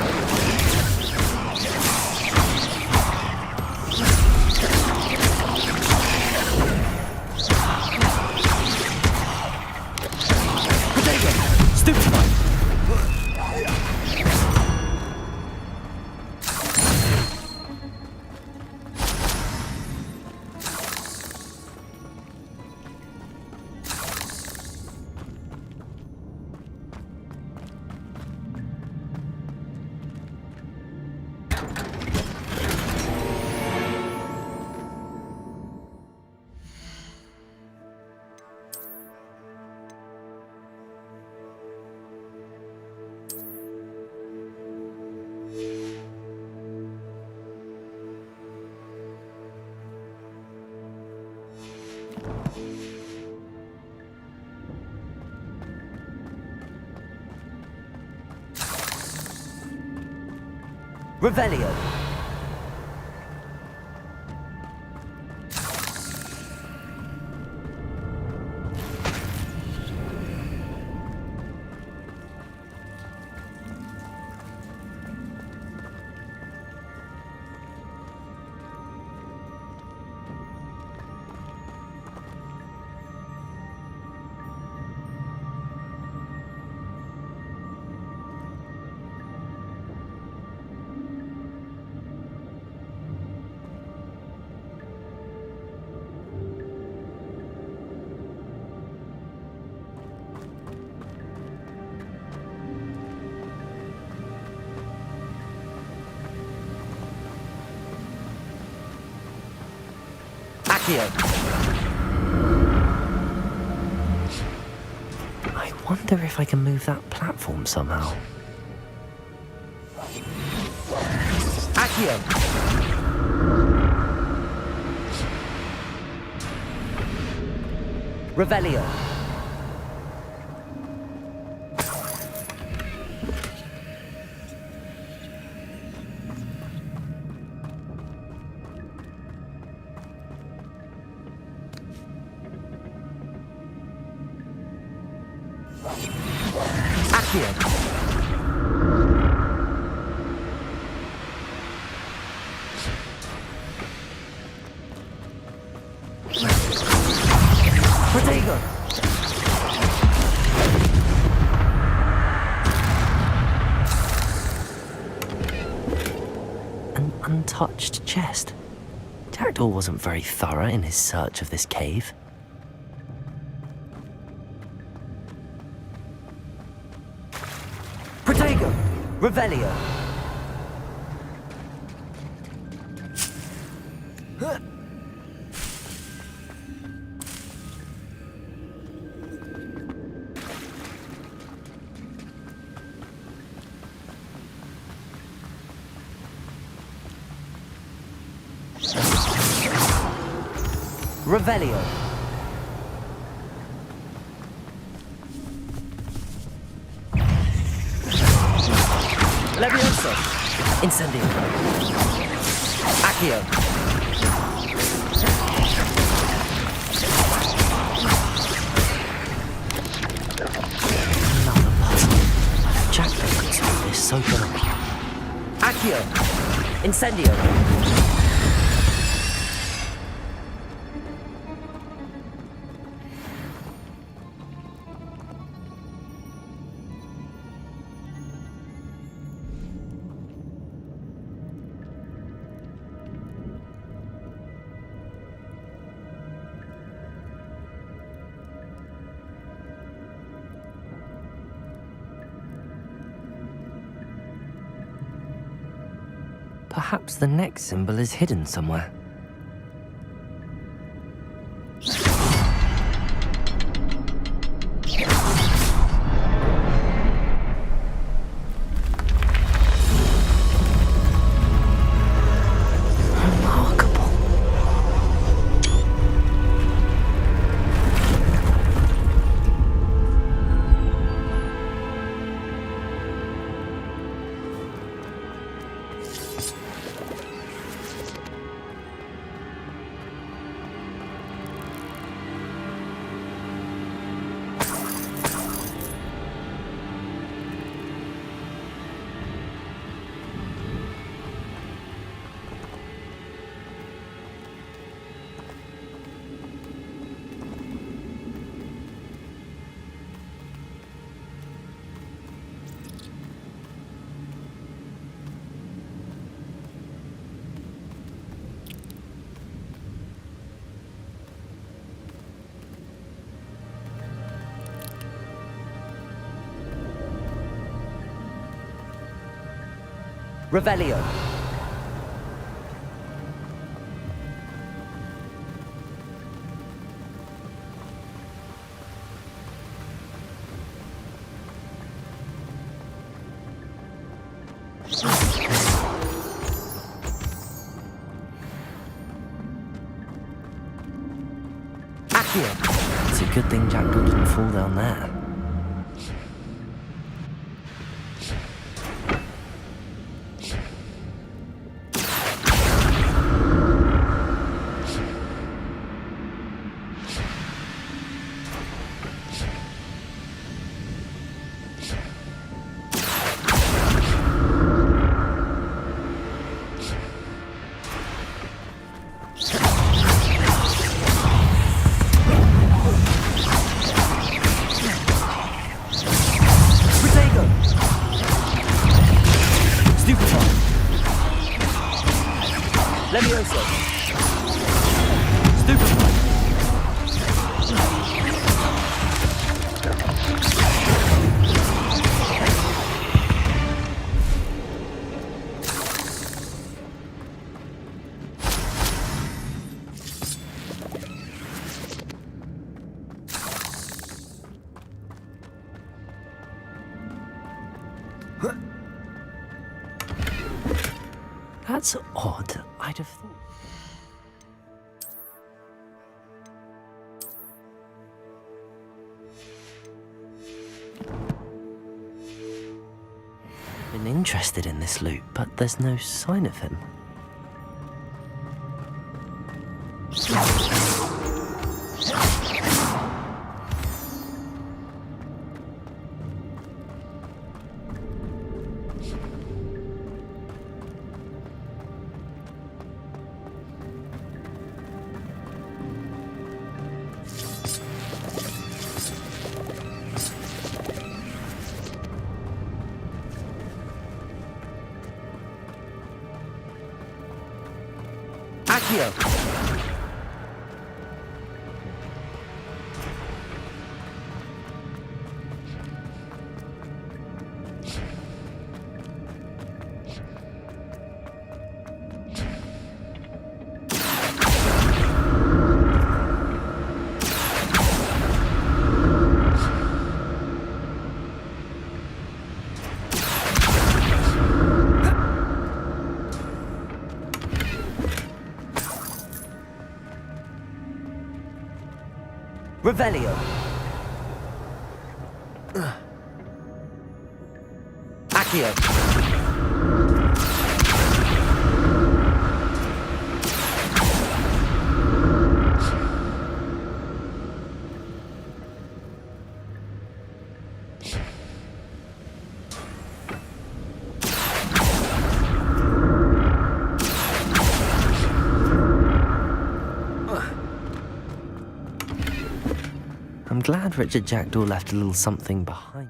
Revelio. I wonder if I can move that platform somehow. Accio! Revelio! An untouched chest. Jackdaw wasn't very thorough in his search of this cave. Protego! Revelio! Revelio. Levioso. Incendio. Accio. Another puzzle. Jackdaw could solve this so well. Accio. Incendio. Perhaps the next symbol is hidden somewhere. Revelio. Accio! It's a good thing Jackdaw didn't fall down there. That's odd. I'd have thought. Been interested in this loot, but there's no sign of him. Revelio. Accio. I'm glad Richard Jackdaw left a little something behind.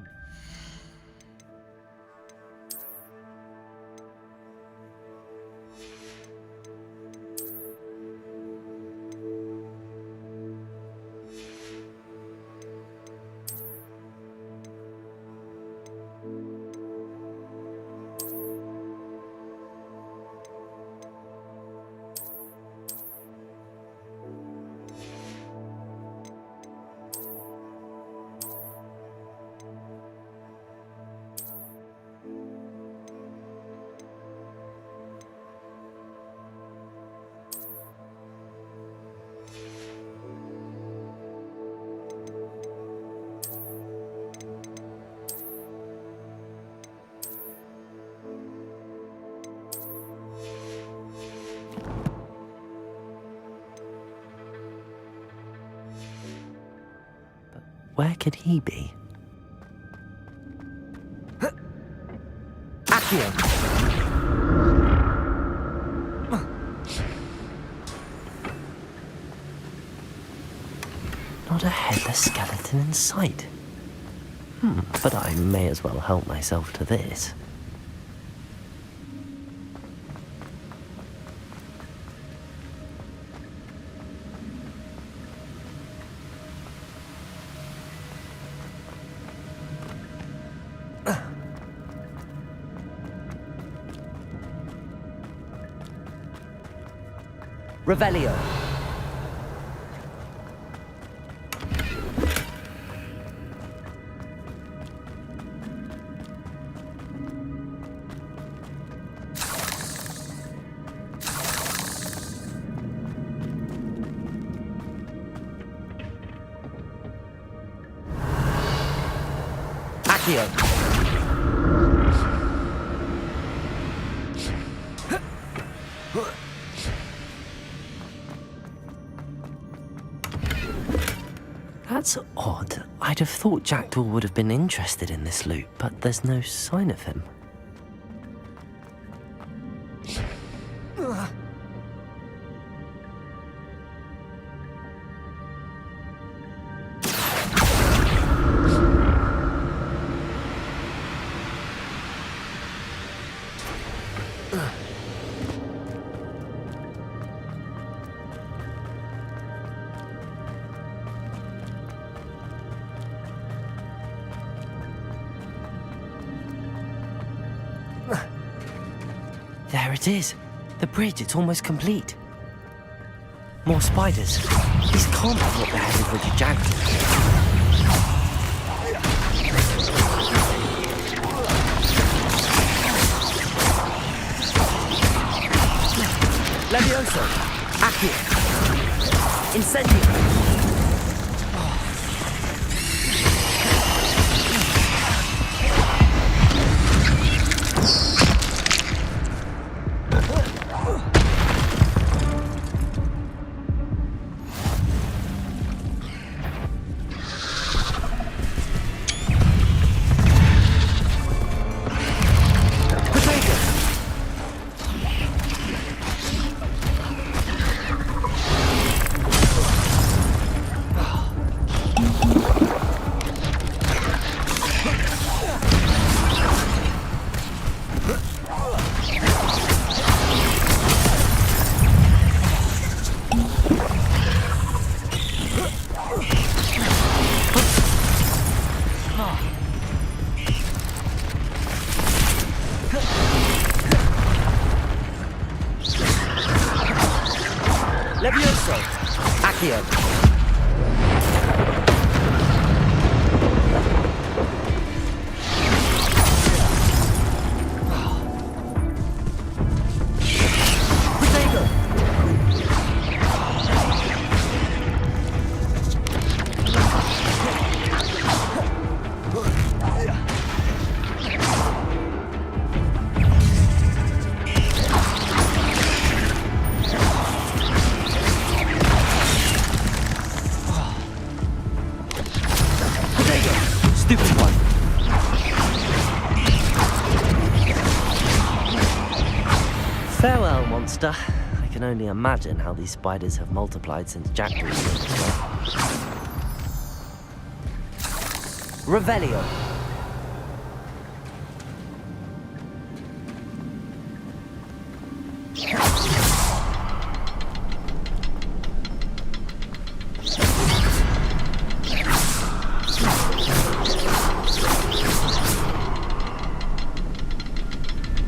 Where could he be? Accio! Not a headless skeleton in sight. But I may as well help myself to this. Revelio. Accio. That's odd. I'd have thought Jackdaw would have been interested in this loot, but there's no sign of him. There it is. The bridge, it's almost complete. More spiders. These can't be what the hell is Richard Jackdaw. Levioso! Accio! Incendio! Levioso! Accio! Stupid one. Farewell, monster. I can only imagine how these spiders have multiplied since Jackdaw was this way. Revelio.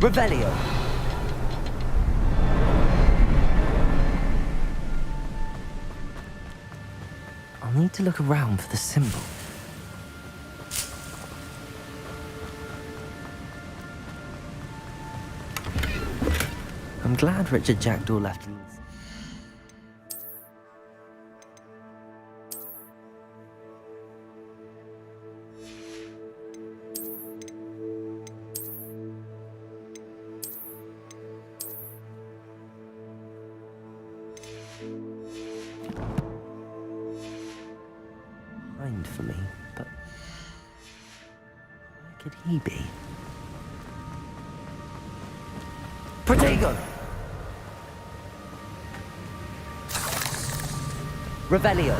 Revelio. I'll need to look around for the symbol. I'm glad Richard Jackdaw left these. For me, but where could he be? Protego! Revelio!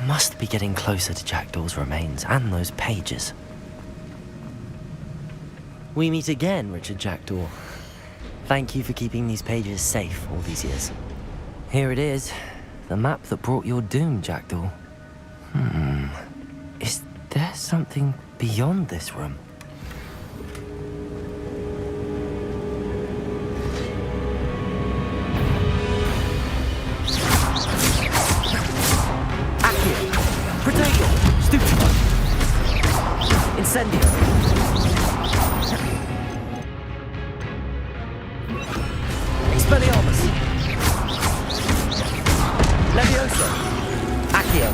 Must be getting closer to Jackdaw's remains and those pages. We meet again, Richard Jackdaw. Thank you for keeping these pages safe all these years. Here it is, the map that brought your doom, Jackdaw. Is there something beyond this room? Accio! Protego! Stupido! Incendio! Expelliarmus! Levioso! Accio!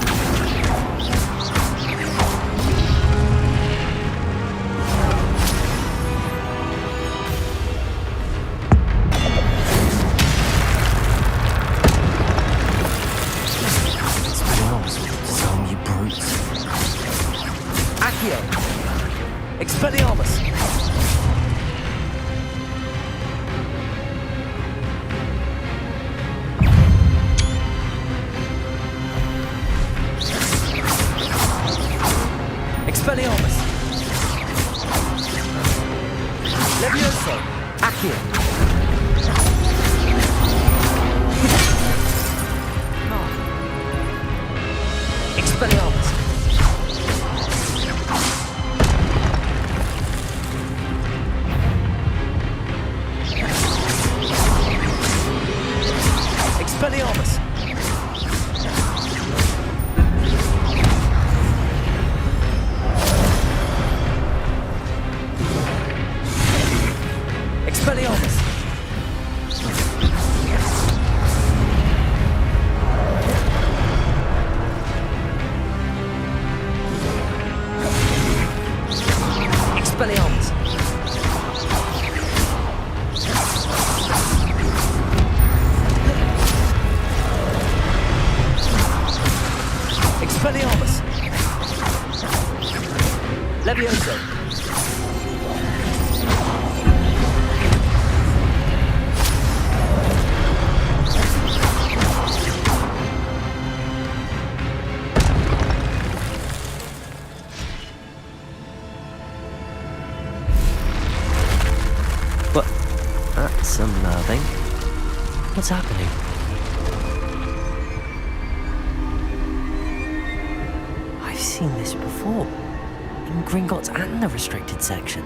Expelliarmus, you brutes. Accio! Expelliarmus! Expelliarmus! Levioso! Accio! Expelliarmus! Expelliarmus! Expelliarmus! Expelliarmus! Expelliarmus! Levioso! But that's unnerving. What's happening? I've seen this before. In Gringotts and the restricted section.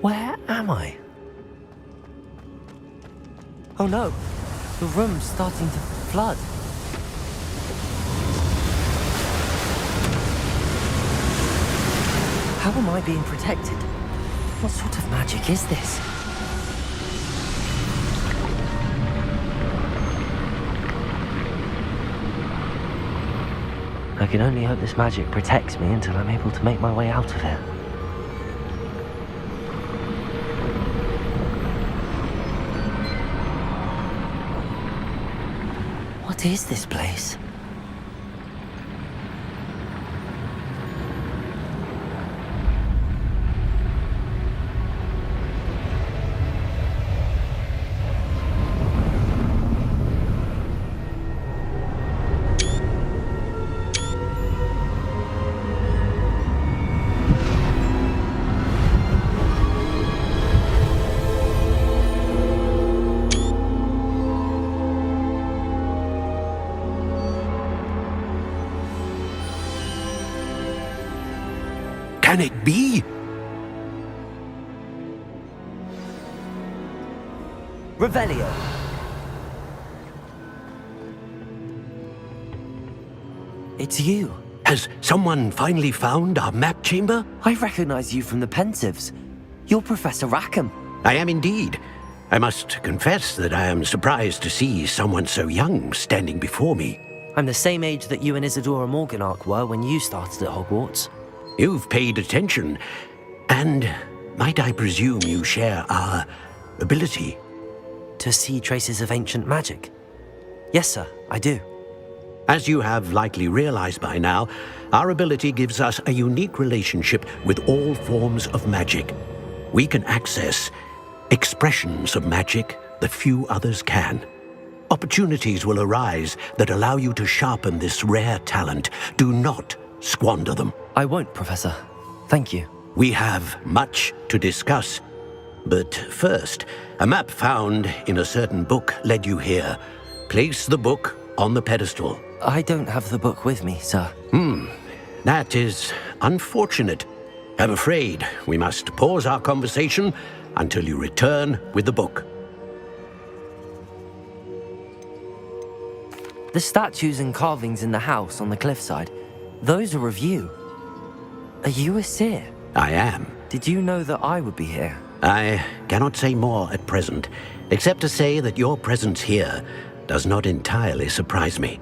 Where am I? Oh no, the room's starting to flood. How am I being protected? What sort of magic is this? I can only hope this magic protects me until I'm able to make my way out of here. What is this place? Can it be? Revelio. It's you. Has someone finally found our map chamber? I recognize you from the Pensives. You're Professor Rackham. I am indeed. I must confess that I am surprised to see someone so young standing before me. I'm the same age that you and Isadora Morganach were when you started at Hogwarts. You've paid attention. And might I presume you share our ability? To see traces of ancient magic? Yes, sir, I do. As you have likely realized by now, our ability gives us a unique relationship with all forms of magic. We can access expressions of magic that few others can. Opportunities will arise that allow you to sharpen this rare talent. Do not squander them. I won't, Professor. Thank you. We have much to discuss. But first, a map found in a certain book led you here. Place the book on the pedestal. I don't have the book with me, sir. That is unfortunate. I'm afraid we must pause our conversation until you return with the book. The statues and carvings in the house on the cliffside, those are of you. Are you a seer? I am. Did you know that I would be here? I cannot say more at present, except to say that your presence here does not entirely surprise me.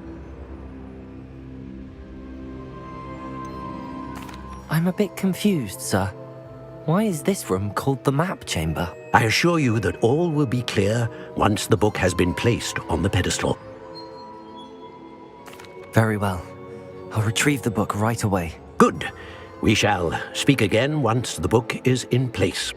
I'm a bit confused, sir. Why is this room called the map chamber? I assure you that all will be clear once the book has been placed on the pedestal. Very well. I'll retrieve the book right away. Good. We shall speak again once the book is in place.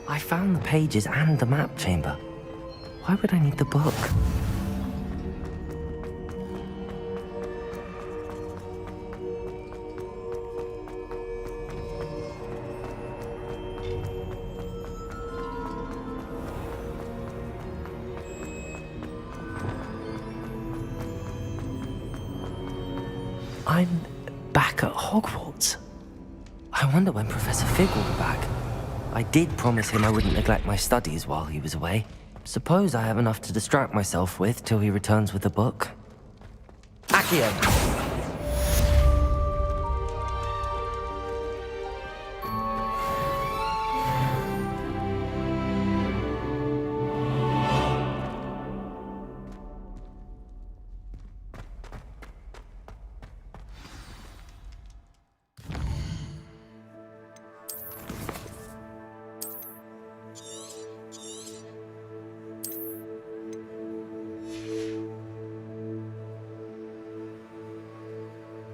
I found the pages and the map chamber. Why would I need the book? I'm back at Hogwarts. I wonder when Professor Fig will be back. I did promise him I wouldn't neglect my studies while he was away. Suppose I have enough to distract myself with till he returns with the book. Accio!